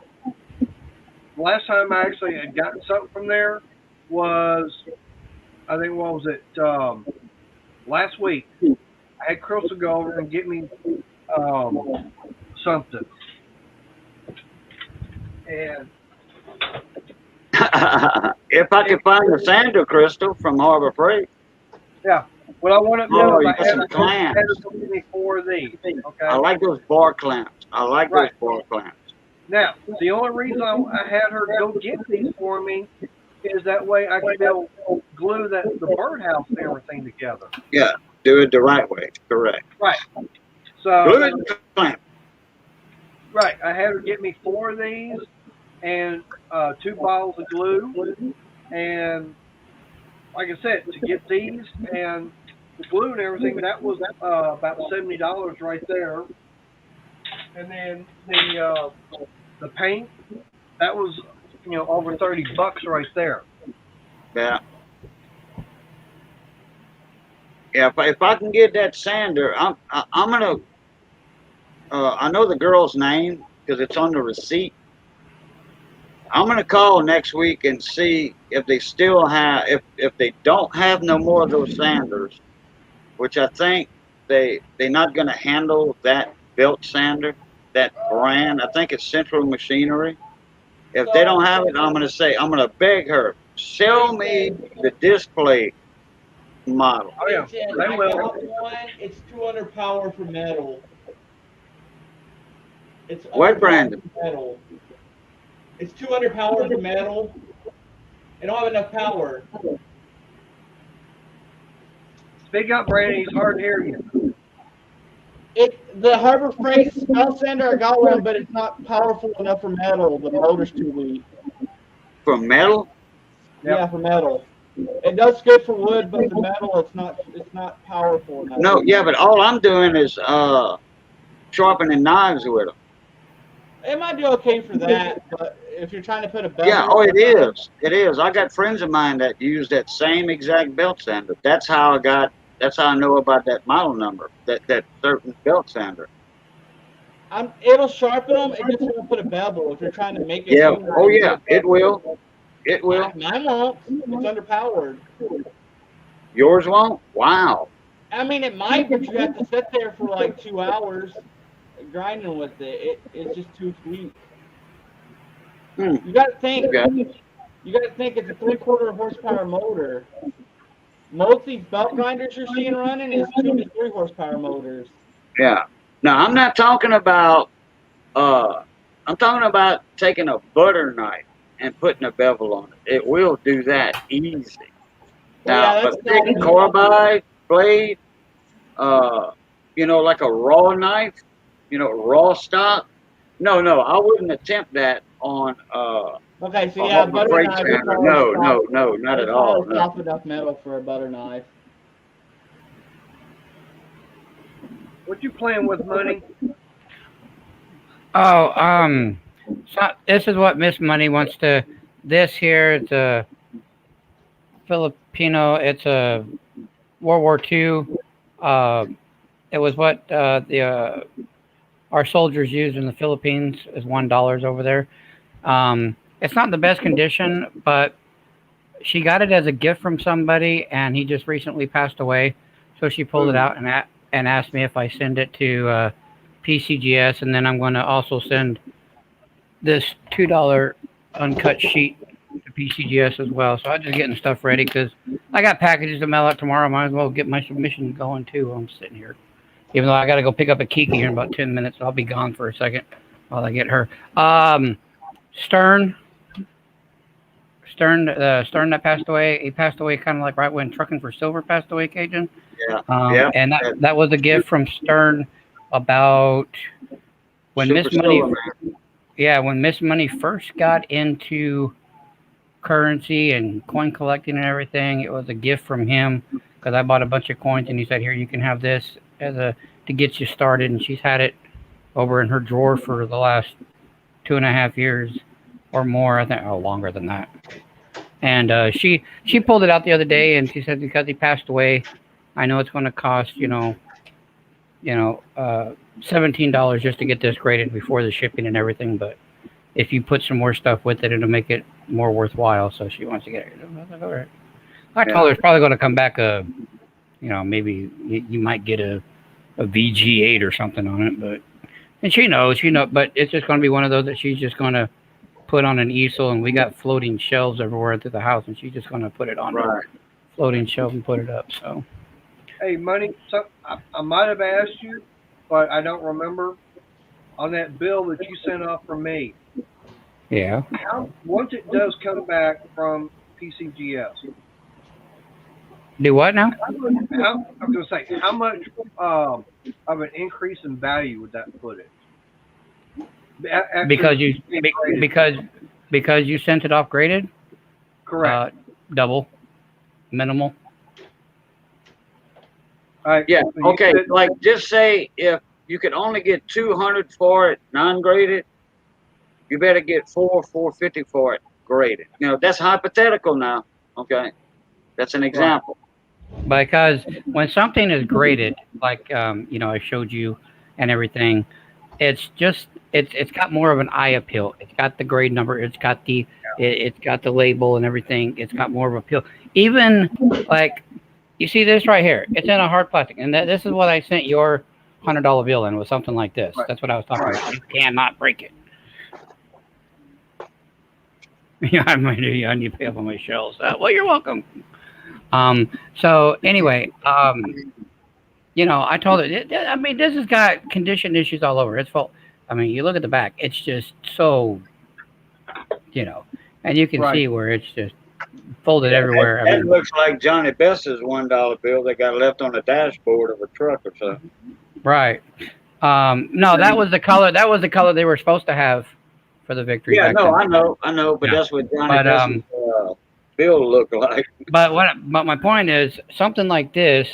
last time I actually had gotten something from there was, I think, what was it? Last week. I had Crystal go over and get me something. And If I could find the sander crystal from Harbor Freight. yeah, what I want to do Oh, is you I got had some her clamps. give me 4 of these. I Okay. like those bar clamps. I like those Right. bar clamps. Now, the only reason I had her go get these for me is that way I can be able to glue the birdhouse and everything together. Yeah, do it the right way. Correct. Right. Glue So, it and clamp. right, I had her get me 4 of these and 2 bottles of glue. And like I said, to get these and the glue and everything, that was about $70 right there. And then the paint, that was over $30 right there. Yeah. Yeah, if I can get that sander, I'm gonna. I know the girl's name because it's on the receipt. I'm gonna call next week and see if they still have, if they don't have no more of those sanders, which I think they're not gonna handle that belt sander, that brand. I think it's Central Machinery. If they don't So, have it, I'm gonna beg her, sell me the display model. Oh yeah, Agent, they I will. got one. It's 200 power for metal. It's What, underpowered Brandon? for metal. It's 200 power for metal. It don't have enough power. Speak up, Brandon. It's hard to hear you. The Harbor Freight belt sander, I got one, but it's not powerful enough for metal. The motor's too weak. For metal? Yep. Yeah, for metal. It does good for wood, but the metal, it's not powerful enough. No, yeah, but all I'm doing is sharpening knives with them. It might be okay for that, but if you're trying to put a belt. Yeah, oh, it is. It is. I got friends of mine that use that same exact belt sander. That's how I know about that model number, that certain belt sander. It'll sharpen them. It just won't put a bevel if you're trying to make it. Yeah. Oh, yeah. It will. It will. Mine won't. It's underpowered. Yours won't? Wow. I mean, it might, but you have to sit there for like 2 hours grinding with it. It's just too sweet. You got to think. Okay. You got to think it's a 3/4 horsepower motor. Most of these belt grinders you're seeing running is 2 to 3 horsepower motors. Yeah. Now, I'm not talking about, I'm talking about taking a butter knife and putting a bevel on it. It will do that easy. Now, Yeah, a thick carbide blade, like a raw knife, raw stock. No, I wouldn't attempt that on, okay, so yeah, butter freight knife. sander. No, not at all. No. Soft enough metal for a butter knife. What you playing with, Money? Oh, so this is what Miss Money wants to. This here, it's a Filipino. It's a World War II. It was what our soldiers used in the Philippines. Is $1 over there. It's not in the best condition, but she got it as a gift from somebody, and he just recently passed away. So she pulled it out and asked me if I send it to PCGS, and then I'm going to also send this $2 uncut sheet to PCGS as well. So I'm just getting stuff ready because I got packages to mail out tomorrow. Might as well get my submission going too. I'm sitting here, even though I got to go pick up a Kiki here in about 10 minutes. I'll be gone for a second while I get her. Stern that passed away. He passed away kind of like right when Trucking for Silver passed away, Cajun. Yeah. And that was a gift from Stern about when Miss Money. Yeah, when Miss Money first got into currency and coin collecting and everything, it was a gift from him because I bought a bunch of coins and he said, "Here, you can have this to get you started." And she's had it over in her drawer for the last 2.5 years or more, I think, longer than that. And she pulled it out the other day and she said because he passed away, I know it's going to cost $17 just to get this graded before the shipping and everything, but if you put some more stuff with it, it'll make it more worthwhile. So she wants to get it. All right. I told her it's probably going to come back maybe you might get a VG8 or something on it, and she knows, but it's just going to be one of those that she's just going to put on an easel, and we got floating shelves everywhere through the house, and she's just going to put it on a floating shelf and put it up. So, hey, Money, so I might have asked you, but I don't remember. On that bill that you sent off from me, yeah. Once it does come back from PCGS, do what now? I'm going to say, how much of an increase in value would that put it? Because you sent it off graded? Correct. Double. Minimal. Yeah. Okay. Like, just say if you could only get 200 for it non-graded, you better get $450 for it graded. That's hypothetical now. Okay. That's an example. Because when something is graded, like I showed you and everything, it's got more of an eye appeal. It's got the grade number, it's got the label and everything. It's got more of an appeal. Even like you see this right here, it's in a hard plastic, and this is what I sent your $100 bill in, was something like this. Right. That's what I was talking about. You cannot break it. Yeah, I need to pay up on my shelves. Well, you're welcome. So anyway, I told her, this has got condition issues all over. It's full. You look at the back, it's just so, and you can see where it's just folded everywhere. That looks like Johnny Best's $1 bill they got left on the dashboard of a truck or something. Right. No, that was the color. That was the color they were supposed to have for the victory. Yeah, back no, then. I know, but Yeah. that's what Johnny Best's bill looked like. But my point is something like this.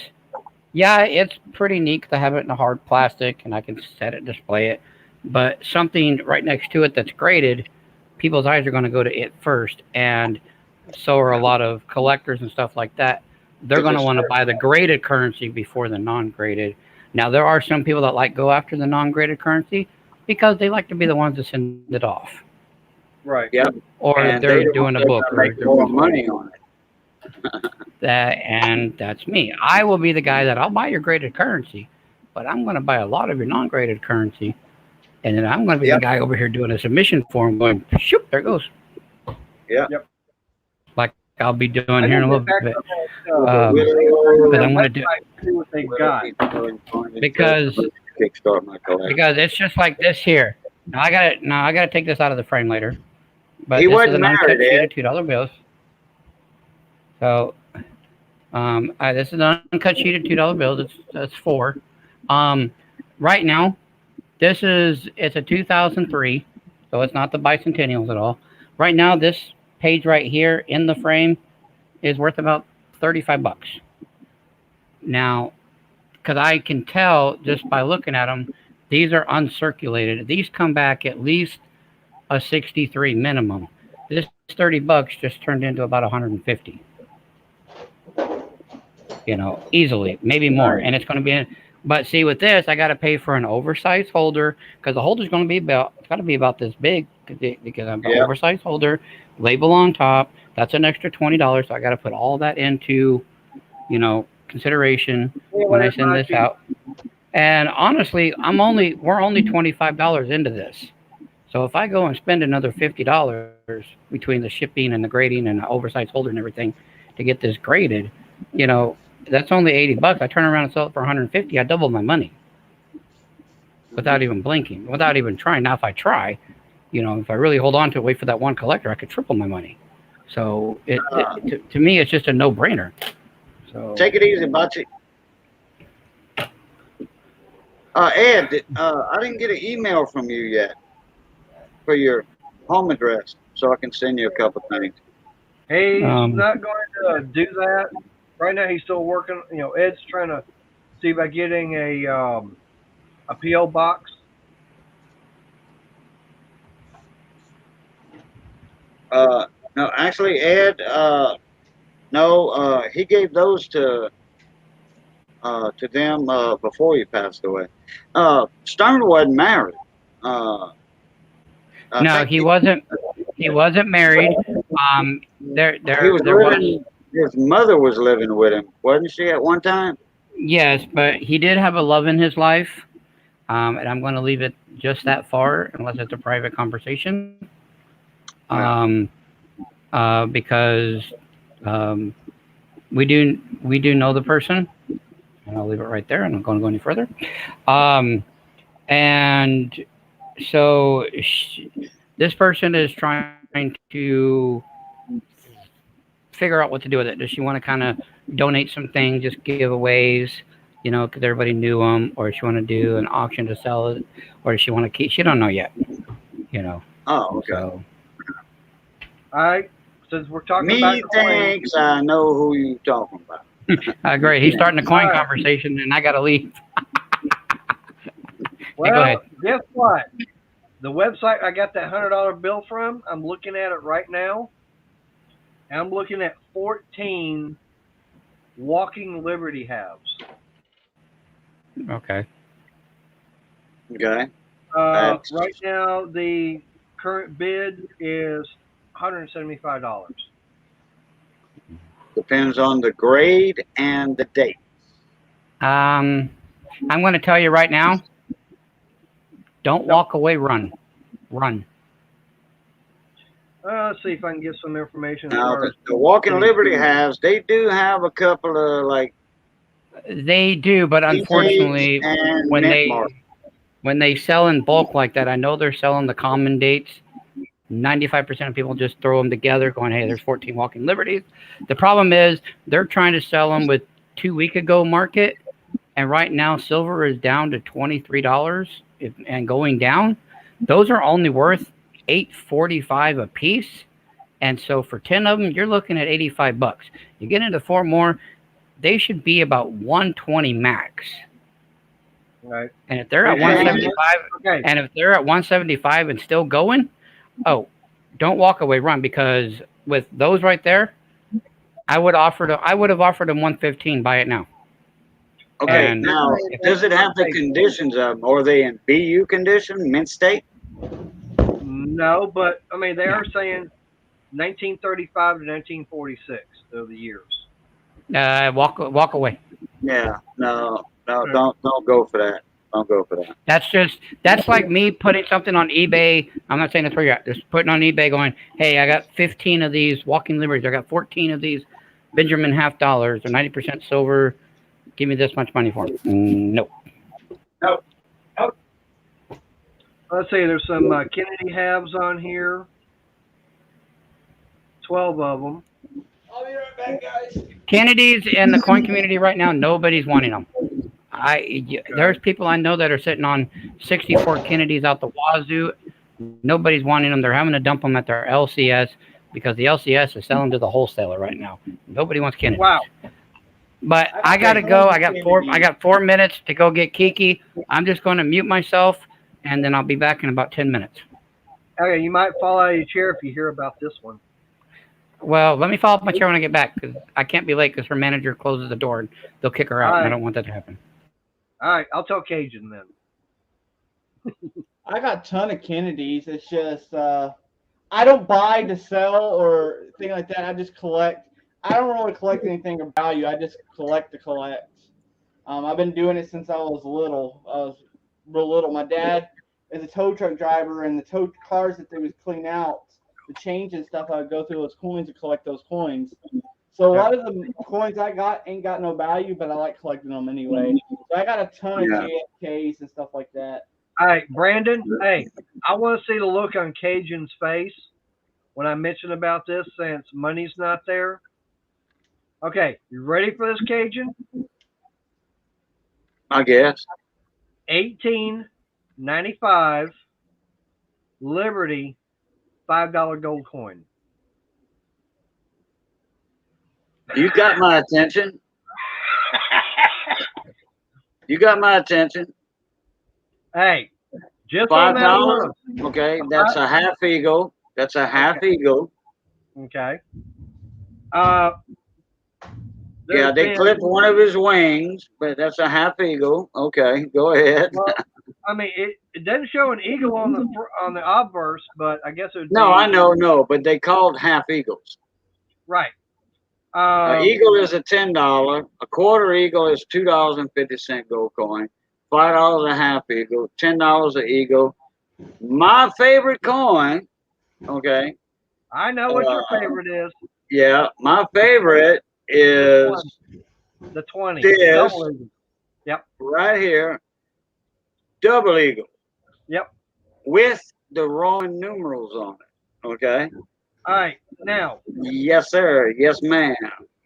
Yeah, it's pretty neat to have it in a hard plastic, and I can set it, display it. But something right next to it that's graded, people's eyes are going to go to it first, and so are a lot of collectors and stuff like that. They're going to want to buy the graded currency before the non-graded. Now, there are some people that go after the non-graded currency because they like to be the ones to send it off. Right. Yeah. Or And they're doing a book. Make more money on it. And that's me. I will be the guy that I'll buy your graded currency, but I'm going to buy a lot of your non-graded currency. And then I'm going to be the guy over here doing a submission form going, shoot, there it goes. Yeah. Yep. Like I'll be doing here in a little bit. But I'm going to do what they got. Because it's just like this here. Now I gotta take this out of the frame later. But He this wasn't is an uncut married, sheet Ed. of $2 bills. So this is an uncut sheet of $2 bills. That's 4. Right now, it's a 2003, so it's not the bicentennials at all. Right now, this page right here in the frame is worth about $35. Now, because I can tell just by looking at them, these are uncirculated. These come back at least a 63 minimum. This $30 just turned into about 150. Easily, maybe more. And it's going to be but see, with this, I got to pay for an oversized holder because the holder's going to be about this big because I'm an oversized holder, label on top. That's an extra $20. So I got to put all that into, consideration when I send this out. And honestly, we're only $25 into this. So if I go and spend another $50 between the shipping and the grading and the oversized holder and everything to get this graded, that's only $80. I turn around and sell it for 150. I double my money without even blinking, without even trying. Now, if I try, if I really hold on to it, wait for that one collector, I could triple my money. So to me, it's just a no-brainer. So take it easy, Bocce. Ed, I didn't get an email from you yet for your home address, so I can send you a couple things. He's not going to do that. Right now, he's still working. Ed's trying to see about getting a PO box. No, actually, Ed, he gave those to them before he passed away. Stern wasn't married. No, he wasn't. He wasn't married. His mother was living with him, wasn't she, at one time? Yes, but he did have a love in his life, and I'm going to leave it just that far, unless it's a private conversation. Because we do know the person, and I'll leave it right there. I'm not going to go any further. And so this person is trying to figure out what to do with it. Does she want to kind of donate some things, just giveaways, because everybody knew them, or does she want to do an auction to sell it, or does she want to keep? She don't know yet. Oh, okay. So, All right. Since we're talking about thanks, I know who you're talking about. great. He's starting a coin conversation, and I got to leave. Well, go ahead. Guess what? The website I got that $100 bill from, I'm looking at it right now. And I'm looking at 14 Walking Liberty halves. Okay. Okay. Right now, the current bid is $175. Depends on the grade and the date. I'm going to tell you right now. Don't walk away. Run. Let's see if I can get some information. Now, the Walking Liberty halves, they do have a couple of They do, but unfortunately, when they sell in bulk like that, I know they're selling the common dates, 95% of people just throw them together going, hey, there's 14 walking liberties. The problem is they're trying to sell them with 2 week ago market. And right now, silver is down to $23 and going down. Those are only worth $8.45 a piece. And so for 10 of them, you're looking at $85. You get into 4 more, they should be about 120 max. Right. And if they're at 175, Okay. and if they're at 175 and still going, oh, don't walk away, run, because with those right there, I would have offered them 115. Buy it now. Okay, And now does it have the conditions of them? Are they in BU condition, mint state? No, but I mean they are saying 1935 to 1946 are the years. walk away. Yeah, no, don't go for that. Don't go for that. That's like me putting something on eBay. I'm not saying that's where you're at. Just putting on eBay going, hey, I got 15 of these walking liberties. I got 14 of these Benjamin half dollars or 90% silver. Give me this much money for them. No. Let's see, there's some Kennedy halves on here. 12 of them. I'll be right back, guys. Kennedys in the coin community right now, nobody's wanting them. There's people I know that are sitting on 64 Kennedys out the wazoo. Nobody's wanting them. They're having to dump them at their LCS because the LCS is selling to the wholesaler right now. Nobody wants Kennedys. Wow. But I gotta go. I got 4 minutes to go get Kiki. I'm just going to mute myself, and then I'll be back in about 10 minutes. Okay, you might fall out of your chair if you hear about this one. Well, let me fall off my chair when I get back because I can't be late because her manager closes the door and they'll kick her out. All right. I don't want that to happen. All right, I'll tell Cajun then. I got a ton of Kennedys. It's just I don't buy to sell or thing like that. I just collect. I don't really collect anything of value. I just collect to collect. I've been doing it since I was little. I was real little. My dad is a tow truck driver, and the tow cars that they would clean out, the change and stuff, I would go through those coins and collect those coins. So a lot of the coins I got ain't got no value, but I like collecting them anyway. So I got a ton of JFKs and stuff like that. All right, Brandon, hey, I want to see the look on Cajun's face when I mention about this since money's not there. Okay, you ready for this, Cajun? I guess. 1895 Liberty $5 gold coin. You got my attention. You got my attention. Hey, just on that $5. alone. Okay, that's a half eagle. That's a half eagle. Okay. Yeah, they clipped one of his wings, but that's a half eagle. Okay, go ahead. Well, I mean, it doesn't show an eagle on the obverse, but I guess it would No, be, I know, but they called half eagles. right. Eagle is a $10. A quarter eagle is $2.50 gold coin. $5 a half eagle. $10 an eagle. My favorite coin. Okay. I know what your favorite is. Yeah, my favorite is the 20. This. Double eagle. Yep. Right here. Double eagle. Yep. With the Roman numerals on it. Okay. All right. Now. Yes, sir. Yes, ma'am.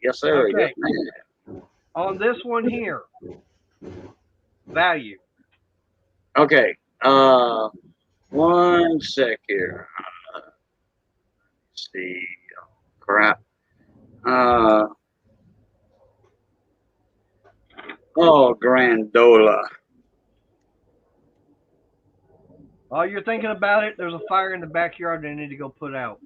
Yes, sir. Okay. Yes, ma'am. On this one here, value. Okay. One sec here. Let's see. Crap. Oh, Grandola. While you're thinking about it, there's a fire in the backyard that I need to go put out.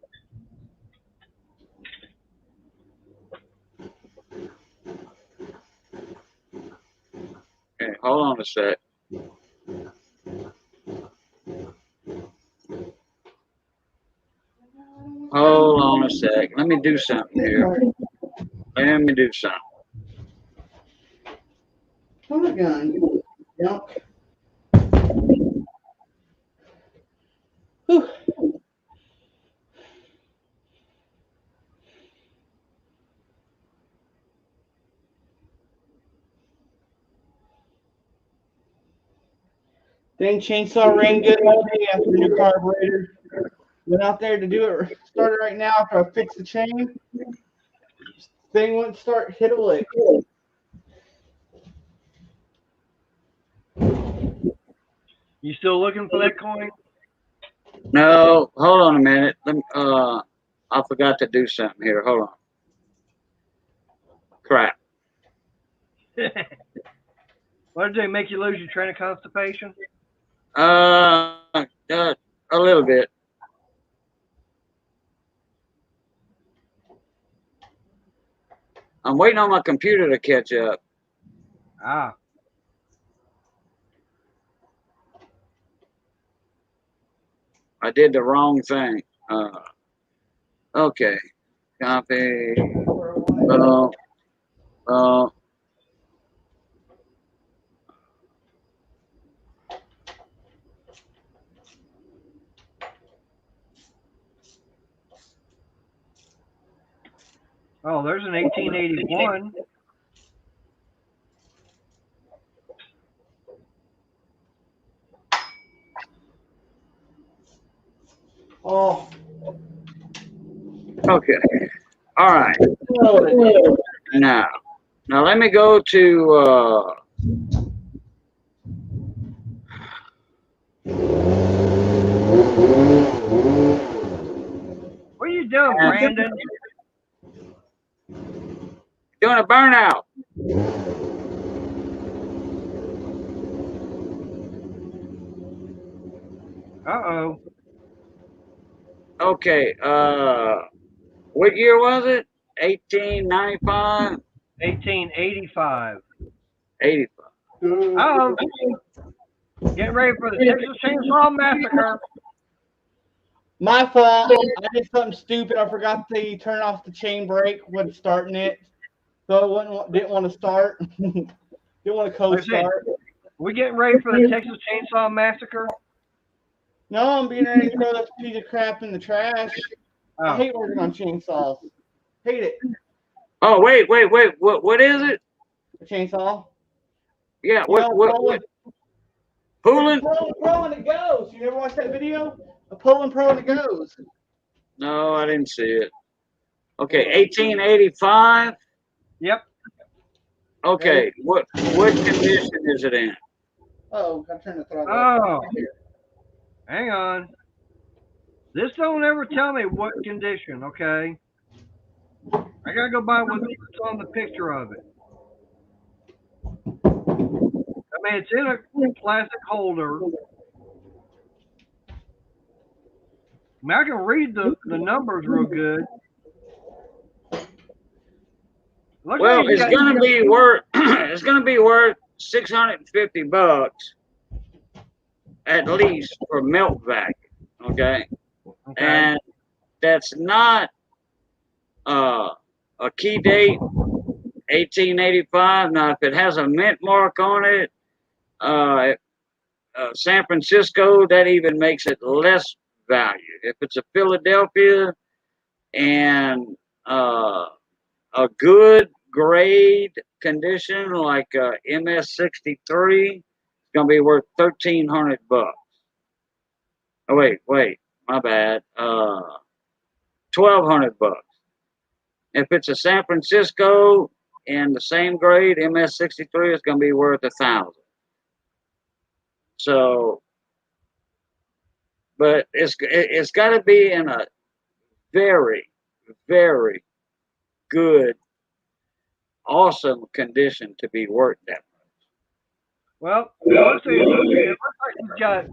Okay, hold on a sec. Hold on a sec. Let me do something here. Let me do something. Come on, jump. Whew. Dang, chainsaw ran good all day after new carburetor. Went out there to do it. Started right now after I fixed the chain. Thing wouldn't start. Hit a lick. You still looking for that coin? No, hold on a minute. I forgot to do something here. Hold on. Crap. What did they make you lose your train of constipation? A little bit. I'm waiting on my computer to catch up. Ah. I did the wrong thing. Okay. Copy. Oh, there's an 1881. Oh. Okay. All right. Now let me go to What are you doing, Brandon? doing a burnout. Uh-oh. Okay. What year was it? 1895? 1885. 85. Oh, getting ready for the Texas Chainsaw Massacre. My fault. I did something stupid. I forgot to turn off the chain brake when starting it, so it didn't want to start. Didn't want to co-start. We getting ready for the Texas Chainsaw Massacre? No, I'm being ready to throw that piece of crap in the trash. Oh. I hate working on chainsaws. Hate it. Oh, wait. What is it? A chainsaw. Yeah, You know, what? Pulling? Pro and it goes. You never watched that video? A pulling pro and it goes. No, I didn't see it. Okay, 1885. Yep. Okay, what condition is it in? Oh, I turned the throttle. Oh. Hang on. This don't ever tell me what condition, okay? I gotta go by what's on the picture of it. I mean, it's in a plastic holder. I mean, I can read the numbers real good. Well, it's gonna be worth it's gonna be worth $650 at least for melt vac. Okay, and that's not a key date 1885. Now, if it has a mint mark on it, San Francisco, that even makes it less value. If it's a Philadelphia and a good grade condition like MS63, it's gonna be worth $1,300. Oh wait, my bad. $1,200. If it's a San Francisco and the same grade MS63, it's gonna be worth $1,000. So, but it's got to be in a very, very good, awesome condition to be worth that much. Well, it looks like he's got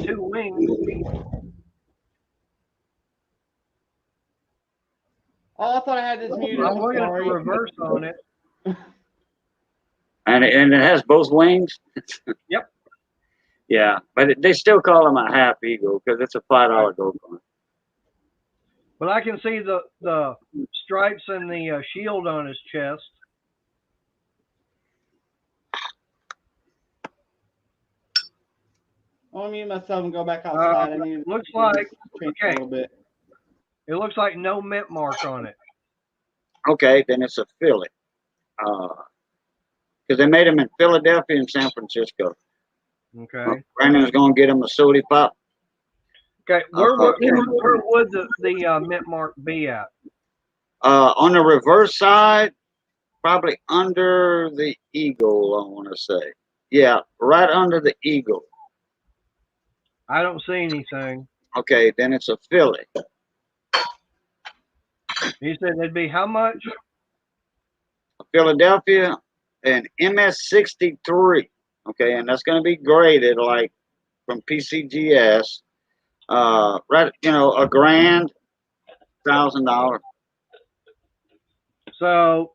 2 wings. Oh, I thought I had this muted. I'm looking at the reverse on it. And it has both wings. Yep. Yeah, but they still call them a half eagle because it's a $5 gold coin. But I can see the stripes and the shield on his chest. I'll mute myself and go back outside. I mean, looks like a little bit. It looks like no mint mark on it. Okay, then it's a fillet. Because they made them in Philadelphia and San Francisco. Okay. Brandon's going to get him a sody pop. Okay, where would the mint mark be at? On the reverse side, probably under the eagle, I want to say. Yeah, right under the eagle. I don't see anything. Okay, then it's a Philly. You said it'd be how much? Philadelphia and MS63. Okay, and that's going to be graded like from PCGS. Right, you know, $1,000. So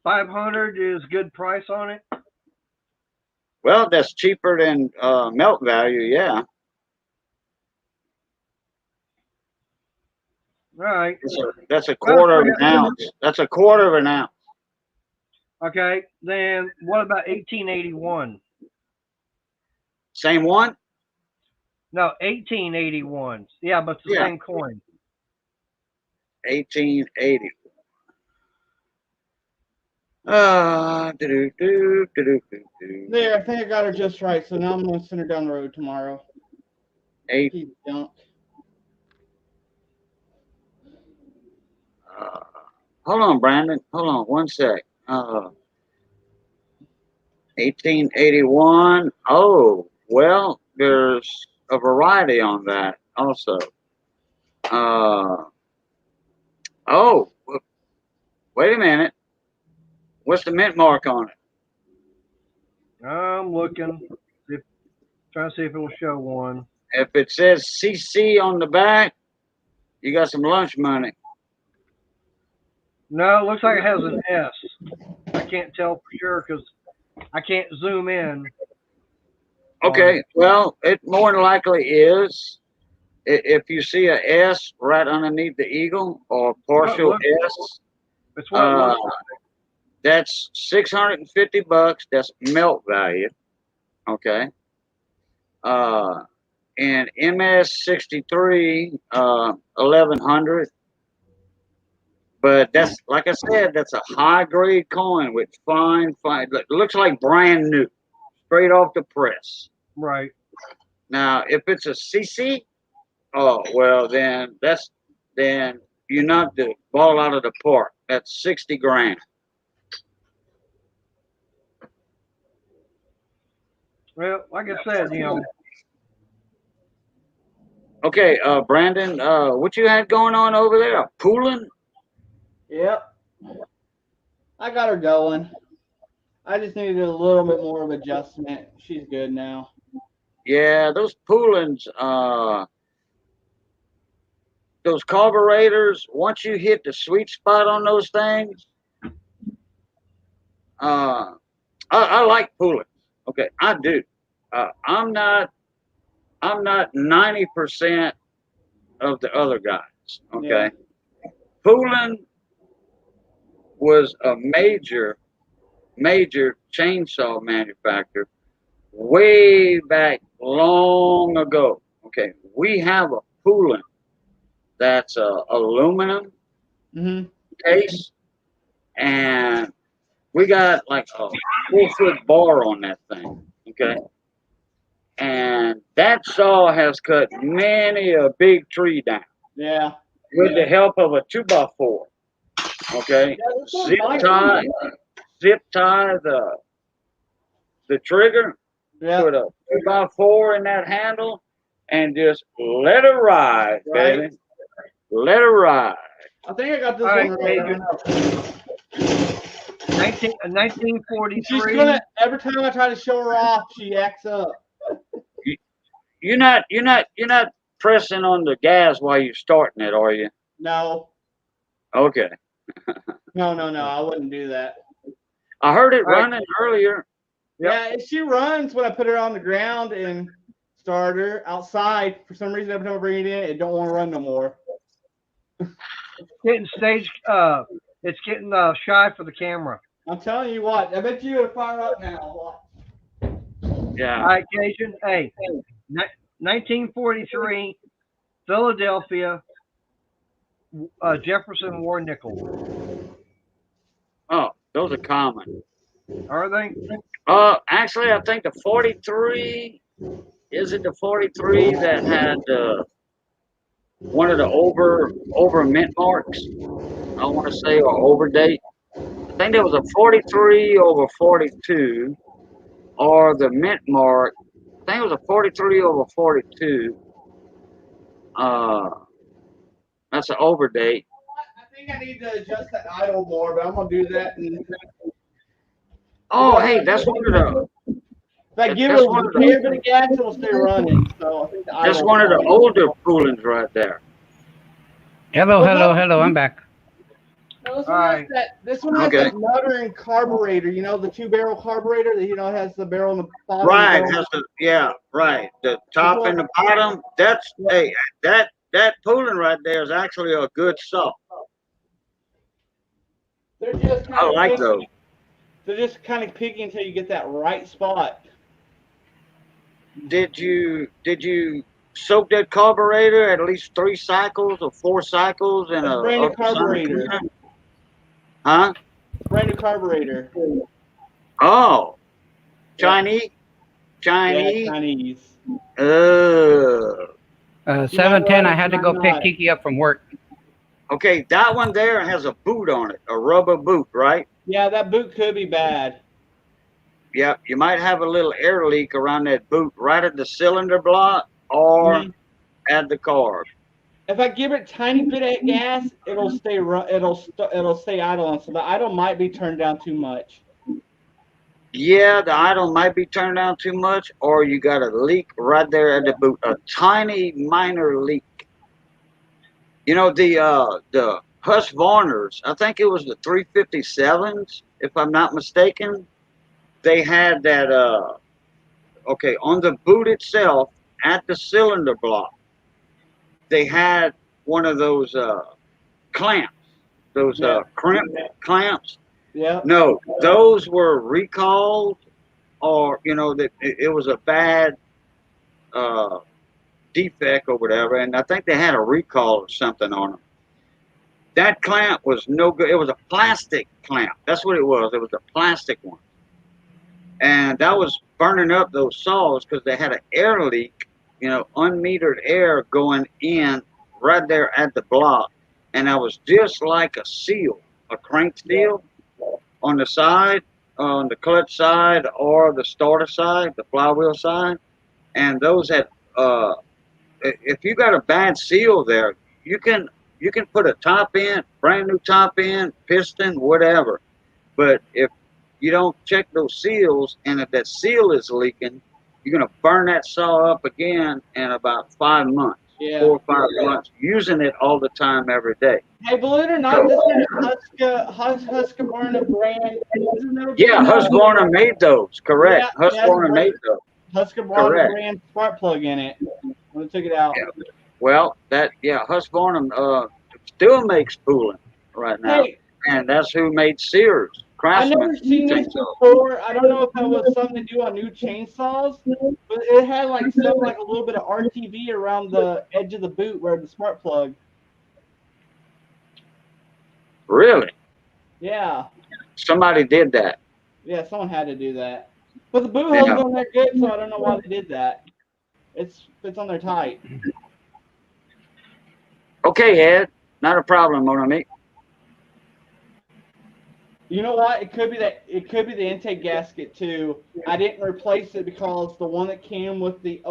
500 is good price on it. Well, that's cheaper than melt value, yeah. All right. That's a quarter of an ounce. That's a quarter of an ounce. Okay. Then what about 1881? Same one? No, 1881. Yeah, but it's the same coin. 1880. There, I think I got her just right. So now I'm gonna send her down the road tomorrow. Eight. Piece of junk. Hold on, Brandon. Hold on one sec. 1881. Oh, well, there's a variety on that also. Oh, wait a minute. What's the mint mark on it? I'm looking, trying to see if it will show one. If it says CC on the back, you got some lunch money. No, it looks like it has an S. I can't tell for sure because I can't zoom in. Okay, well, it more than likely is. If you see a S right underneath the eagle or partial S, It's what it looks like. That's $650. That's melt value. Okay. And MS63, 1100. But that's, like I said, that's a high grade coin with fine. It looks like brand new, straight off the press. Right. Now, if it's a CC, oh well, then you knock the ball out of the park. That's 60 grand. Well, like I said, Okay, Brandon, what you had going on over there? Pooling? Yep. I got her going. I just needed a little bit more of adjustment. She's good now. Yeah, those poolings, those carburetors, once you hit the sweet spot on those things, I like poolings. Okay, I do. I'm not 90% of the other guys. Okay, Yeah. Pooling was a major chainsaw manufacturer way back long ago. Okay, we have a Pooling that's aluminum case, and we got like a 4-foot bar on that thing. Okay, and that saw has cut many a big tree down. Yeah. With the help of a 2x4. Okay, Yeah, zip tie the trigger. yeah. Put a 2x4 in that handle and just let it ride, Right. baby. Let it ride. I think I got this All one right, right. Adrian. 1943. She's gonna, every time I try to show her off, she acts up. You're not pressing on the gas while you're starting it, are you? No. Okay. No, I wouldn't do that. I heard it running earlier. Yep. Yeah, she runs when I put her on the ground and start her outside. For some reason, every time I bring it in, it don't want to run no more. It's getting shy for the camera. I'm telling you what, I bet you it'll fire up now. Yeah. All right, Cajun. Hey, 1943, Philadelphia, Jefferson War nickel. Oh, those are common. Are they? Actually, I think the 43, is it the 43 that had one of the over mint marks, I want to say, or over date. I think there was a 43 over 42, or the mint mark. I think it was a 43 over 42. That's an over date. I think I need to adjust that idle more, but I'm gonna do that. And Oh, hey, that's one of the. if I give it That's a one of fair bit the. of gas, it'll stay running. So I think the That's idle. one of the older poolings right there. Hello, hello, hello. I'm back. No, this All one has right. that. This one has Okay. that muttering carburetor. You know, the 2-barrel carburetor that has the barrel in the bottom. Right, barrel. has the right. The top and the bottom. That's hey, that pooling right there is actually a good saw. They're just I kind of like picky. those. They're just kind of picky until you get that right spot. Did you soak that carburetor at least 3 cycles or 4 cycles in It's a brand new ultrasonic carburetor. cleaner? Huh? Brand new carburetor. Oh, Yeah. Chinese. Yeah, Chinese. Uh, 7:10. I right, had to you go might pick not. Kiki up from work. okay, that one there has a boot on it, a rubber boot, right? Yeah, that boot could be bad. Yeah, you might have a little air leak around that boot, right at the cylinder block or Mhm. at the carb. If I give it a tiny bit of gas, it'll stay it'll stay idle, and so the idle might be turned down too much. Yeah, the idle might be turned down too much, or you got a leak right there at the boot, a tiny minor leak. You know the Husqvarnas, I think it was the 357s, if I'm not mistaken. They had that okay, on the boot itself at the cylinder block. They had one of those clamps, those Yeah. crimp clamps. Yeah. No, those were recalled, or that it was a bad uh, defect or whatever, and I think they had a recall or something on them. That clamp was no good. It was a plastic clamp. That's what it was. It was a plastic one, and that was burning up those saws because they had an air leak, unmetered air going in right there at the block, and that was just like a seal, a crank seal on the side, on the clutch side or the starter side, the flywheel side, and those had if you got a bad seal there, you can put a top in, brand new top in, piston, whatever. But if you don't check those seals, and if that seal is leaking, you're gonna burn that saw up again in about 5 months, Yeah. 4 or 5 months, using it all the time, every day. Hey, believe it or not, this is Husqvarna brand. This has never been Yeah, Husqvarna made those. Correct. Yeah, yeah, Husqvarna made those. Husqvarna Correct. brand spark plug in it when I took it out. Yeah. Well, Husqvarna still makes pooling right now, Hey, and that's who made Sears. I Craftsman. never seen this chainsaw. before. I don't know if that was something to do on new chainsaws, but it had like a little bit of RTV around the edge of the boot where the spark plug. Really? Yeah, Somebody did that. yeah, someone had to do that. But the boot Yeah. hole's on there good, so I don't know why they did that. It's on there tight. Okay, Ed. Not a problem, mon ami. You know what? It could be the intake gasket too. I didn't replace it because the one that came with the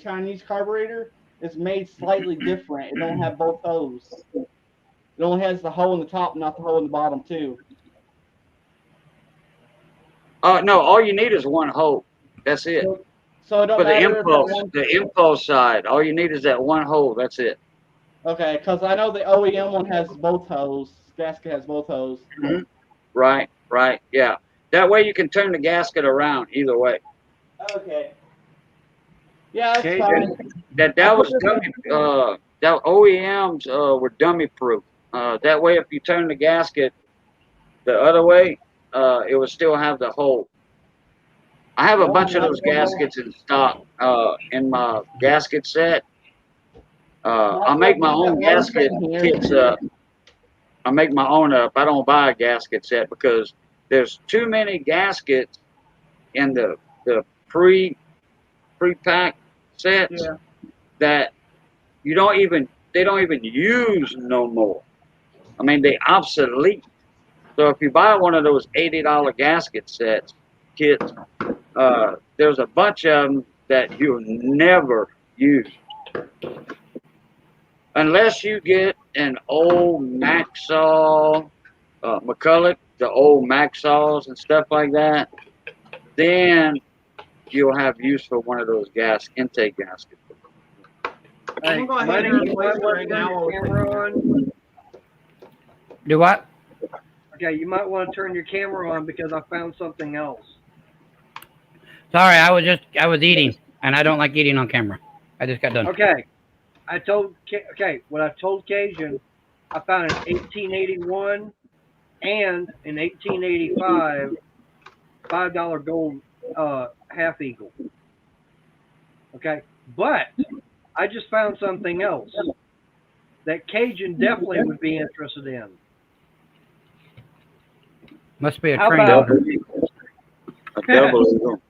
Chinese carburetor is made slightly different. It don't have both holes. It only has the hole in the top, not the hole in the bottom too. No, all you need is one hole. That's it. So it don't For the matter if that impulse, one. the impulse side, all you need is that one hole. That's it. Okay, because I know the OEM one has both holes. Gasket has both holes. Mm-hmm. Right. Yeah. That way you can turn the gasket around either way. Okay. Yeah, that's Okay, fine. That was dummy. That OEMs were dummy proof. That way, if you turn the gasket the other way, it would still have the hole. I have a bunch of those gaskets in stock in my gasket set. I make my own gasket kits up. I make my own up. I don't buy a gasket set because there's too many gaskets in the pre-pack sets that you don't even they don't even use no more. I mean, they obsolete. So if you buy one of those $80 gasket sets kits, there's a bunch of them that you'll never use. Unless you get an old Maxsaw, McCulloch, the old Maxsaws and stuff like that, then you'll have use for one of those intake gaskets. Hey, I'm gonna go ahead Lenny, and you replace might it want right to turn now. your camera on. Do what? Okay, you might want to turn your camera on because I found something else. Sorry, I was eating, and I don't like eating on camera. I just got done. Okay, what I told Cajun, I found an 1881 and an 1885 $5 gold half eagle. Okay, but I just found something else that Cajun definitely would be interested in. Must be a How train about- order. A double eagle.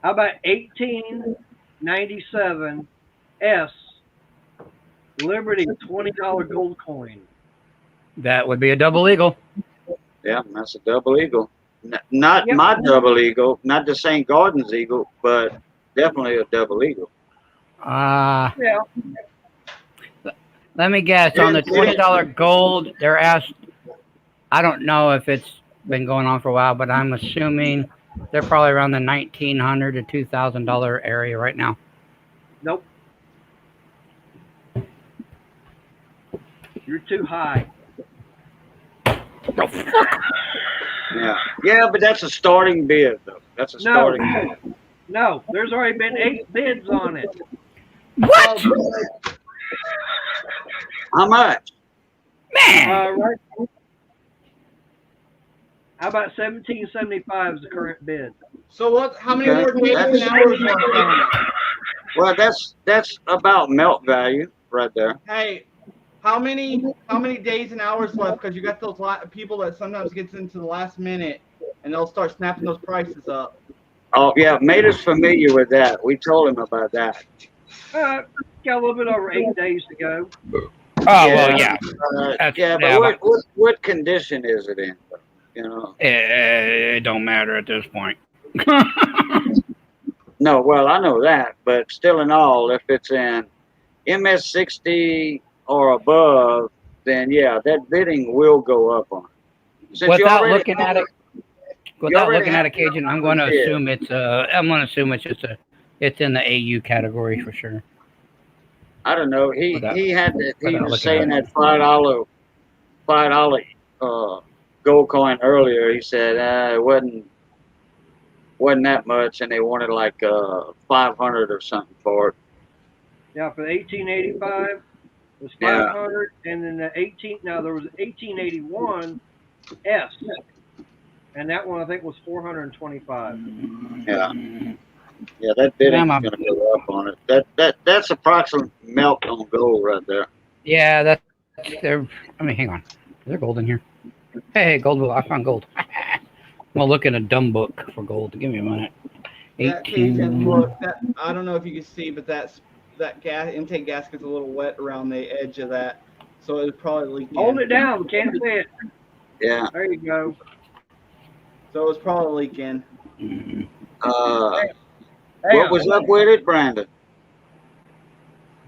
How about 1897 S Liberty $20 gold coin? That would be a double eagle. Yeah, that's a double eagle. Not Yep. my double eagle, not the St. Gordon's eagle, but definitely a double eagle. Yeah. Let me guess. On the $20 gold, they're asked. I don't know if it's been going on for a while, but I'm assuming they're probably around the $1,900 to $2,000 area right now. Nope. You're too high. Yeah, but that's a starting bid, though. That's a No. starting bid. No, there's already been 8 bids on it. What? How much? Man! Right. How about 1775 is the current bid? So what? How many Okay, more days and that's- hours left on it? Well, that's about melt value right there. Hey, how many days and hours left? Because you got those people that sometimes gets into the last minute and they'll start snapping those prices up. Oh yeah, made us familiar with that. We told him about that. Got a little bit over 8 days to go. Oh, well, yeah. Yeah, but yeah, what condition is it in? You know. It don't matter at this point. No, well, I know that, but still in all, if it's in MS60 or above, then yeah, that bidding will go up on it. Since you Without already looking have at it, you without already looking at have a Cajun, I'm going to assume it's it's in the AU category for sure. I don't know. He Without- he without was looking saying at that $5 gold coin earlier. He said it wasn't that much, and they wanted like 500 or something for it. Yeah, for the 1885 it was Yeah. 500, and then the 18. Now there was 1881 S, and that one I think was 425. Yeah, yeah, that bidding's Yeah, going to go up on it. That's approximate melt on gold right there. Yeah, that's there. I mean, hang on. Is there gold in here? Hey, gold. I found gold. I'm gonna look in a dumb book for gold. Give me a minute. That 18. Cajun, look, I don't know if you can see, but that intake gasket's a little wet around the edge of that, so it's probably leaking. Hold it down, we can't see it. Yeah. There you go. So it's probably leaking. What Hang was on. up with it, Brandon?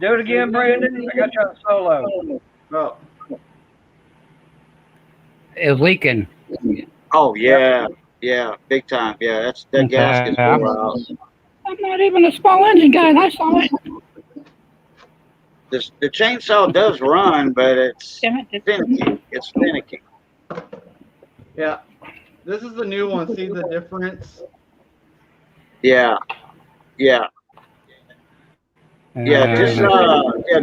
Do it again, Brandon. I got you on solo. Oh, It's leaking. Oh yeah, yeah, big time. Yeah, that Okay, gasket's I'm- wore out. I'm not even a small engine guy, and I saw it. The chainsaw does run, but it's Damn it. finicky. It's finicky. yeah. This is the new one. See the difference? Yeah, yeah, yeah.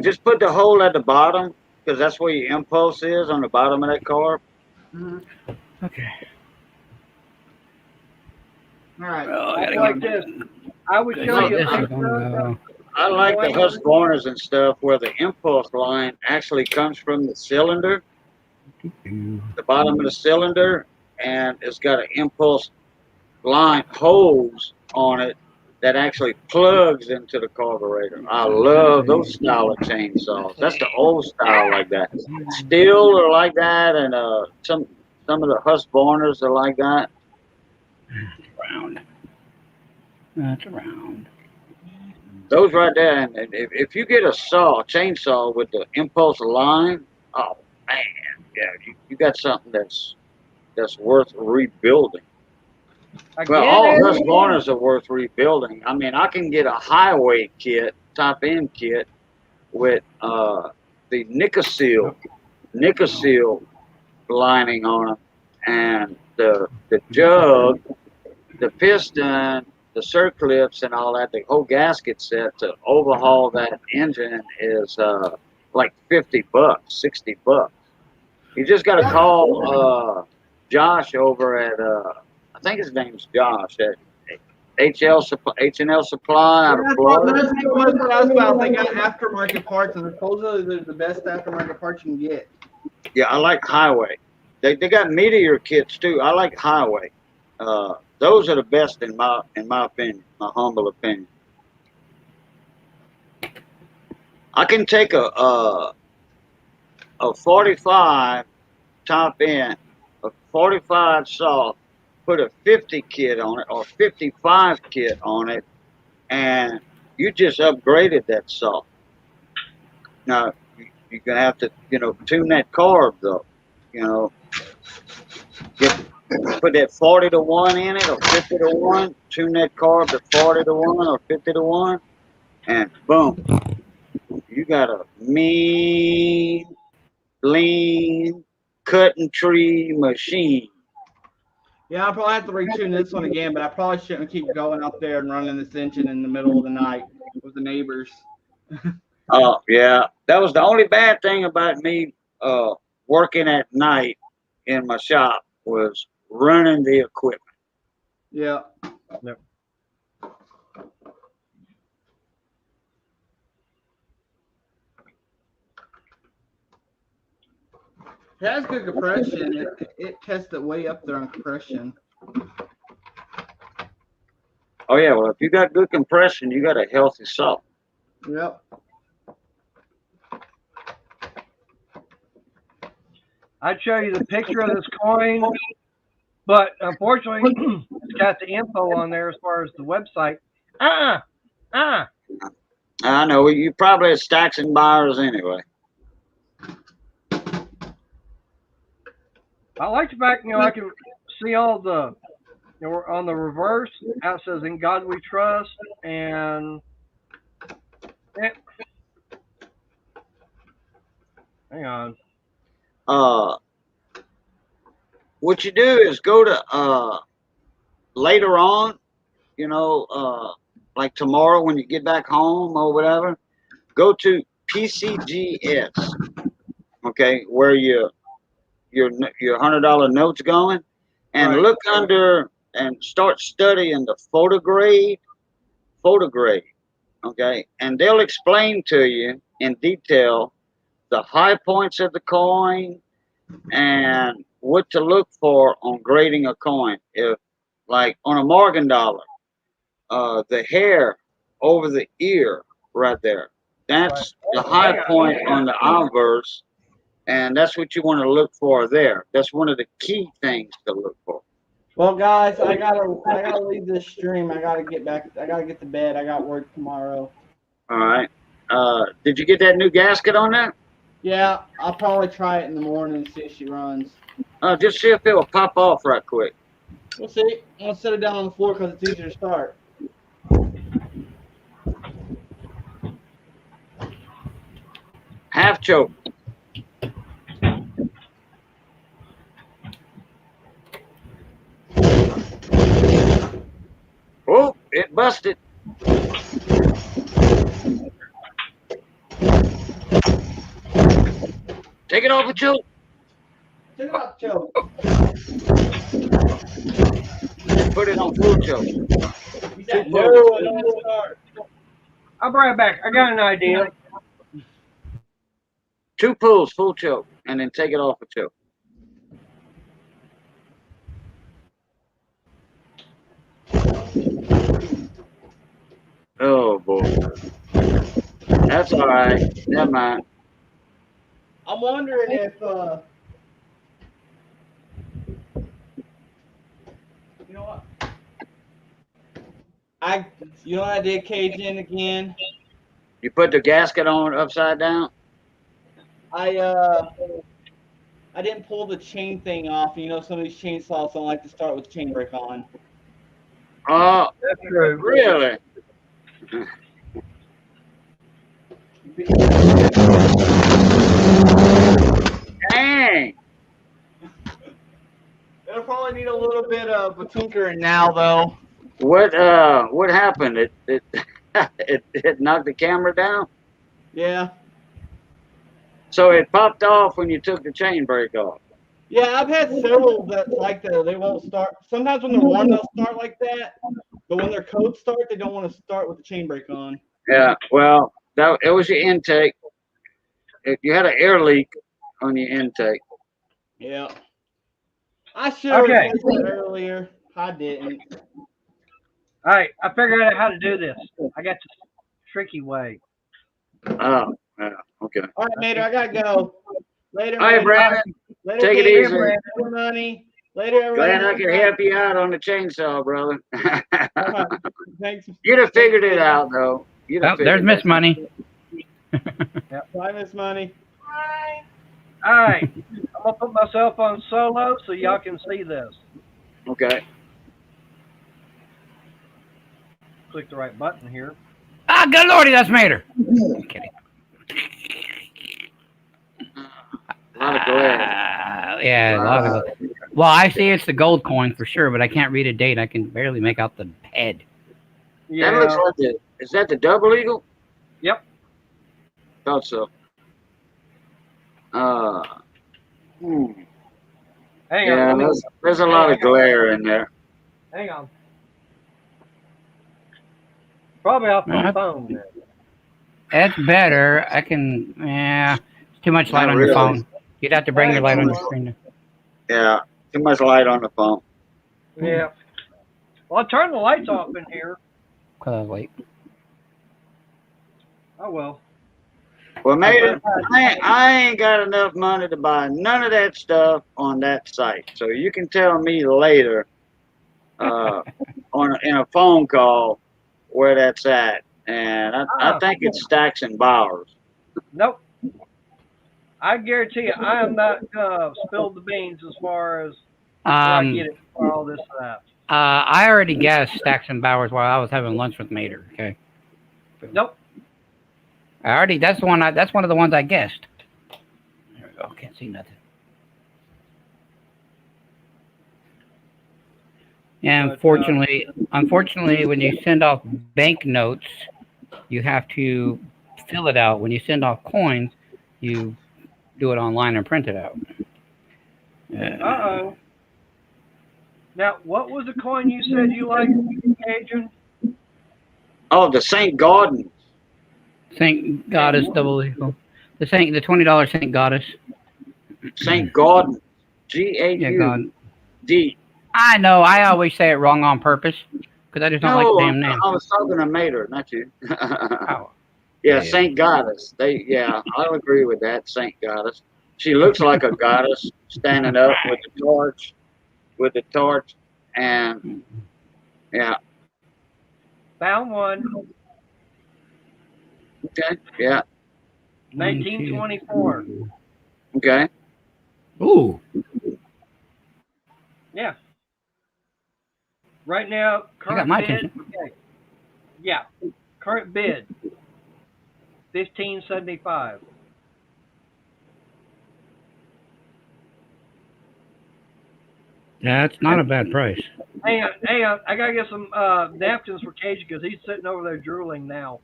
Just put the hole at the bottom because that's where your impulse is on the bottom of that car. Okay. All right. Oh, I gotta Like get- this. I would show No, you a this is picture gonna of go. I like the Husqvarnas and stuff where the impulse line actually comes from the cylinder, the bottom of the cylinder, and it's got an impulse line hose on it that actually plugs into the carburetor. I love those style of chainsaws. That's the old style like that. Steel are like that, and some of the Husqvarnas are like that. Round. That's around. Those right there, and if you get a chainsaw with the impulse line, oh man, yeah, you got something that's worth rebuilding. I Well, get all it. Husqvarnas are worth rebuilding. I mean, I can get a highway kit, top end kit, with the Nicosil lining on them, and the jug, the piston, the circlips, and all that. The whole gasket set to overhaul that engine is like $50, $60. You just got to call Josh over at I think his name's Josh at H&L Supply out of Florida. That's what I was about. They got aftermarket parts, and supposedly they're the best aftermarket parts you can get. Yeah, I like Highway. They got Meteor kits too. I like Highway. Those are the best in my opinion, my humble opinion. I can take a 45 top end, a 45 saw, put a 50 kit on it or 55 kit on it, and you just upgraded that saw. Now you're gonna have to, tune that carb though. Put that 40 to 1 in it or 50 to 1, tune that carb to 40 to 1 or 50 to 1, and boom, you got a mean, lean, cutting tree machine. Yeah, I'll probably have to retune this one again, but I probably shouldn't keep going out there and running this engine in the middle of the night with the neighbors. Oh, yeah. That was the only bad thing about me working at night in my shop was running the equipment. Yeah. Yep. It has good compression. It tests it way up there on compression. Oh, yeah. Well, if you got good compression, you got a healthy saw. Yep. I'd show you the picture of this coin, but unfortunately, it's got the info on there as far as the website. I know. You probably have stacks and buyers anyway. I like the fact, I can see all the, on the reverse, how it says, "In God We Trust," and hang on. What you do is go to later on, like tomorrow when you get back home or whatever, go to PCGS, okay, where your $100 note's going, and Right. look under and start studying the photograde, okay, and they'll explain to you in detail the high points of the coin and what to look for on grading a coin. If, like on a Morgan dollar, the hair over the ear right there, that's the high point on the obverse, and that's what you want to look for there. That's one of the key things to look for. Well, guys, I gotta leave this stream. I gotta get back. I gotta get to bed. I got work tomorrow. All right. Did you get that new gasket on that? Yeah, I'll probably try it in the morning and see if she runs. Just see if it will pop off right quick. We'll see. I'm gonna set it down on the floor because it's easier to start. Half choke. Oh, it busted. Take it off the choke. Take it off, Joe. Put it on full choke. No, I don't want to start. I'll bring it back. I got an idea. 2 pulls, full choke, and then take it off the choke. That's all right. Never mind. I'm wondering if you know what? You know what I did cage in again? You put the gasket on upside down? I didn't pull the chain thing off. You know, some of these chainsaws don't like to start with the chain brake on. Oh, That's true. really? Dang. It'll probably need a little bit of a tinkering now, though. What happened? It it knocked the camera down? Yeah. So it popped off when you took the chain brake off. Yeah, I've had several that like that. They won't start. Sometimes when they're warm, they'll start like that. But when they're cold start, they don't want to start with the chain brake on. Yeah, well, it was your intake. You had an air leak on your intake. Yeah. I should have Okay. replaced it earlier. I didn't. All right, I figured out how to do this. I got the tricky way. Oh, yeah, okay. All right, Mater, I gotta go. Later, All right, man. Brandon. Later, Take it Katie. easy. Later, money. Later, everybody. Glad I could help you out on the chainsaw, brother. All right. Thanks. You'd have figured it out, though. You'd have Oh, there's figured Miss it out. Money. Bye, Miss Money. All right, I'm gonna put myself on solo so y'all can see this. Okay. Click the right button here. Ah, good lordy, that's Mater. I'm kidding. A lot of glare. Yeah, a lot of it. Well, I see it's the gold coin for sure, but I can't read a date. I can barely make out the head. Yeah. That looks like is that the double eagle? Yep. Thought so. Hang Yeah, on. there's a lot of glare in there. Hang on. Probably off my Uh-huh. phone. Then. That's better. I can. Yeah, it's too much light Not on your really. phone. You'd have to bring your light on your screen. Yeah, too much light on the phone. Yeah. Well, I turned the lights off in here. Because I was late. Oh well. Well, Mater, I ain't got enough money to buy none of that stuff on that site. So you can tell me later in a phone call where that's at. And I think it's Stacks and Bowers. Nope. I guarantee you, I am not gonna spill the beans as far as where I get it for all this and that. I already guessed Stacks and Bowers while I was having lunch with Mater. Okay. Nope. That's one of the ones I guessed. There we go. Can't see nothing. And unfortunately, when you send off banknotes, you have to fill it out. When you send off coins, you do it online and print it out. Uh-oh. Now, what was the coin you said you liked, Adrian? Oh, the St. Gaudens. Saint Goddess double eagle. The $20 Saint Goddess. St. Gaudens. Yeah, God. G-A-U-D. I know. I always say it wrong on purpose because I just don't like the damn name. I was talking to Mater, not you. Oh. Yeah, Saint Goddess. I'll agree with that, Saint Goddess. She looks like a goddess standing up with the torch, and yeah. Found one. Okay. Yeah. 1924. Okay. Ooh. Yeah. Right now, current got my bid. attention. Okay. Yeah. Current bid. $15.75. That's not a bad price. Hang on. I gotta get some napkins for Cage because he's sitting over there drooling now.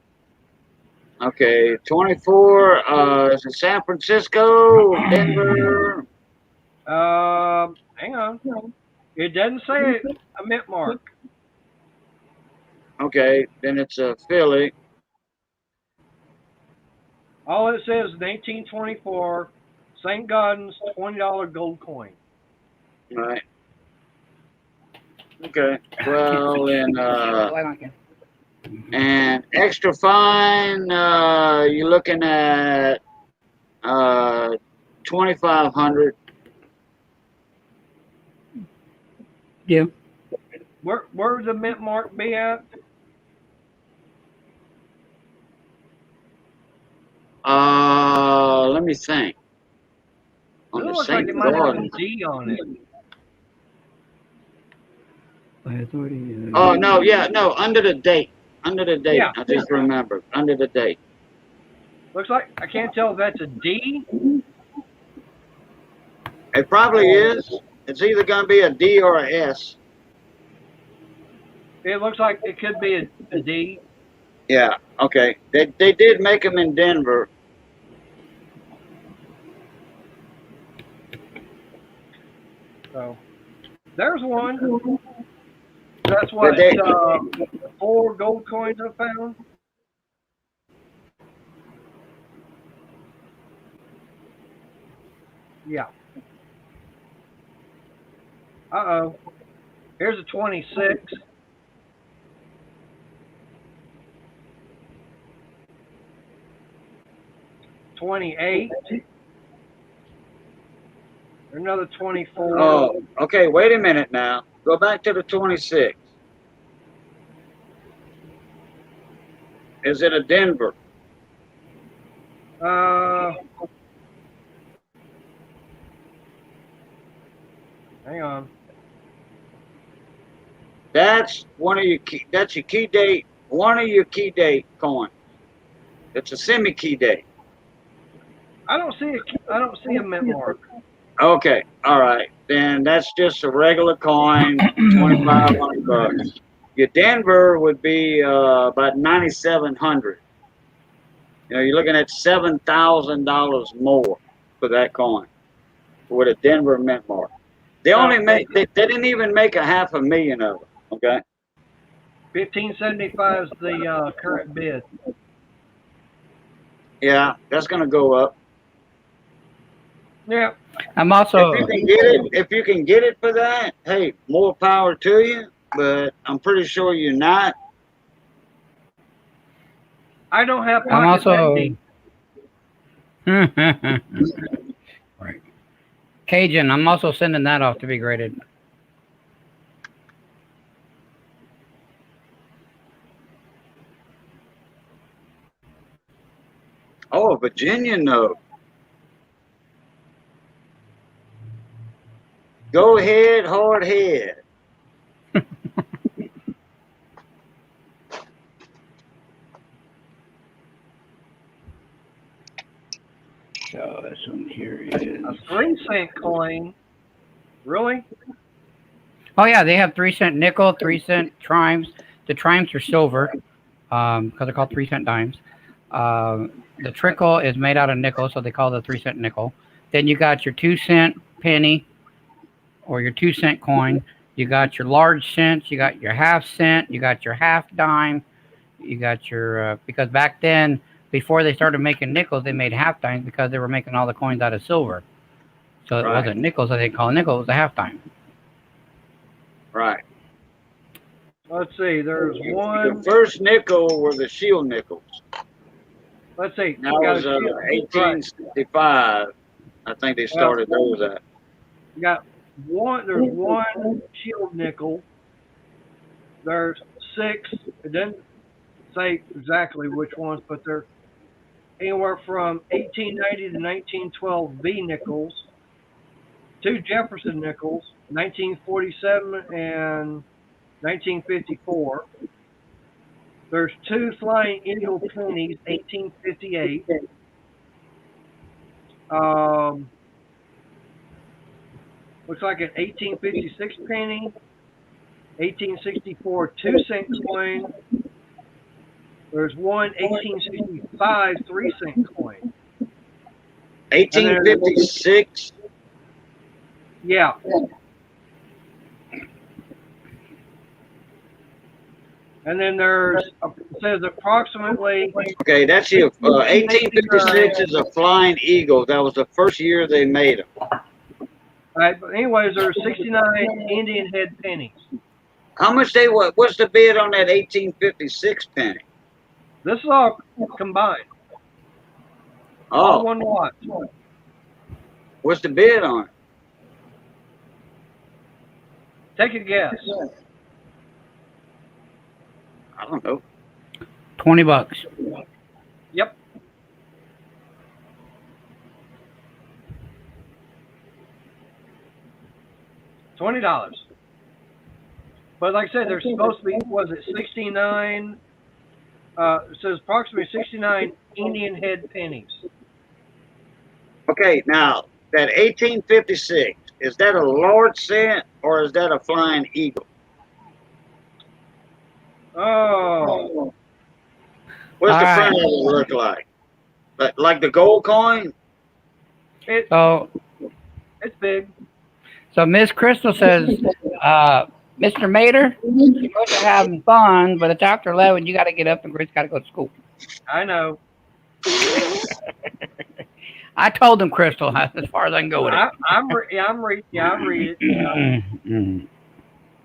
Okay. 24. Is it San Francisco, Denver? Hang on. It doesn't say a mint mark. Okay. Then it's a Philly. All it says is 1824, St. Gaudens, $20 gold coin. Right. Okay. Well, then And extra fine, you're looking at 2,500. Yeah. Where would the mint mark be at? Let me think. It On the looks like St. it might have a Jordan. D on it. Oh no, yeah, no, under the date. Under the date. Yeah. I just remembered. Under the date. Looks like I can't tell if that's a D. It probably is. It's either gonna be a D or a S. It looks like it could be a D. Yeah, okay. They did make them in Denver. So there's one. That's what They- 4 gold coins I found. Yeah. Uh-oh. Here's a 26. $28. Another 24. Oh, okay, wait a minute now. Go back to the 26. Is it a Denver? Hang on. That's one of your key. That's your key date. One of your key date coins. It's a semi key date. I don't see a mint mark. Okay, all right. Then that's just a regular coin, 2,500 bucks. Your Denver would be about 9,700. You know, you're looking at $7,000 more for that coin with a Denver mint mark. They only make. They didn't even make $500,000 of it. Okay. 1575 is the current bid. Yeah, that's gonna go up. Yeah. I'm also. If you can get it for that, hey, more power to you. But I'm pretty sure you're not. I don't have I'm pockets also. empty. Right. Cajun, I'm also sending that off to be graded. Oh, a Virginian note. Go ahead, hard head. So this one here is A 3-cent coin. Really? Oh yeah, they have 3-cent nickel, 3-cent trimes. The trimes are silver, because they're called 3-cent dimes. The trickle is made out of nickel, so they call it a 3-cent nickel. Then you got your 2-cent penny, or your 2-cent coin. You got your large cents. You got your half cent. You got your half dime. You got your because back then, before they started making nickels, they made half dimes because they were making all the coins out of silver. So it wasn't nickels that they call a nickel; it was a half dime. Right. Let's see. There's one. The first nickel were the shield nickels. Let's see. That was 1865. I think they started those at. You got one. There's one shield nickel. There's 6. It doesn't say exactly which ones, but they're anywhere from 1890 to 1912 V nickels, 2 Jefferson nickels, 1947 and 1954. There's 2 Flying Eagle pennies, 1858. Looks like an 1856 penny, 1864 2-cent coin. There's one 1865 3-cent coin. 1856. Yeah. And then there's, it says approximately. Okay, that's your 1856 is a Flying Eagle. That was the first year they made them. Right, but anyways, there's 69 Indian head pennies. How much they what? What's the bid on that 1856 penny? This is all combined. All Oh, one lot. what's the bid on it? Take a guess. I don't know. $20. Yep. $20. But like I said, there's supposed to be, was it 69? It says approximately 69 Indian head pennies. Okay, now that 1856, is that a large cent or is that a flying eagle? Oh, What's the All front right. of it look like? Like the gold coin? So it's big. Miss Crystal says, Mr. Mater, you both are having fun, but it's after 11. You got to get up and Grace got to go to school. I know. I told him, Crystal, as far as I can go with it. I'm read it.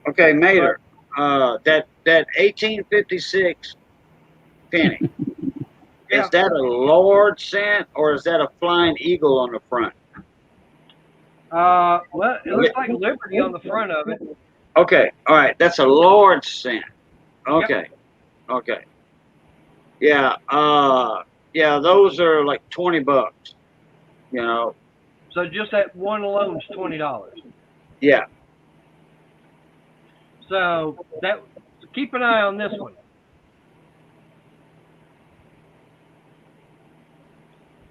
Okay, Mater, that 1856 penny, Yeah. is that a large cent or is that a flying eagle on the front? Well, it looks like Liberty on the front of it. Okay, all right, that's a large cent. Okay, okay. Yeah, yeah, those are like $20, you know. So just that one alone is $20. Yeah, So keep an eye on this one.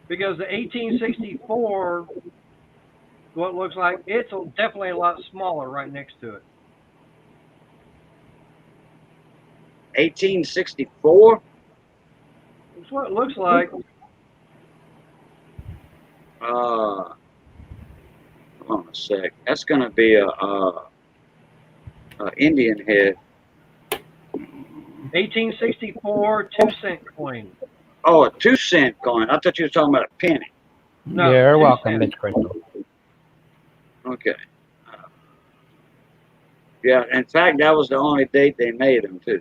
Because the 1864, what it looks like, it's definitely a lot smaller right next to it. 1864. That's what it looks like. Hold on a sec. That's gonna be a Indian head. 1864 2-cent coin. Oh, a 2-cent coin. I thought you were talking about a penny. No, You're 2 welcome, cents. Miss Crystal. Okay. Yeah, in fact, that was the only date they made them too.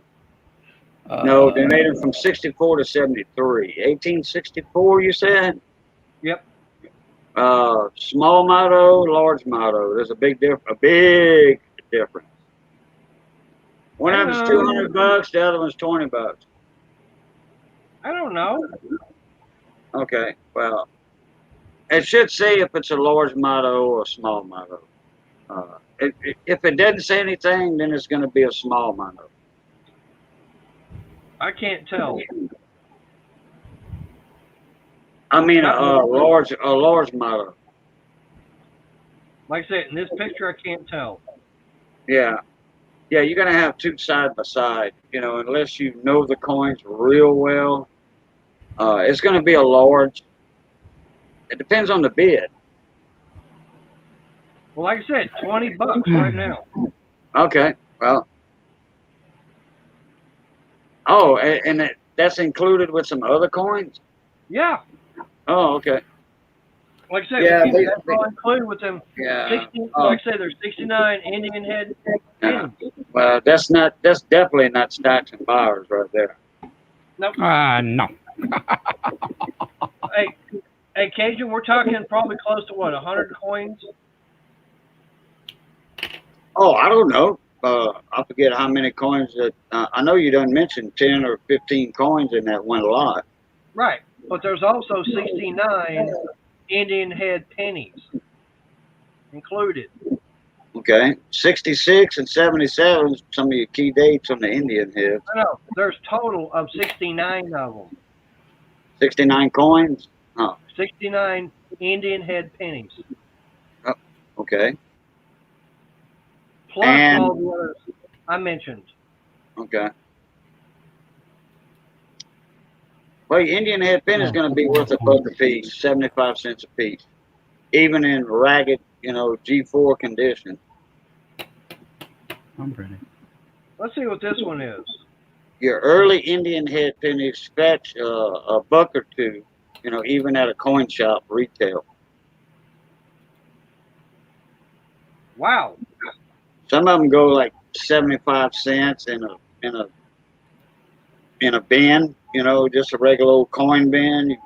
No, they made them from 64 to 73. 1864, you said? Yep. Small motto, large motto. There's a big difference. One of them's $200, the other one's $20. I don't know. Okay, well, it should say if it's a large motto or a small motto. If it doesn't say anything, then it's going to be a small motto. I can't tell. I mean, a large motto. Like I said, in this picture, I can't tell. Yeah. Yeah, you're going to have two side by side, you know, unless you know the coins real well. It's going to be a large. It depends on the bid. Well, like I said, $20 right now. Okay, well. Oh, and that's included with some other coins? Yeah. Oh, okay. Like I said, Yeah, that's all included with them. Yeah. 60, like I said, there's 69 Indian head pennies. Well, that's definitely not stocks and bars right there. Nope. No. Hey, Cajun, we're talking probably close to what, 100 coins? Oh, I don't know. I forget how many coins that. I know you done mentioned 10 or 15 coins in that one lot. Right. But there's also 69 Indian head pennies included. Okay, 66 and 77. Some of your key dates on the Indian heads. No, there's total of 69 of them. 69 coins. Oh, 69 Indian head pennies. okay. Plus And- all the others I mentioned. Okay. Well, your Indian head pin is going to be worth a buck a piece, 75 cents a piece, even in ragged, G4 condition. I'm ready. Let's see what this one is. Your early Indian head pennies fetch a buck or two, even at a coin shop retail. Wow. Some of them go like 75 cents in a bin, you know, just a regular old coin bin.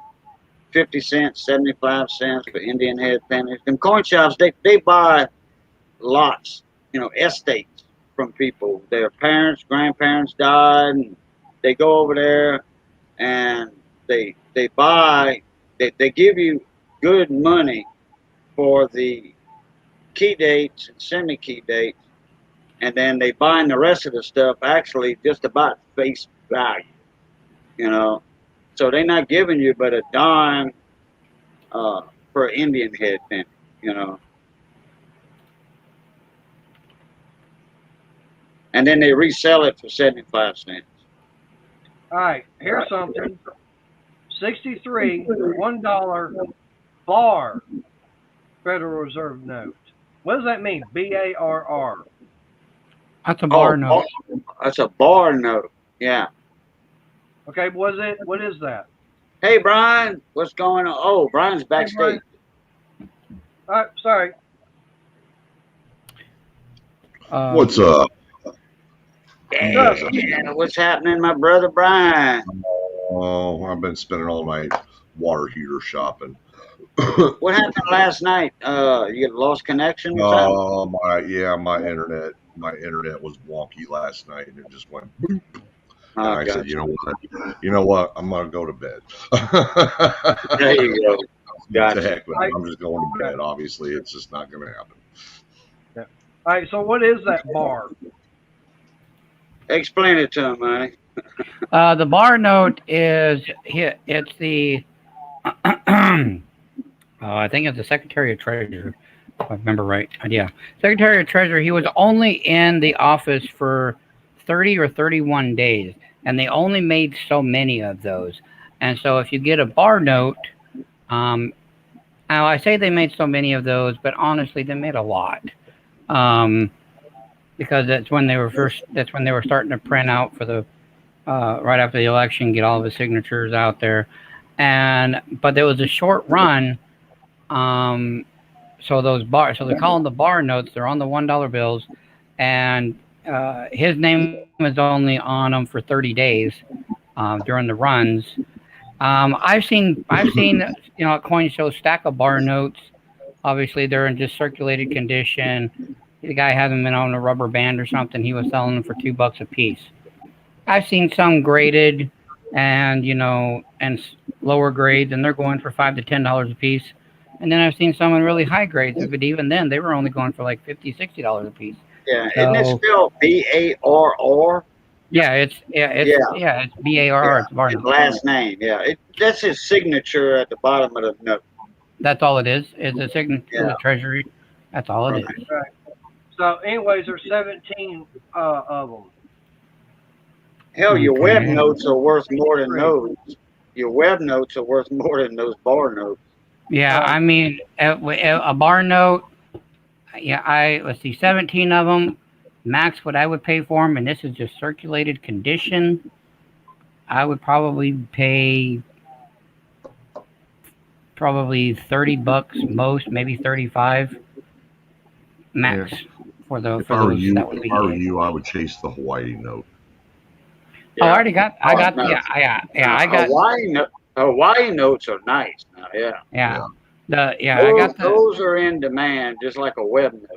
50 cents, 75 cents for Indian head pennies. And coin shops, they buy lots, you know, estates from people. Their parents, grandparents died, and they go over there and they buy, they give you good money for the key dates and semi-key dates, and then they buy the rest of the stuff actually just about face value, you know. So they're not giving you but a dime per Indian head penny, you know. And then they resell it for 75 cents. All right, here's something. 63 $1 bar Federal Reserve note. What does that mean? BARR. That's a bar note. That's a bar note. Yeah. Okay, what is that? Hey, Brian, what's going on? Oh, Brian's backstage. All right, sorry. What's up? Yeah, what's happening, my brother Brian? Oh, I've been spending all night water heater shopping. What happened last night? You get lost connection or something? My internet was wonky last night, and it just went boop. And I Gotcha. said, you know what? I'm gonna go to bed. There you go. Gotcha. Heck, I'm just going to bed. Obviously, it's just not gonna happen. Yeah. All right, so what is that bar? Explain it to him, honey. The bar note is it's the I think it's the Secretary of Treasury, if I remember right. Yeah, Secretary of Treasury. He was only in the office for 30 or 31 days, and they only made so many of those. And so if you get a bar note, now I say they made so many of those, but honestly, they made a lot. Because that's when they were starting to print out for the right after the election, get all the signatures out there. But there was a short run. So they call them the bar notes. They're on the $1 bills, and his name was only on them for 30 days during the runs. I've seen at coin shows stack of bar notes. Obviously, they're in just circulated condition. The guy hasn't been on a rubber band or something. He was selling them for $2 a piece. I've seen some graded and lower grades, and they're going for $5 to $10 a piece. And then I've seen some in really high grades, but even then they were only going for like $50, $60 a piece. Yeah, isn't it spelled BARR? Yeah, it's BARR. It's bar His note. last name. Yeah, that's his signature at the bottom of the note. That's all it is. It's a signature of the Treasury. That's all it is. Right. So, anyways, there's 17 of them. Hell, your web notes are worth more than those. Your web notes are worth more than those bar notes. Yeah, I mean, a bar note. Yeah, let's see, 17 of them. Max, what I would pay for them, and this is just circulated condition. I would probably pay $30 most, maybe 35 max for those. If I were you, I would chase the Hawaii note. Yeah. Oh, I got Hawaii notes are nice now. Yeah. Those are in demand, just like a web note.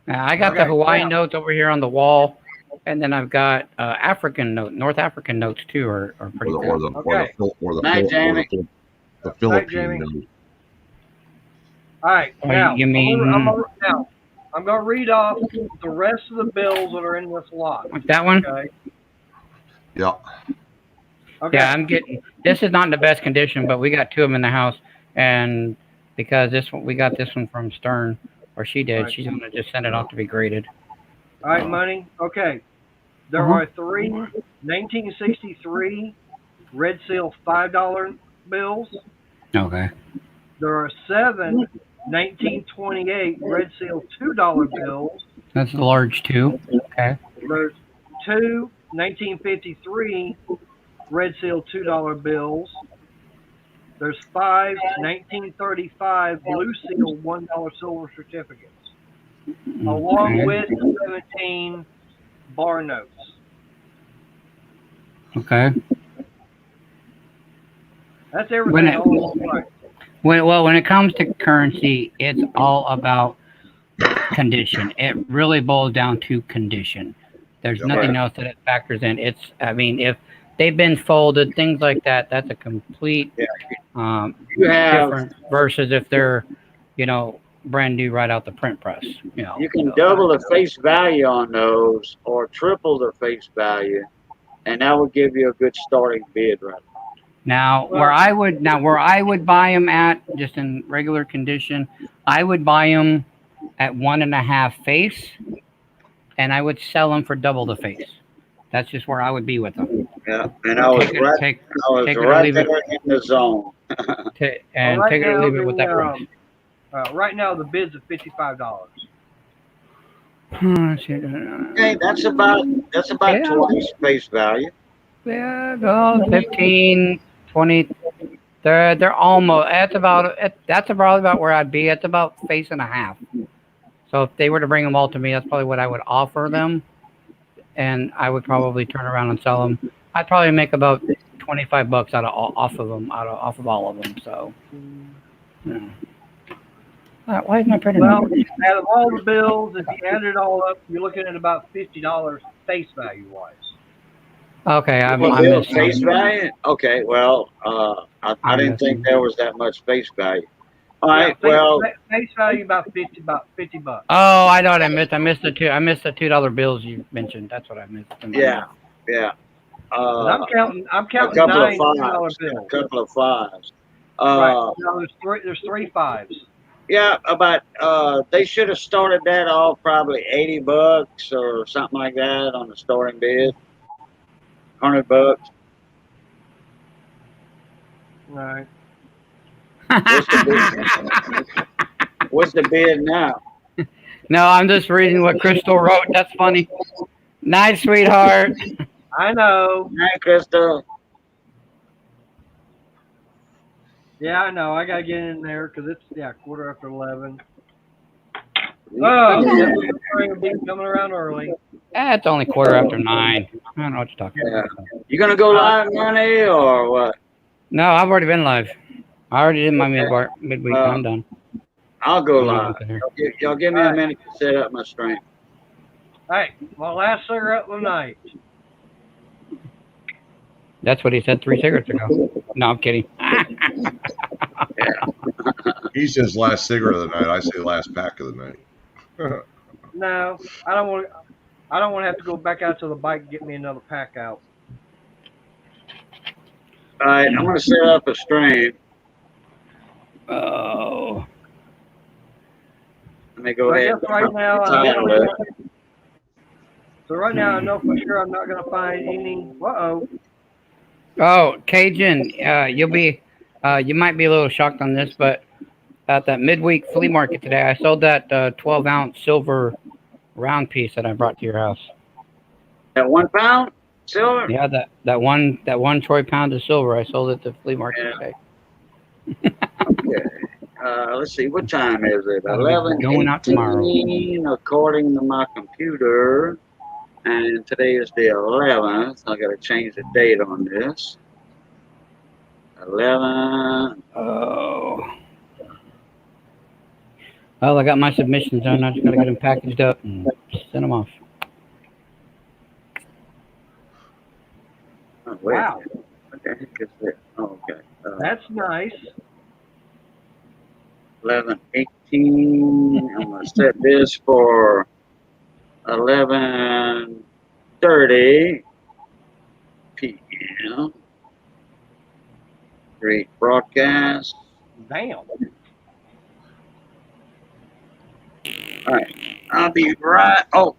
I got the Hawaii notes over here on the wall, and then I've got North African notes too are pretty good. The Philippine note. All right, now I'm going to read off the rest of the bills that are in this lot. Like that one? Okay. Yeah. Okay. Yeah, this is not in the best condition, but we got two of them in the house, and because we got this one from Stern, or she did, she's going to just send it off to be graded. All right, money. Okay. There are 3 1963 red seal $5 bills. Okay. There are 7 1928 red seal $2 bills. That's the large two. Okay. There's 2 1953 red seal $2 bills. There's 5 1935 blue seal $1 silver certificates, along with 17 bar notes. Okay. That's everything all in one price. When it comes to currency, it's all about condition. It really boils down to condition. There's Yep. nothing else that it factors in. I mean, if they've been folded, things like that, that's a complete You have different versus if they're, brand new right out the print press. you can double the face value on those or triple the face value, and that would give you a good starting bid right Now, where I would buy them at, just in regular condition, I would buy them at 1.5 face, and I would sell them for double the face. That's just where I would be with them. Yeah, and I was right there in the zone. Take it or leave it with that price. Right now, the bid's at $55. Okay, that's about twice face value. Yeah, well, 15, 20. They're almost. That's probably about where I'd be. It's about face and a half. So if they were to bring them all to me, that's probably what I would offer them, and I would probably turn around and sell them. I'd probably make about $25 off of all of them. So, yeah. Why is my printer? Well, out of all the bills, if you add it all up, you're looking at about $50 face value wise. Okay, I missed face value. Okay, well, I didn't think there was that much face value. All right, face value about $50. Oh, I know what I missed. I missed the $2 bills you mentioned. That's what I missed. Yeah. I'm counting a couple $9 of bills. A couple of fives. Right. Now there's three fives. Yeah, about they should have started that off probably $80 or something like that on the starting bid. $100. Right. What's the bid now? No, I'm just reading what Crystal wrote. That's funny. Night, sweetheart. I know. Night, Crystal. Yeah, I know. I gotta get in there because it's 11:15. Oh, will be coming around early. It's only 9:15. I don't know what you're talking about. You gonna go live, Money, or what? No, I've already been live. I already did my midweek. I'm done. I'll go live. Y'all give me a minute to set up my stream. Hey, my last cigarette of the night. That's what he said 3 cigarettes ago. No, I'm kidding. He says last cigarette of the night. I say last pack of the night. No, I don't want to have to go back out to the bike and get me another pack out. All right, I'm gonna set up a stream. Oh. Let me go ahead. So right now I know for sure I'm not gonna find any. Oh, Cajun, you might be a little shocked on this, but at that midweek flea market today, I sold that 12-ounce silver round piece that I brought to your house. That 1 pound silver? Yeah, that one troy pound of silver. I sold it at the flea market today. Okay. Let's see, what time is it? 11. Going out tomorrow. According to my computer. And today is the 11th. I got to change the date on this. 11. Oh. Well, I got my submissions done. I just got to get them packaged up and send them off. Oh, wait. Wow. What the heck is this? Oh, okay. That's nice. 11:18. I'm going to set this for 11:30 p.m. Great broadcast. Damn. All right. I'll be right. Oh,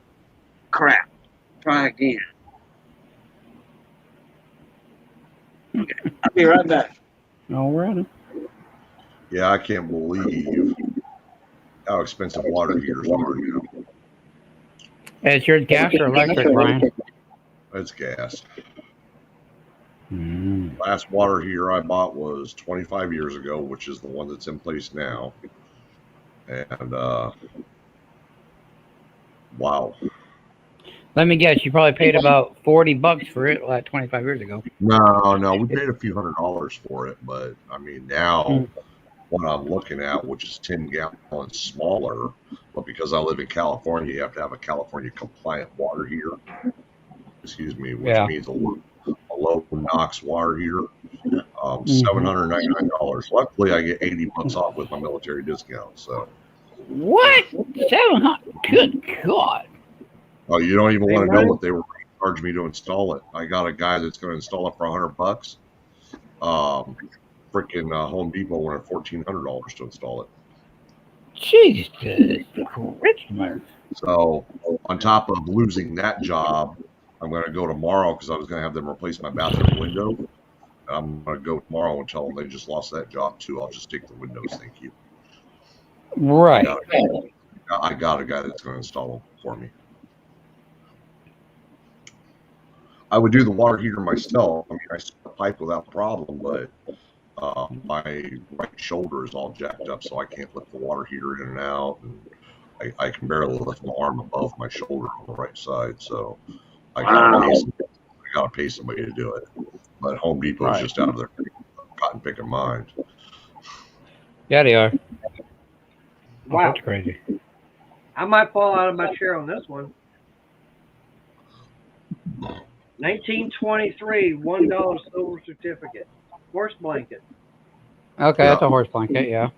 crap. Try again. Okay. I'll be right back. All right. Yeah, I can't believe how expensive water heaters are now. Is yours gas or electric, Brian? It's gas. Mm. Last water heater I bought was 25 years ago, which is the one that's in place now. And wow. Let me guess. You probably paid about $40 for it like 25 years ago. No, we paid a few $100s for it, but I mean now what I'm looking at, which is 10 gallons smaller, but because I live in California, you have to have a California compliant water heater. Excuse me, which means a low NOx water heater. $799. Luckily, I get $80 off with my military discount. So what? 700? Good God! Oh, you don't even want to know what they were going to charge me to install it. I got a guy that's going to install it for $100. Freaking Home Depot wanted $1,400 to install it. Jesus Christmas! So on top of losing that job, I'm going to go tomorrow because I was going to have them replace my bathroom window. I'm going to go tomorrow and tell them they just lost that job too. I'll just take the windows. Thank you. Right. I got a guy that's going to install them for me. I would do the water heater myself. I mean, I set the pipe without problem, but my right shoulder is all jacked up, so I can't lift the water heater in and out, and I can barely lift my arm above my shoulder on the right side. So I gotta pay somebody to do it. But Home Depot is just out of their cotton picking mind. Yeah, they are. Wow, That's crazy. I might fall out of my chair on this one. 1923 $1 silver certificate, horse blanket. Okay, that's a horse blanket. Yeah.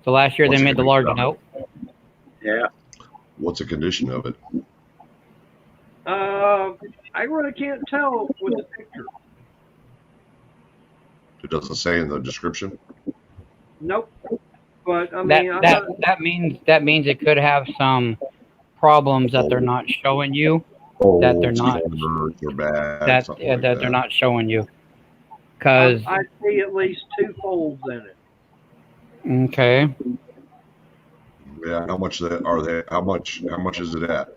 So last year they made the large note. Yeah. What's the condition of it? I really can't tell with the picture. It doesn't say in the description. Nope. But I mean, that means it could have some problems that they're not showing you. That they're not. They're bad. That they're not showing you. Because I see at least 2 folds in it. Okay. Yeah. How much are they? How much is it at?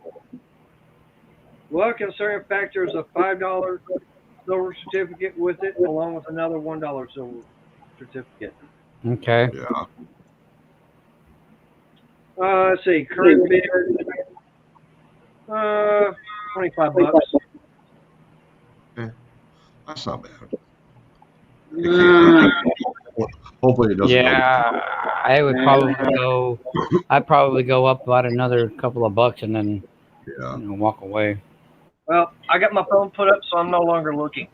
Well, concerning factor is a $5 silver certificate with it, along with another $1 silver certificate. Okay. Yeah. Let's see, current bid, $25. That's not bad. Hopefully it doesn't. Yeah, I would probably go. I'd probably go up about another couple of bucks and then walk away. Well, I got my phone put up, so I'm no longer looking.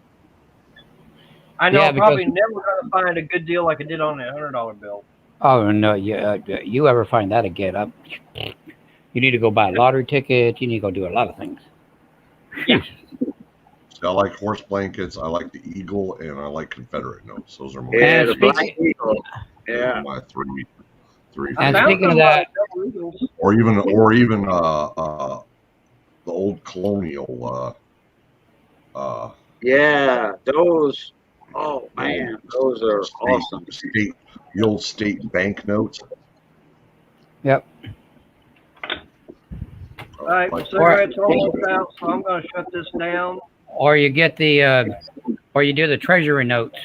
I know I'm probably never going to find a good deal like I did on that $100 bill. Oh no! You ever find that again? You need to go buy a lottery ticket. You need to go do a lot of things. Yeah. I like horse blankets. I like the Eagle, and I like Confederate notes. Those are my the Black Eagle. Yeah. My three. And speaking of that, or even the old colonial. Yeah, those. Oh man, those are awesome. The old state bank notes. Yep. All right, cigarettes almost out, so I'm going to shut this down. Or you get or you do the treasury notes.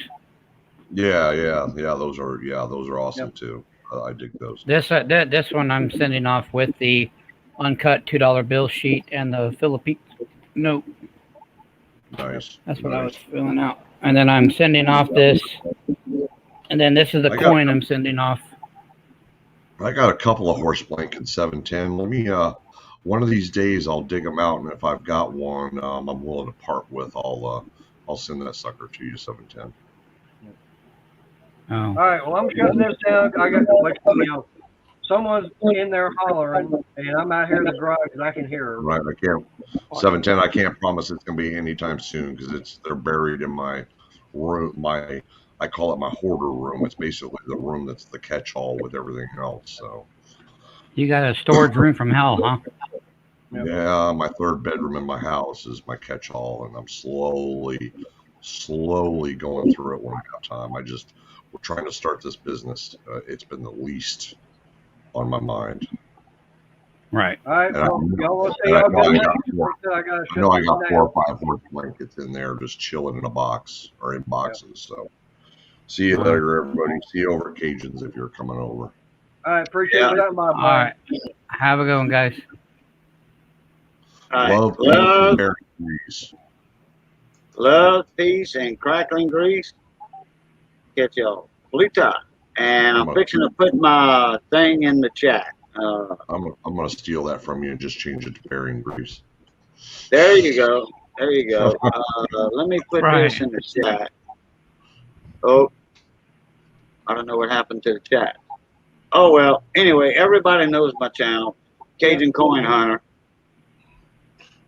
Yeah. Those are awesome too. I dig those. This one I'm sending off with the uncut $2 bill sheet and the Philippine note. Nice. That's what I was filling out. And then I'm sending off this. And then this is the coin I'm sending off. I got a couple of horse blankets 710. Let me one of these days I'll dig them out, and if I've got one I'm willing to part with, I'll send that sucker to you 710. Oh. All right, well, I'm shutting this down. I got someone's in there hollering, and I'm out here in the garage, and I can hear her. Right, I can't 710. I can't promise it's gonna be anytime soon because they're buried in my room. I call it my hoarder room. It's basically the room that's the catch-all with everything else. So you got a storage room from hell, huh? Yeah, my third bedroom in my house is my catch-all, and I'm slowly going through it when I got time. We're trying to start this business. It's been the least on my mind. Right. All right. I got 4 or 5 horse blankets in there just chilling in a box or in boxes. So see you later, everybody. See you over at Cajuns if you're coming over. All right. Appreciate that, my boy. All right. Have a good one, guys. All right. Love, peace, and bearing grease. Love, peace, and crackling grease. Catch y'all. Blue tie. And I'm fixing to put my thing in the chat. I'm gonna steal that from you and just change it to bearing grease. There you go. There you go. Let me put Right. this in the chat. Oh, I don't know what happened to the chat. Oh, well, anyway, everybody knows my channel, Cajun Coin Hunter.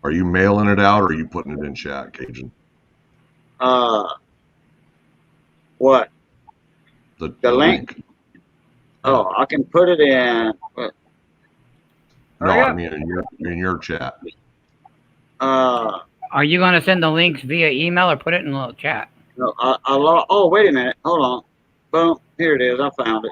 Are you mailing it out or are you putting it in chat, Cajun? What? The link. Oh, I can put it in. No, I mean in your chat. Are you going to send the links via email or put it in a little chat? No, oh, wait a minute. Hold on. Boom. Here it is. I found it.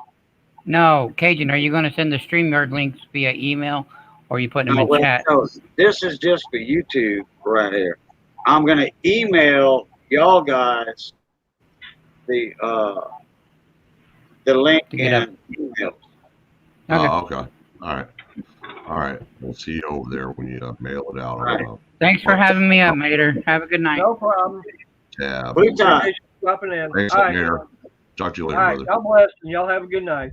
No, Cajun, are you going to send the StreamYard links via email or are you putting them in chat? No, this is just for YouTube right here. I'm going to email y'all guys the link and emails. Okay. All right. We'll see you over there when you mail it out. Right. Thanks for having me up, Mater. Have a good night. No problem. Tab. Blue tie. Dropping in. Thanks, All right. Mater. Talk to you later, All right. brother. God bless, and y'all have a good night.